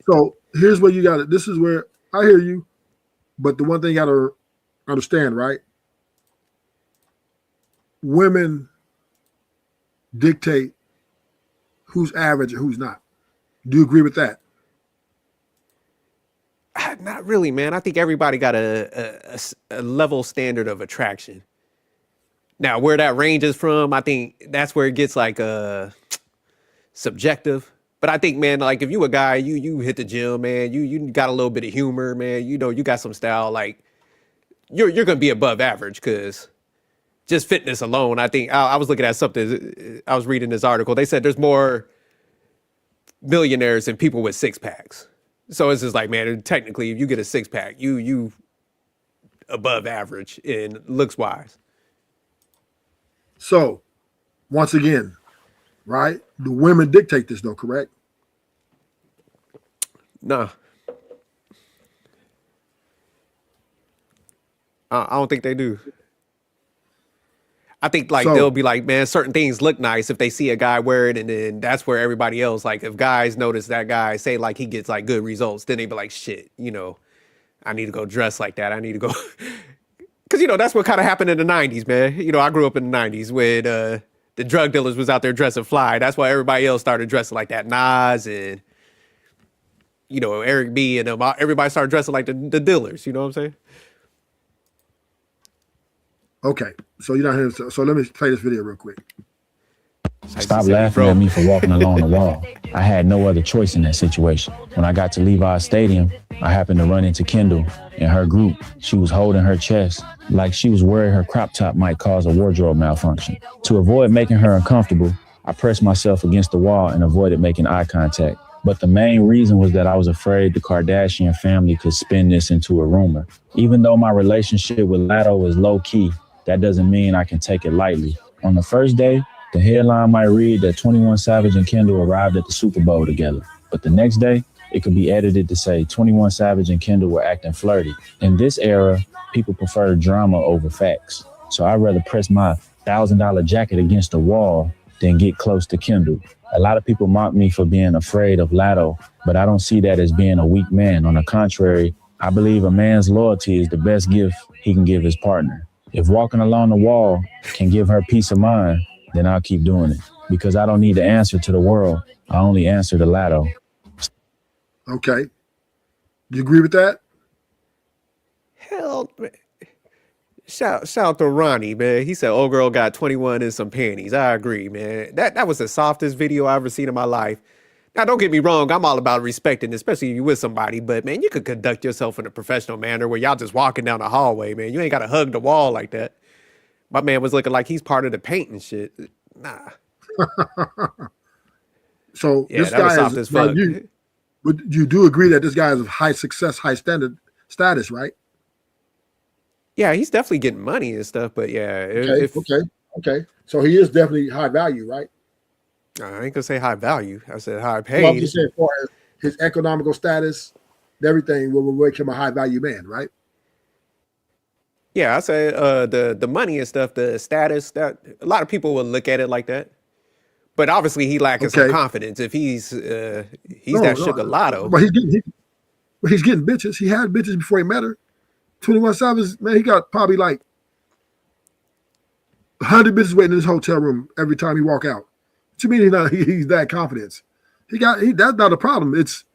so here's where you got it. This is where I hear you, but the one thing you got to understand, right? Women dictate who's average and who's not. Do you agree with that? Not really, man. I think everybody got a level standard of attraction. Now, where that ranges from, I think that's where it gets like subjective. But I think, man, like if you a guy, you hit the gym, man, you got a little bit of humor, man, you know, you got some style, like you're gonna be above average because just fitness alone. I think I was looking at something. I was reading this article. They said there's more millionaires than people with six packs. So it's just like, man, technically, if you get a six pack, you above average in looks wise. So, once again, right? The women dictate this, though, correct? Nah. I don't think they do. I think like they'll be like, man, certain things look nice if they see a guy wear it, and then that's where everybody else, like if guys notice that guy, say like he gets like good results, then they be like, shit, you know, I need to go dress like that. I need to go, because you know that's what kind of happened in the '90s, man. You know, I grew up in the '90s when the drug dealers was out there dressing fly. That's why everybody else started dressing like that. Nas and you know Eric B and them, everybody started dressing like the dealers. You know what I'm saying? Okay, so you're not here. So let me play this video real quick. Stop laughing at me for walking along the wall. I had no other choice in that situation. When I got to Levi's Stadium, I happened to run into Kendall and her group. She was holding her chest like she was worried her crop top might cause a wardrobe malfunction. To avoid making her uncomfortable, I pressed myself against the wall and avoided making eye contact. But the main reason was that I was afraid the Kardashian family could spin this into a rumor. Even though my relationship with Latto is low key, that doesn't mean I can take it lightly. On the first day, the headline might read that 21 Savage and Kendall arrived at the Super Bowl together. But the next day, it could be edited to say 21 Savage and Kendall were acting flirty. In this era, people prefer drama over facts. So I'd rather press my $1,000 jacket against the wall than get close to Kendall. A lot of people mock me for being afraid of Latto, but I don't see that as being a weak man. On the contrary, I believe a man's loyalty is the best gift he can give his partner. If walking along the wall can give her peace of mind, then I'll keep doing it because I don't need to answer to the world. I only answer to Latto. Okay. Do you agree with that? Hell, man. Shout out to Ronnie, man. He said, "Old girl got 21 in some panties." I agree, man. That was the softest video I've ever seen in my life. Now, don't get me wrong. I'm all about respecting, especially if you're with somebody. But, man, you could conduct yourself in a professional manner where y'all just walking down the hallway, man. You ain't got to hug the wall like that. My man was looking like he's part of the paint and shit. Nah. So yeah, this guy soft is, as fuck. But you do agree that this guy is of high success, high standard status, right? Yeah, he's definitely getting money and stuff. But, yeah. Okay. So he is definitely high value, right? I ain't gonna say high value. I said high paid. Well, I'm just saying, as far as his economical status, everything will make him a high value man, right? Yeah, I say the money and stuff, the status. That a lot of people will look at it like that. But obviously, he lacking some confidence. If he's that Sugar Lotto, but he's getting bitches. He had bitches before he met her. 21 Savage, man, he got probably like 100 bitches waiting in his hotel room every time he walk out. What you mean he's that confident? That's not a problem. It's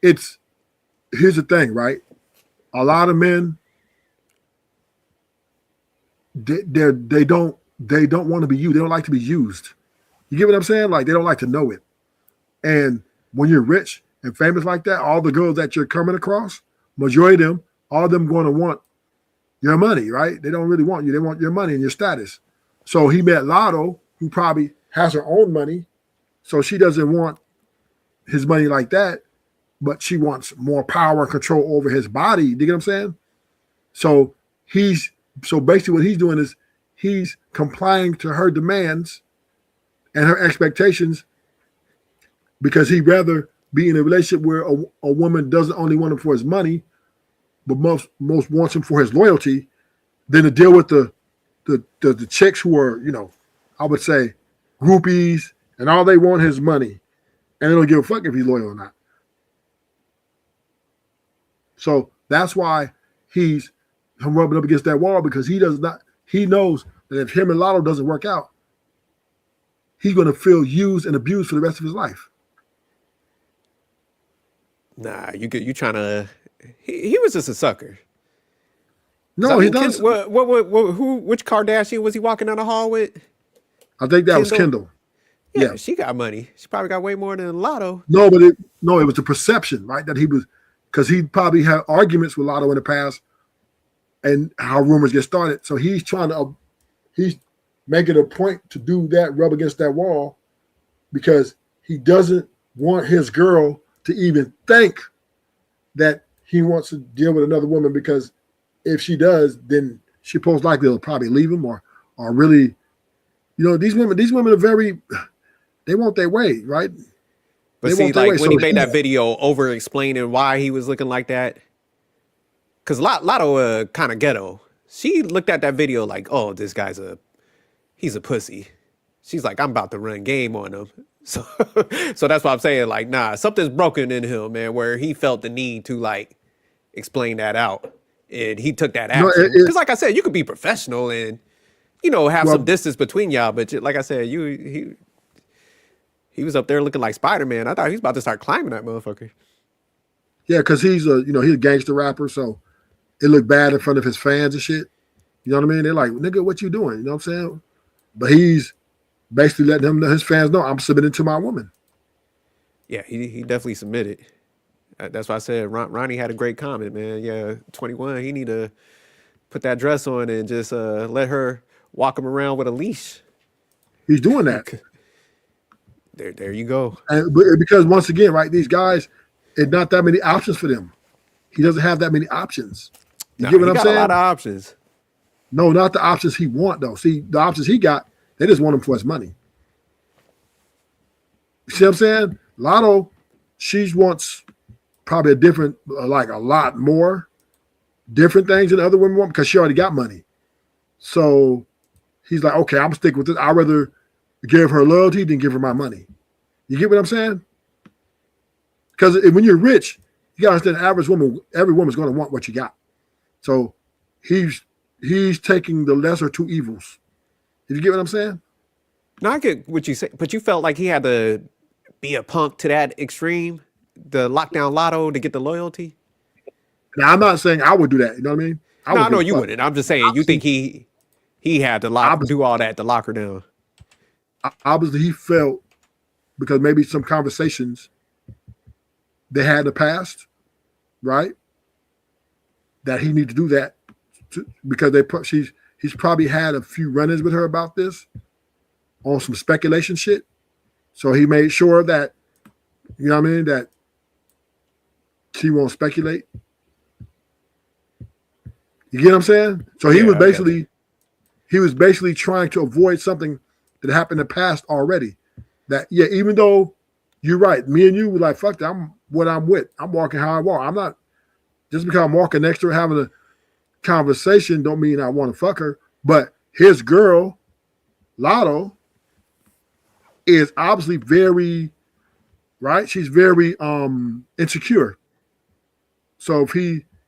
here's the thing, right? A lot of men they don't want to be used. They don't like to be used. You get what I'm saying? Like they don't like to know it. And when you're rich and famous like that, all the girls that you're coming across, majority of them, all of them going to want your money, right? They don't really want you. They want your money and your status. So he met Lotto, who probably has her own money. So she doesn't want his money like that, but she wants more power and control over his body. You get what I'm saying? So basically what he's doing is he's complying to her demands and her expectations because he'd rather be in a relationship where a woman doesn't only want him for his money, but most wants him for his loyalty, than to deal with the chicks who are, I would say groupies, and all they want is money, and they don't give a fuck if he's loyal or not. So that's why he's rubbing up against that wall, because he knows that if him and Lotto doesn't work out, he's going to feel used and abused for the rest of his life. Nah, you trying to? He was just a sucker. No, he does. Which Kardashian was he walking down the hall with? I think that was Kendall. Yeah, she got money. She probably got way more than Lotto. No, but it was the perception, right? That he was, because he probably had arguments with Lotto in the past, and how rumors get started. So he's making a point to do that, rub against that wall, because he doesn't want his girl to even think that he wants to deal with another woman, because if she does, then she most likely will probably leave him or really, these women are very, they want their way, right? But see, like when he made that video over explaining why he was looking like that, because Lotto kind of ghetto. She looked at that video like, oh, this guy's he's a pussy. She's like, I'm about to run game on him. So that's why I'm saying, like, nah, something's broken in him, man, where he felt the need to like explain that out. And he took that action. Because like I said, you could be professional and, have some distance between y'all. But like I said, he was up there looking like Spider-Man. I thought he was about to start climbing that motherfucker. Yeah, because he's a gangster rapper, so it looked bad in front of his fans and shit. You know what I mean? They're like, nigga, what you doing? You know what I'm saying? But he's basically letting his fans know, I'm submitting to my woman. Yeah, he definitely submitted. That's why I said Ronnie had a great comment, man. Yeah, 21, he need to put that dress on and just let her walk him around with a leash. He's doing that. There you go. And because once again, right, these guys, it's not that many options for them. He doesn't have that many options. You get what I'm saying? A lot of options. No, not the options he want though. See, the options he got, they just want him for his money. You see what I'm saying? Lotto, she wants probably a lot more different things than other women want, because she already got money. So he's like, okay, I'm sticking with this. I'd rather give her loyalty than give her my money. You get what I'm saying? Because when you're rich, you gotta understand, every woman's going to want what you got. So he's taking the lesser two evils. Did you get what I'm saying? No, I get what you say, but you felt like he had to be a punk to that extreme, the lockdown Lotto, to get the loyalty. Now, I'm not saying I would do that. You know what I mean? I know you wouldn't. I'm just saying, you think he had to do all that to lock her down. Obviously, he felt, because maybe some conversations they had in the past, right, that he need to do that because he's probably had a few run-ins with her about this on some speculation shit. So he made sure that, you know what I mean, that she won't speculate. You get what I'm saying? So he was basically trying to avoid something that happened in the past already. That, yeah, even though you're right, me and you were like, fuck that, I'm what I'm with. I'm walking how I walk. I'm not, just because I'm walking next to her having a conversation don't mean I want to fuck her. But his girl, Lotto, is obviously very, right? She's very insecure. So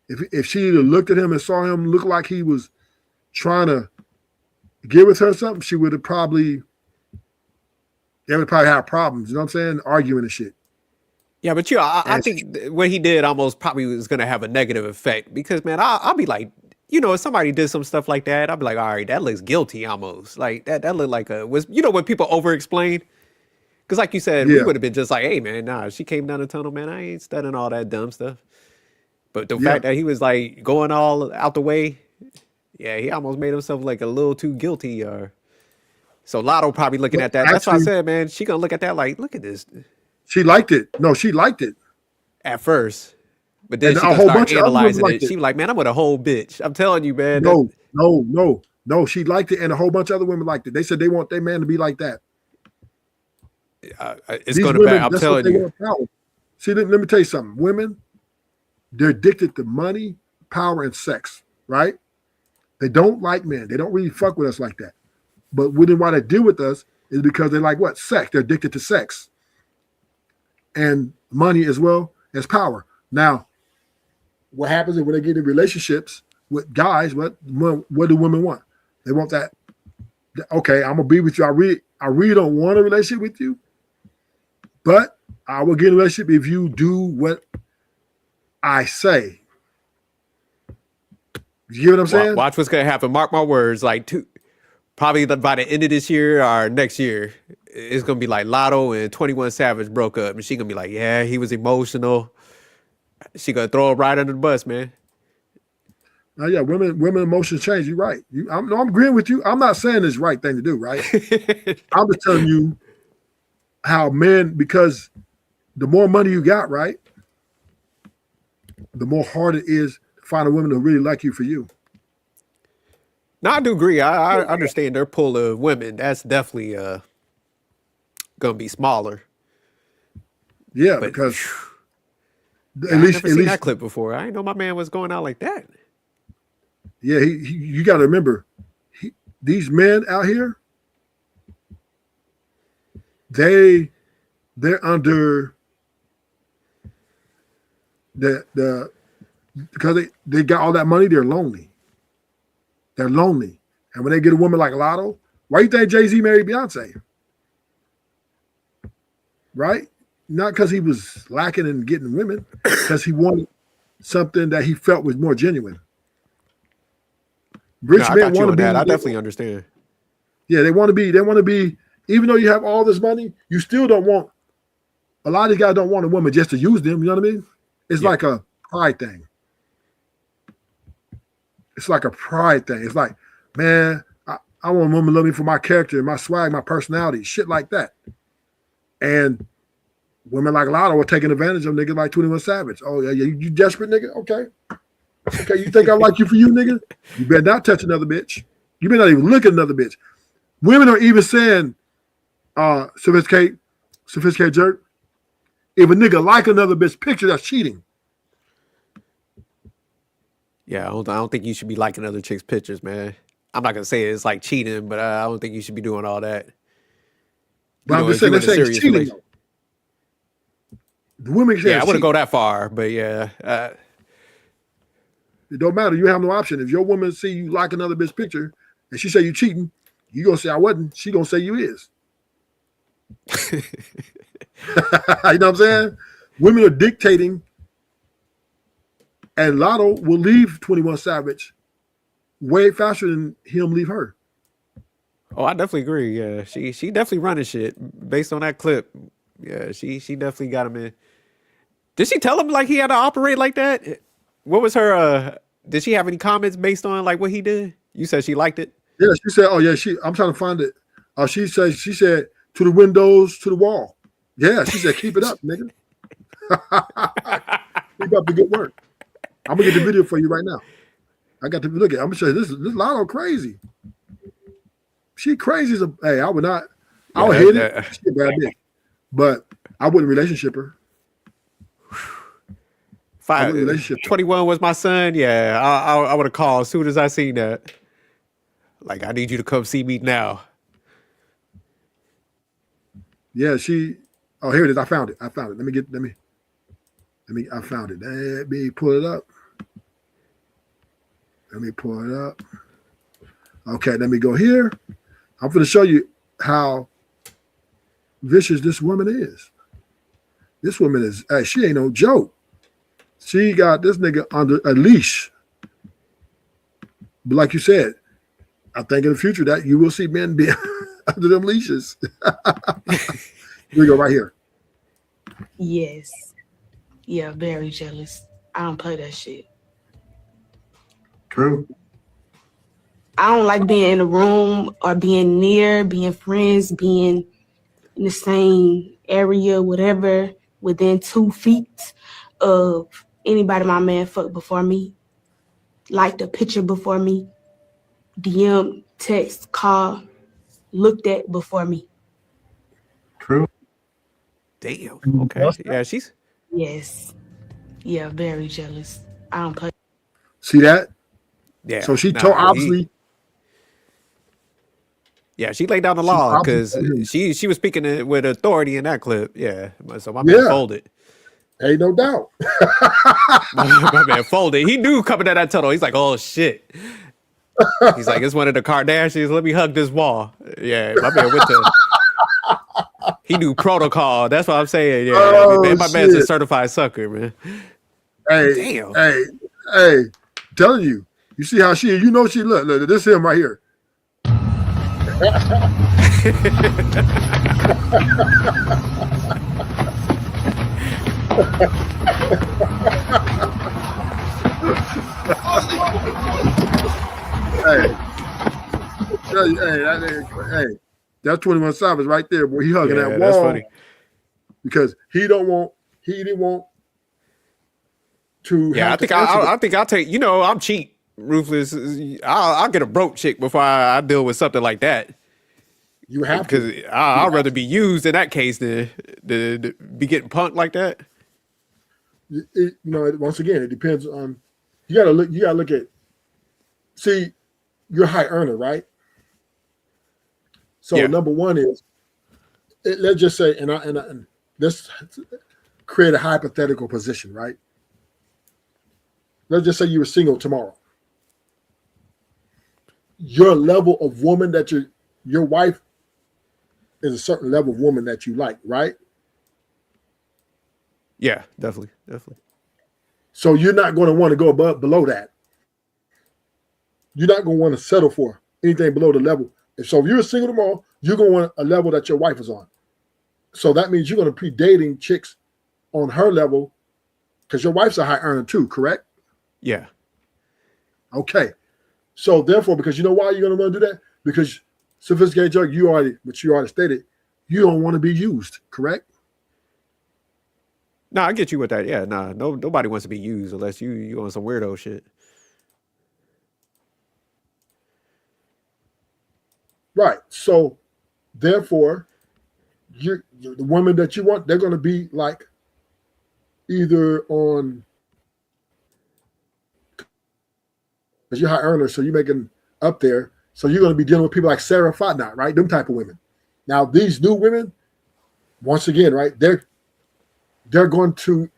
if she either looked at him and saw him look like he was trying to get with her something, they would probably have problems. You know what I'm saying? Arguing and shit. Yeah, but I think what he did almost probably was going to have a negative effect, because, man, I'll be like, if somebody did some stuff like that, I'll be like, all right, that looks guilty almost. Like that looked like when people over explain. Because like you said, we would have been just like, hey, man, nah, she came down the tunnel, man, I ain't studying all that dumb stuff. But the fact that he was like going all out the way, yeah, he almost made himself like a little too guilty, or So Lotto probably looking at that. That's why I said, man, she gonna look at that like, look at this. She liked it. No, she liked it at first, but then and she a gonna whole start bunch of other women analyzing liked it. She was like, man, I'm with a whole bitch. I'm telling you, man. No. She liked it, and a whole bunch of other women liked it. They said they want their man to be like that. It's going to back. I'm telling you. See, let me tell you something. Women, they're addicted to money, power, and sex, right? They don't like men. They don't really fuck with us like that. But why they deal with us is because they like what? Sex. They're addicted to sex. And money as well as power. Now, what happens is when they get in relationships with guys, what do women want? They want that, okay, I'm gonna be with you. I really don't want a relationship with you, but I will get in a relationship if you do what I say. You get what I'm saying? Watch what's gonna happen. Mark my words. Like probably by the end of this year or next year, it's gonna be like Lotto and 21 Savage broke up, and she gonna be like, yeah, he was emotional. She gonna throw it right under the bus, man. Now, yeah, women emotions change. You're right. I'm agreeing with you. I'm not saying it's the right thing to do, right? I'm just telling you how men, because the more money you got, right, the more hard it is to find a woman who really like you for you. No, I do agree. I understand their pull of women. That's definitely gonna be smaller. Yeah, but, because I never seen that clip before. I didn't know my man was going out like that. Yeah, you got to remember, these men out here, they're under the because they got all that money. They're lonely. They're lonely, and when they get a woman like Lotto, why do you think Jay-Z married Beyonce? Right? Not because he was lacking in getting women, because he wanted something that he felt was more genuine. Rich men want to be. I definitely understand. Yeah, they want to be. They want to be. Even though you have all this money, you still don't want. A lot of these guys don't want a woman just to use them. You know what I mean? It's like a pride thing. It's like a pride thing. It's like, man, I want a woman to love me for my character, my swag, my personality, shit like that. And women like Lotto are taking advantage of niggas like 21 Savage. Oh yeah, you desperate nigga? Okay. You think I like you for you, nigga? You better not touch another bitch. You better not even look at another bitch. Women are even saying, sophisticated jerk. If a nigga like another bitch picture, that's cheating. Yeah, I don't think you should be liking other chicks' pictures, man. I'm not gonna say it's like cheating, but I don't think you should be doing all that. But I'm just saying, they're saying it's cheating. The women say I wouldn't go that far, but yeah. It don't matter. You have no option. If your woman see you like another bitch picture and she say you cheating, you gonna say I wasn't. She gonna say you is. You know what I'm saying? Women are dictating, and Lotto will leave 21 Savage way faster than him leave her. Oh, I definitely agree. Yeah, she definitely running shit based on that clip. Yeah, she definitely got him in. Did she tell him like he had to operate like that? What was her? Did she have any comments based on like what he did? You said she liked it. Yeah, she said, "Oh yeah, I'm trying to find it." She said to the windows, to the wall. Yeah, she said, "Keep it up, nigga. Keep up the good work." I'm gonna get the video for you right now. I got to look at it. I'm gonna show you this Lotto crazy. She crazy as a hey. I would not. I would hit it. She a bad bitch, but I wouldn't relationship her. 21 was my son. Yeah, I would have called as soon as I seen that. Like, I need you to come see me now. Yeah, oh, here it is. I found it. I found it. I found it. Let me pull it up. Okay, let me go here. I'm going to show you how vicious this woman is. This woman is, hey, she ain't no joke. She got this nigga under a leash. But like you said, I think in the future that you will see men be under them leashes. Here we go, right here. Yes. Yeah, very jealous. I don't play that shit. True. I don't like being in a room or being near, being friends, being in the same area, whatever, within 2 feet of anybody my man fucked before me, liked a picture before me, DM, text, call, looked at before me. True. Damn. Okay. Yeah, she's. Yes. Yeah, very jealous. I don't play. See that? Yeah. So she told Nah. obviously. Yeah, she laid down the She law obviously because told him. she was speaking with authority in that clip. Yeah. So my man Yeah. folded. Ain't no doubt. My man folded. He knew coming at that tunnel. He's like, oh shit. He's like, it's one of the Kardashians. Let me hug this wall. Yeah, my man went to. He knew protocol. That's what I'm saying. Yeah, Oh, man, my man's a shit. certified sucker, man. Hey, Damn. hey, telling you. You see how she look, this is him right here. Hey, that's 21 Savage right there, boy. He hugging that wall. That's funny. Because he didn't want to. Yeah, I think I'll take. You know, I'm cheap, ruthless. I'll get a broke chick before I deal with something like that. You have to. Because I'd rather be used in that case than be getting punked like that. Once again, it depends on. You gotta look at. See, you're a high earner, right? So number one is, let's just say, and let's create a hypothetical position, right? Let's just say you were single tomorrow. Your level of woman that your wife is a certain level of woman that you like, right? Yeah, definitely. So you're not going to want to go below that. You're not going to want to settle for anything below the level. So if you're single tomorrow, you're going to want a level that your wife is on. So that means you're going to be dating chicks on her level because your wife's a high earner too, correct? Yeah. Okay. So therefore, because you know why you're going to want to do that? Because sophisticated drug, you already stated, you don't want to be used, correct? No, I get you with that. Yeah, nobody wants to be used unless you on some weirdo shit. Right. So therefore, the women that you want, they're going to be like either on, because you're high earner, so you're making up there. So you're going to be dealing with people like Sarah Fatnat, right? Them type of women. Now, these new women, once again, right, they're going to,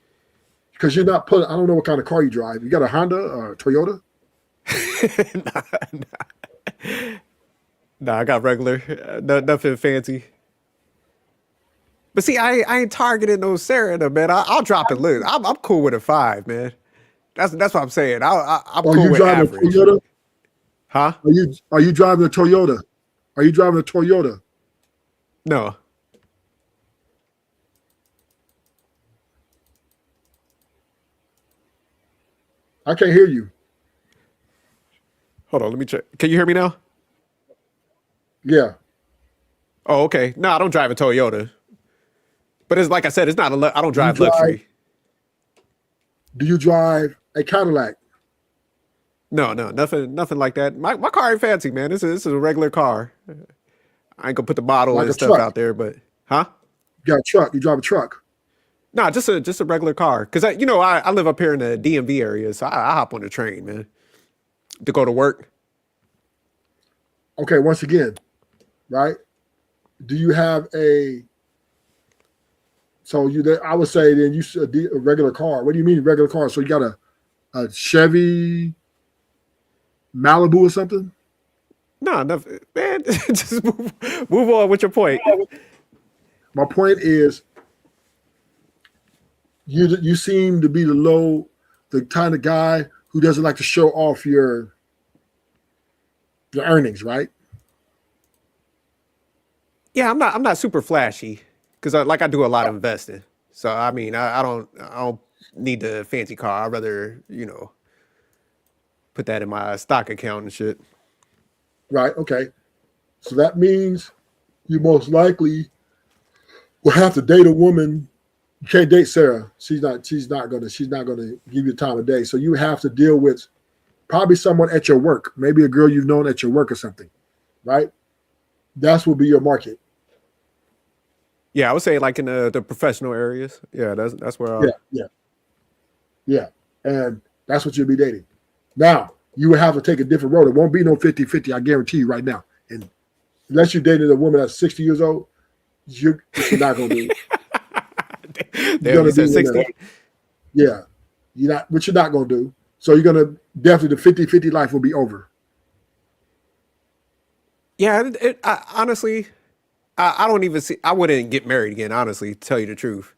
because you're not putting, I don't know what kind of car you drive. You got a Honda or a Toyota? Nah, I got regular, nothing fancy. But see, I ain't targeting no Sarah, though, man. I'll drop it. Look, I'm cool with a 5, man. That's what I'm saying. I'm cool with average. Toyota? Huh? Are you driving a Toyota? Are you driving a Toyota? No. I can't hear you. Hold on, let me check. Can you hear me now? Yeah. Oh, okay. No, I don't drive a Toyota. But it's like I said, it's not I don't drive luxury. Do you drive a Cadillac? No, nothing like that. My car ain't fancy, man. This is a regular car. I ain't gonna put the model Like and a stuff truck. out there, but huh? You got a truck. You drive a truck. No, just a regular car. Cause I live up here in the DMV area, so I hop on the train, man, to go to work. Okay, once again, right? Do you have a? So I would say then you should a regular car. What do you mean regular car? So you got a Chevy Malibu or something? No, nothing, man. Just move on with your point. My point is, you seem to be the kind of guy who doesn't like to show off your earnings, right? Yeah, I'm not super flashy because I do a lot of investing. So I mean, I don't need the fancy car. I'd rather put that in my stock account and shit. Right. Okay. So that means you most likely will have to date a woman. You can't date Sarah. She's not gonna give you time of day. So you have to deal with probably someone at your work, maybe a girl you've known at your work or something, right? That's will be your market. Yeah, I would say like in the professional areas. Yeah, that's where. Yeah. And that's what you'll be dating. Now, you will have to take a different road. It won't be no 50-50, I guarantee you right now. And unless you're dating a woman that's 60 years old, you're not going to do it. Damn, you said 60? Yeah. What you're not going to do. So you're going to, definitely the 50-50 life will be over. Yeah, honestly, I don't even see, I wouldn't get married again, honestly, to tell you the truth.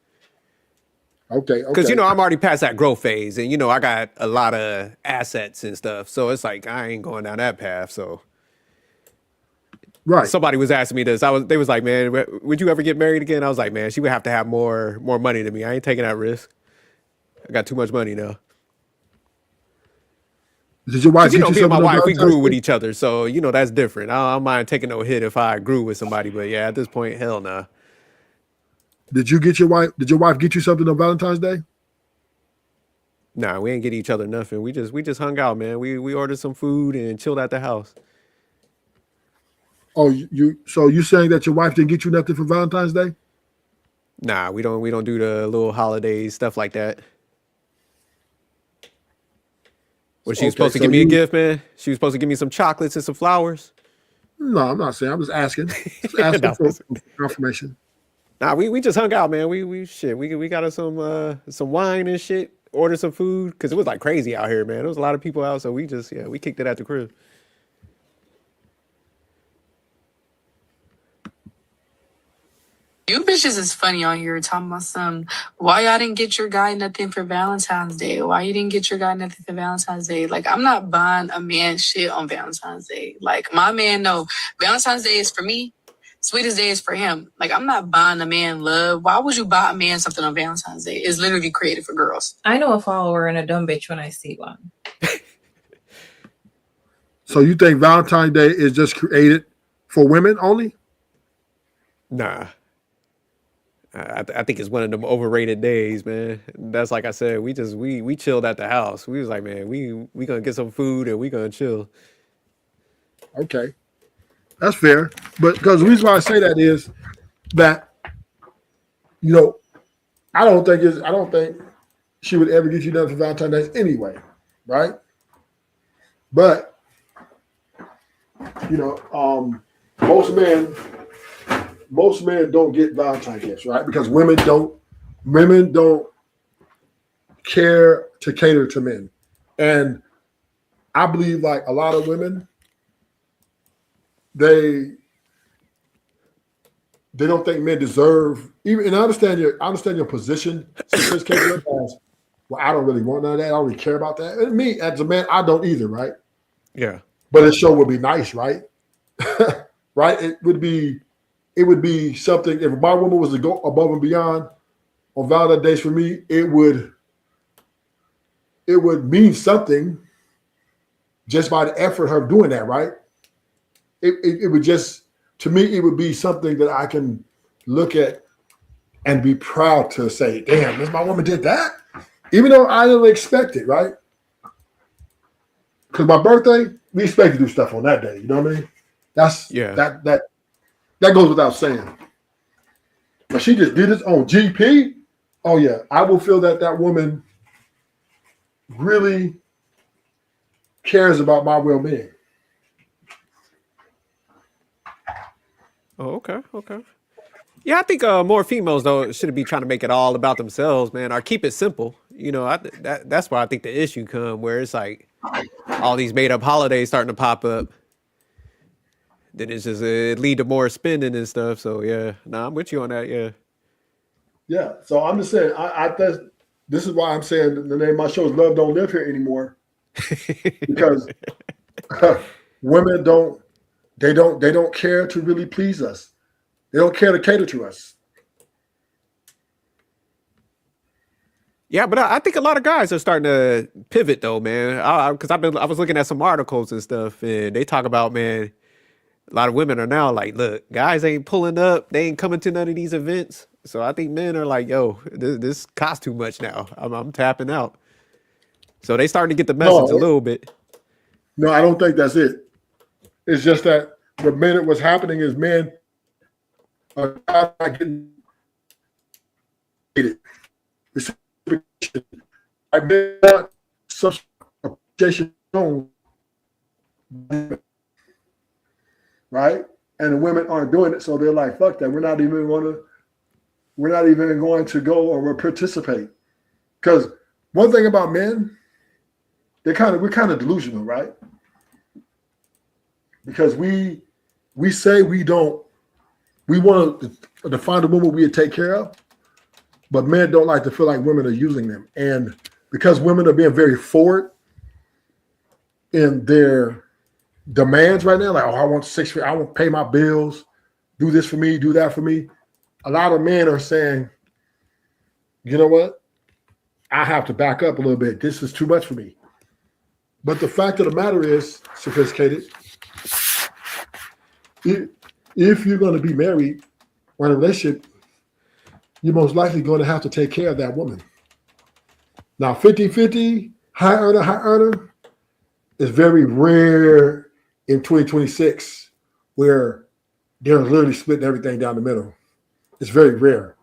Okay. Because, I'm already past that growth phase and, I got a lot of assets and stuff. So it's like, I ain't going down that path. So. Right. Somebody was asking me this. They was like, man, would you ever get married again? I was like, man, she would have to have more money than me. I ain't taking that risk. I got too much money now. Did your wife? Me and my wife, we grew with each other, so that's different. I don't mind taking no hit if I grew with somebody, but yeah, at this point, hell nah. Did you get your wife? Did your wife get you something on Valentine's Day? Nah, we ain't get each other nothing. We just hung out, man. We ordered some food and chilled at the house. Oh, so you saying that your wife didn't get you nothing for Valentine's Day? Nah, we don't do the little holidays stuff like that. Was she supposed to give me a gift, man? She was supposed to give me some chocolates and some flowers. No, I'm not saying. I'm just asking. Just asking for confirmation. Nah, we just hung out, man. We got us some wine and shit. Ordered some food because it was like crazy out here, man. There was a lot of people out, so we kicked it at the crib. You bitches is funny on here talking about why y'all didn't get your guy nothing for Valentine's Day? Why you didn't get your guy nothing for Valentine's Day? Like, I'm not buying a man shit on Valentine's Day. Like, my man, no, Valentine's Day is for me. Sweetest Day is for him. Like, I'm not buying a man love. Why would you buy a man something on Valentine's Day? It's literally created for girls. I know a follower and a dumb bitch when I see one. So you think Valentine's Day is just created for women only? Nah. I think it's one of them overrated days, man. That's like I said, we chilled at the house. We was like, man, we gonna get some food and we gonna chill. Okay, that's fair. But because the reason why I say that is that I don't think she would ever get you nothing for Valentine's Day anyway, right? But most men don't get Valentine's gifts, right? Because women don't care to cater to men. And I believe like a lot of women, they don't think men deserve even, and I understand your position, sophisticated as, well, I don't really want none of that. I don't really care about that. And me as a man, I don't either, right? Yeah. But it sure would be nice, right? Right? It would be something, if my woman was to go above and beyond on Valentine's Day for me, it would mean something just by the effort of her doing that, right? It would just, to me, it would be something that I can look at and be proud to say, damn, this my woman did that? Even though I didn't expect it, right? Because my birthday, we expect to do stuff on that day, you know what I mean? That goes without saying. But she just did this on GP. Oh yeah, I will feel that woman really cares about my well-being. Oh, okay. Yeah, I think more females though should be trying to make it all about themselves, man, or keep it simple. That's why I think the issue come where it's like all these made up holidays starting to pop up. Then it's just it lead to more spending and stuff. So yeah, I'm with you on that. Yeah. Yeah. So I'm just saying, this is why I'm saying the name of my show is "Love Don't Live Here Anymore," because women don't care to really please us. They don't care to cater to us. Yeah, but I think a lot of guys are starting to pivot though, man. Because I was looking at some articles and stuff, and they talk about, man, A lot of women are now like, look, guys ain't pulling up. They ain't coming to none of these events. So I think men are like, yo, this costs too much now. I'm tapping out. So they starting to get the message a little bit. No, I don't think that's it. It's just that what's happening is men are not getting it. I want some appreciation, right? And the women aren't doing it, so they're like, "Fuck that! We're not even going to go or participate." Because one thing about men, we're kind of delusional, right? Because we say we want to find a woman we take care of, but men don't like to feel like women are using them. And because women are being very forward in their demands right now, like, oh, I want 6 feet, I want to pay my bills, do this for me, do that for me. A lot of men are saying, you know what? I have to back up a little bit. This is too much for me. But the fact of the matter is, sophisticated, if you're going to be married or in a relationship, you're most likely going to have to take care of that woman. Now, 50-50, high earner is very rare in 2026, where they're literally splitting everything down the middle. It's very rare.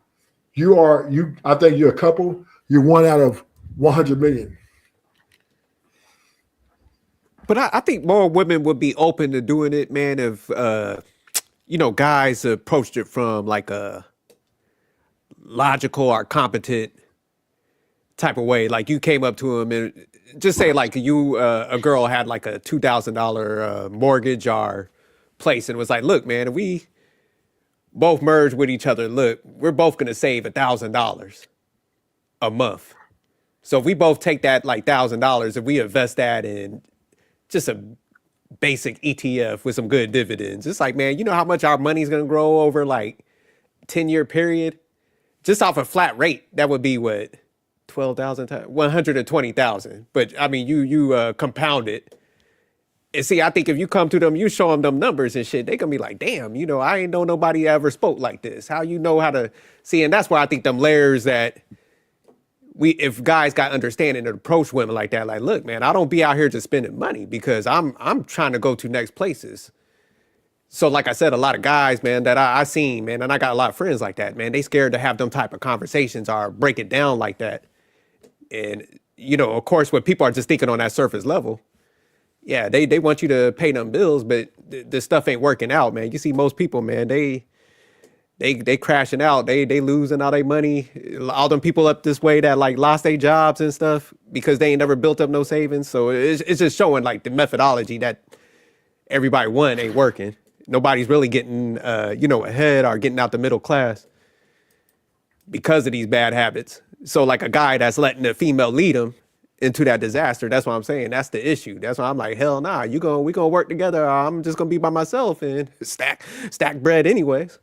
I think you're a couple, you're 1 out of 100 million. But I think more women would be open to doing it, man, if guys approached it from like a logical or competent type of way. Like you came up to him and just say like a girl had like a $2,000 mortgage or place and was like, look, man, if we both merge with each other, look, we're both going to save $1,000 a month. So if we both take that like $1,000, if we invest that in just a basic ETF with some good dividends, it's like, man, you know how much our money's going to grow over like 10-year period? Just off a flat rate, that would be what? 12,000 times 120,000. But I mean, you compound it. And see, I think if you come to them, you show them numbers and shit, they gonna be like, damn, I ain't know nobody ever spoke like this. How you know how to see? And that's why I think them layers that if guys got understanding and approach women like that, like, look, man, I don't be out here just spending money because I'm trying to go to next places. So like I said, a lot of guys, man, that I seen, man, and I got a lot of friends like that, man, they scared to have them type of conversations or break it down like that. And, of course, when people are just thinking on that surface level, yeah, they want you to pay them bills, but this stuff ain't working out, man. You see most people, man, they crashing out. They losing all their money. All them people up this way that like lost their jobs and stuff because they ain't never built up no savings. So it's just showing like the methodology that everybody ain't working. Nobody's really getting, ahead or getting out the middle class because of these bad habits. So like a guy that's letting a female lead him into that disaster. That's what I'm saying. That's the issue. That's why I'm like, hell nah, we gonna work together. Or I'm just gonna be by myself and stack bread anyways.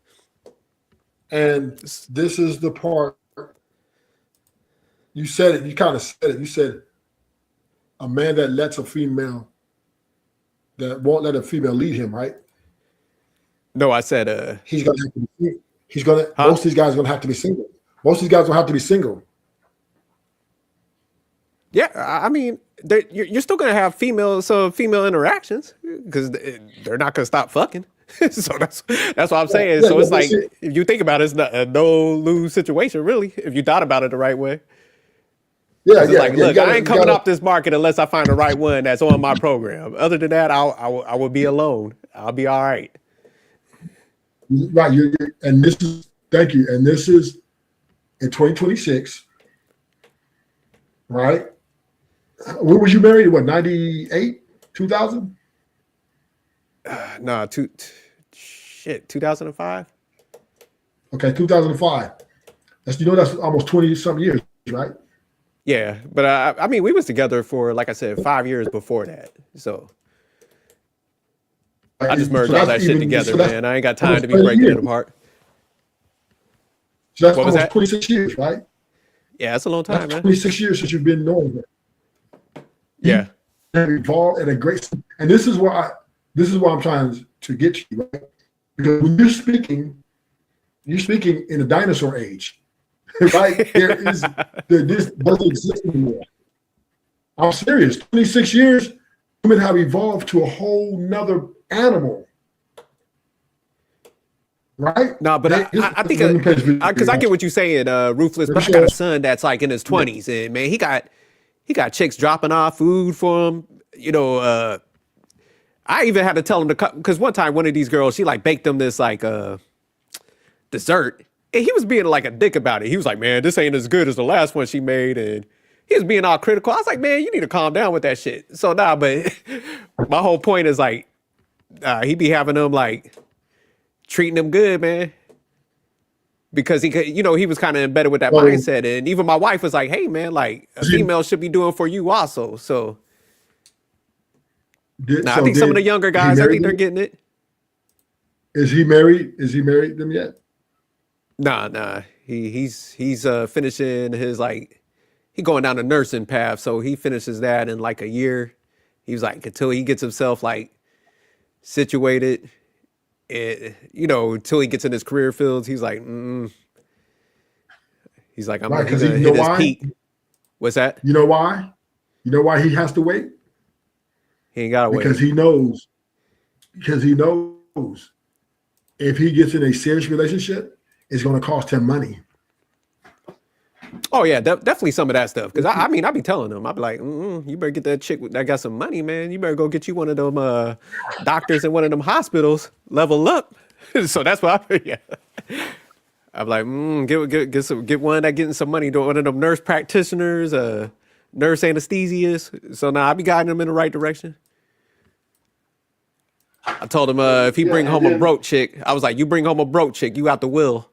And this is the part you said it. You kind of said it. You said a man that lets a female that won't let a female lead him, right? No, I said he's gonna have to be, most of these guys are gonna have to be single. Most of these guys will have to be single. Yeah, I mean, you're still gonna have female interactions because they're not gonna stop fucking. So that's what I'm saying. So it's like if you think about it, it's not a no lose situation, really. If you thought about it the right way. Yeah, look, I ain't coming off this market unless I find the right one that's on my program. Other than that, I will be alone. I'll be all right. Right, and this is thank you. And this is in 2026, right? When was you married? What, 98, 2000? No, 2005. Okay, 2005. That's almost 20-something years, right? Yeah, but I mean, we was together for, like I said, 5 years before that. So I just merged all that shit together, man. I ain't got time to be breaking it apart. So that's almost 26 years, right? Yeah, that's a long time, man. 26 years since you've been knowing her. Yeah. Involved in a great, and this is why I'm trying to to get to you, right? Because when you're speaking in a dinosaur age, right? This doesn't exist anymore. I'm serious. 26 years, women have evolved to a whole nother animal. Right? No, but I think because I get what you're saying, Ruthless. But I got a son that's like in his 20s, and man, he got chicks dropping off food for him. You know, I even had to tell him to cut because one time one of these girls, she like baked him this like dessert, and he was being like a dick about it. He was like, "Man, this ain't as good as the last one she made," and he was being all critical. I was like, "Man, you need to calm down with that shit." So nah, but my whole point is like, he be having them like treating them good, man, because he was kind of embedded with that mindset. And even my wife was like, "Hey, man, like a female should be doing for you also." So, I think some of the younger guys, I think they're getting it. Is he married? Is he married them yet? Nah. He's finishing his he going down the nursing path, so he finishes that in like a year. He was like until he gets himself like situated. Until he gets in his career fields, he's like, he's like, I'm gonna hit his peak. What's that? You know why? You know why he has to wait? He ain't gotta wait. Because he knows if he gets in a serious relationship, it's gonna cost him money. Oh yeah, definitely some of that stuff. Because I mean, I be telling them, I be like, you better get that chick that got some money, man. You better go get you one of them doctors in one of them hospitals. Level up. So that's what I'm like, get one that getting some money. One of them nurse practitioners, nurse anesthesiast. So now I be guiding them in the right direction. I told him if he bring home a broke chick, I was like, you bring home a broke chick, you out the will.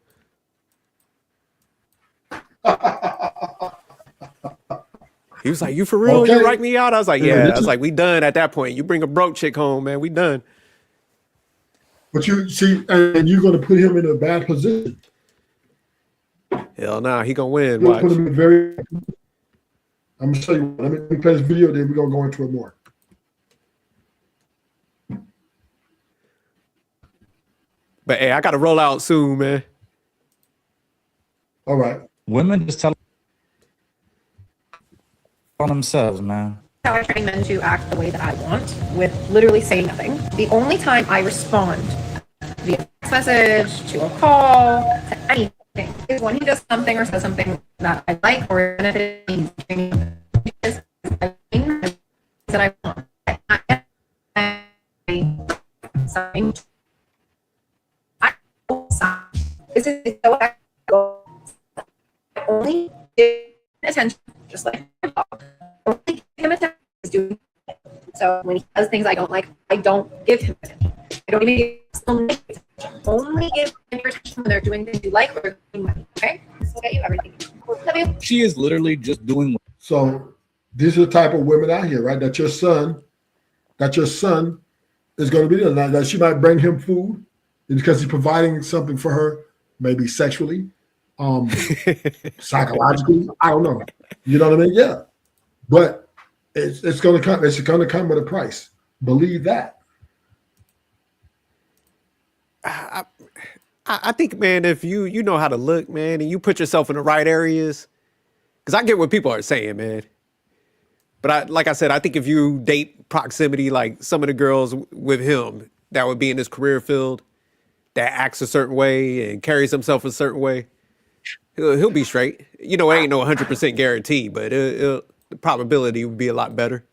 He was like, you for real? Okay. You write me out? I was like, yeah. I was like, we done at that point. You bring a broke chick home, man. We done. But you see, and you're going to put him in a bad position. Hell nah, he going to win. Watch. Put him in I'm going to show you. Let me play this video, then we're going to go into it more. But hey, I got to roll out soon, man. All right. Women just tell on themselves, man. How I train men to act the way that I want with literally saying nothing. The only time I respond via text message, to a call, to anything is when he does something or says something that I like or benefits me. Because I mean that I want. This is so I only give attention, just like my dog. Only give him attention is doing it. So when he does things I don't like, I don't give him attention. I don't even give attention. Only give him your attention when they're doing things you like or doing money. Okay? This will get you everything. Love you. She is literally just doing. So these are the type of women out here, right? That your son is going to be there. That she might bring him food because he's providing something for her, maybe sexually. Psychologically, I don't know. You know what I mean? Yeah, but it's going to come. It's going to come at a price. Believe that. I think, man, if you know how to look, man, and you put yourself in the right areas, because I get what people are saying, man. But like I said, I think if you date proximity, like some of the girls with him that would be in his career field, that acts a certain way and carries himself a certain way, he'll be straight. It ain't no 100% guarantee, but the probability would be a lot better.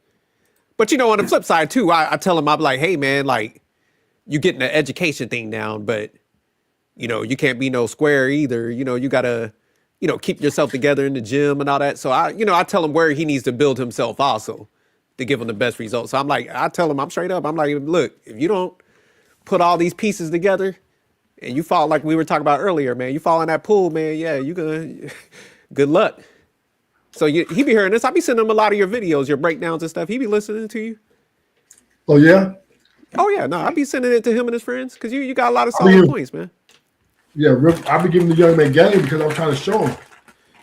But on the flip side too, I tell him, I'm like, hey man, like you getting the education thing down, but you can't be no square either. You gotta, keep yourself together in the gym and all that. So I tell him where he needs to build himself also to give him the best results. So I'm like, I tell him, I'm straight up. I'm like, look, if you don't put all these pieces together, and you fall like we were talking about earlier, man. You fall in that pool, man. Yeah, you gonna. Good luck. So he be hearing this. I be sending him a lot of your videos, your breakdowns and stuff. He be listening to you. Oh yeah. Oh yeah. No, I be sending it to him and his friends because you got a lot of solid points, man. Yeah, I be giving the young man game because I'm trying to show him.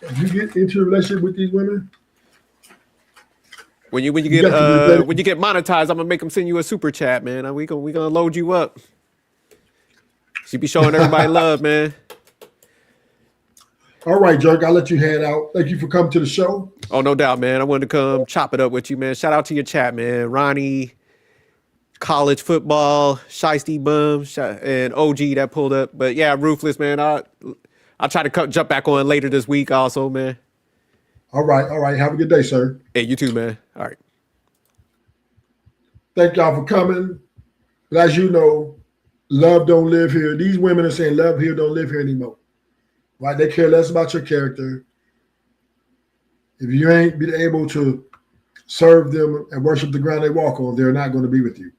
If you get into a relationship with these women, When you get monetized, I'm gonna make them send you a super chat, man. We gonna load you up. She be showing everybody love, man. All right, Jerk, I'll let you head out. Thank you for coming to the show. Oh, no doubt, man. I wanted to come chop it up with you, man. Shout out to your chat, man. Ronnie, college football, Shiesty Bum, and OG that pulled up. But yeah, Ruthless, man. I'll try to jump back on later this week also, man. All right. Have a good day, sir. Hey, you too, man. All right. Thank y'all for coming. But as you know, love don't live here. These women are saying love here don't live here anymore. Right? They care less about your character. If you ain't been able to serve them and worship the ground they walk on, they're not going to be with you.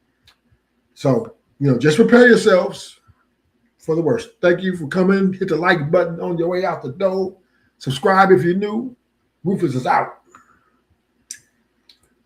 So, just prepare yourselves for the worst. Thank you for coming. Hit the like button on your way out the door. Subscribe if you're new. Rufus is out.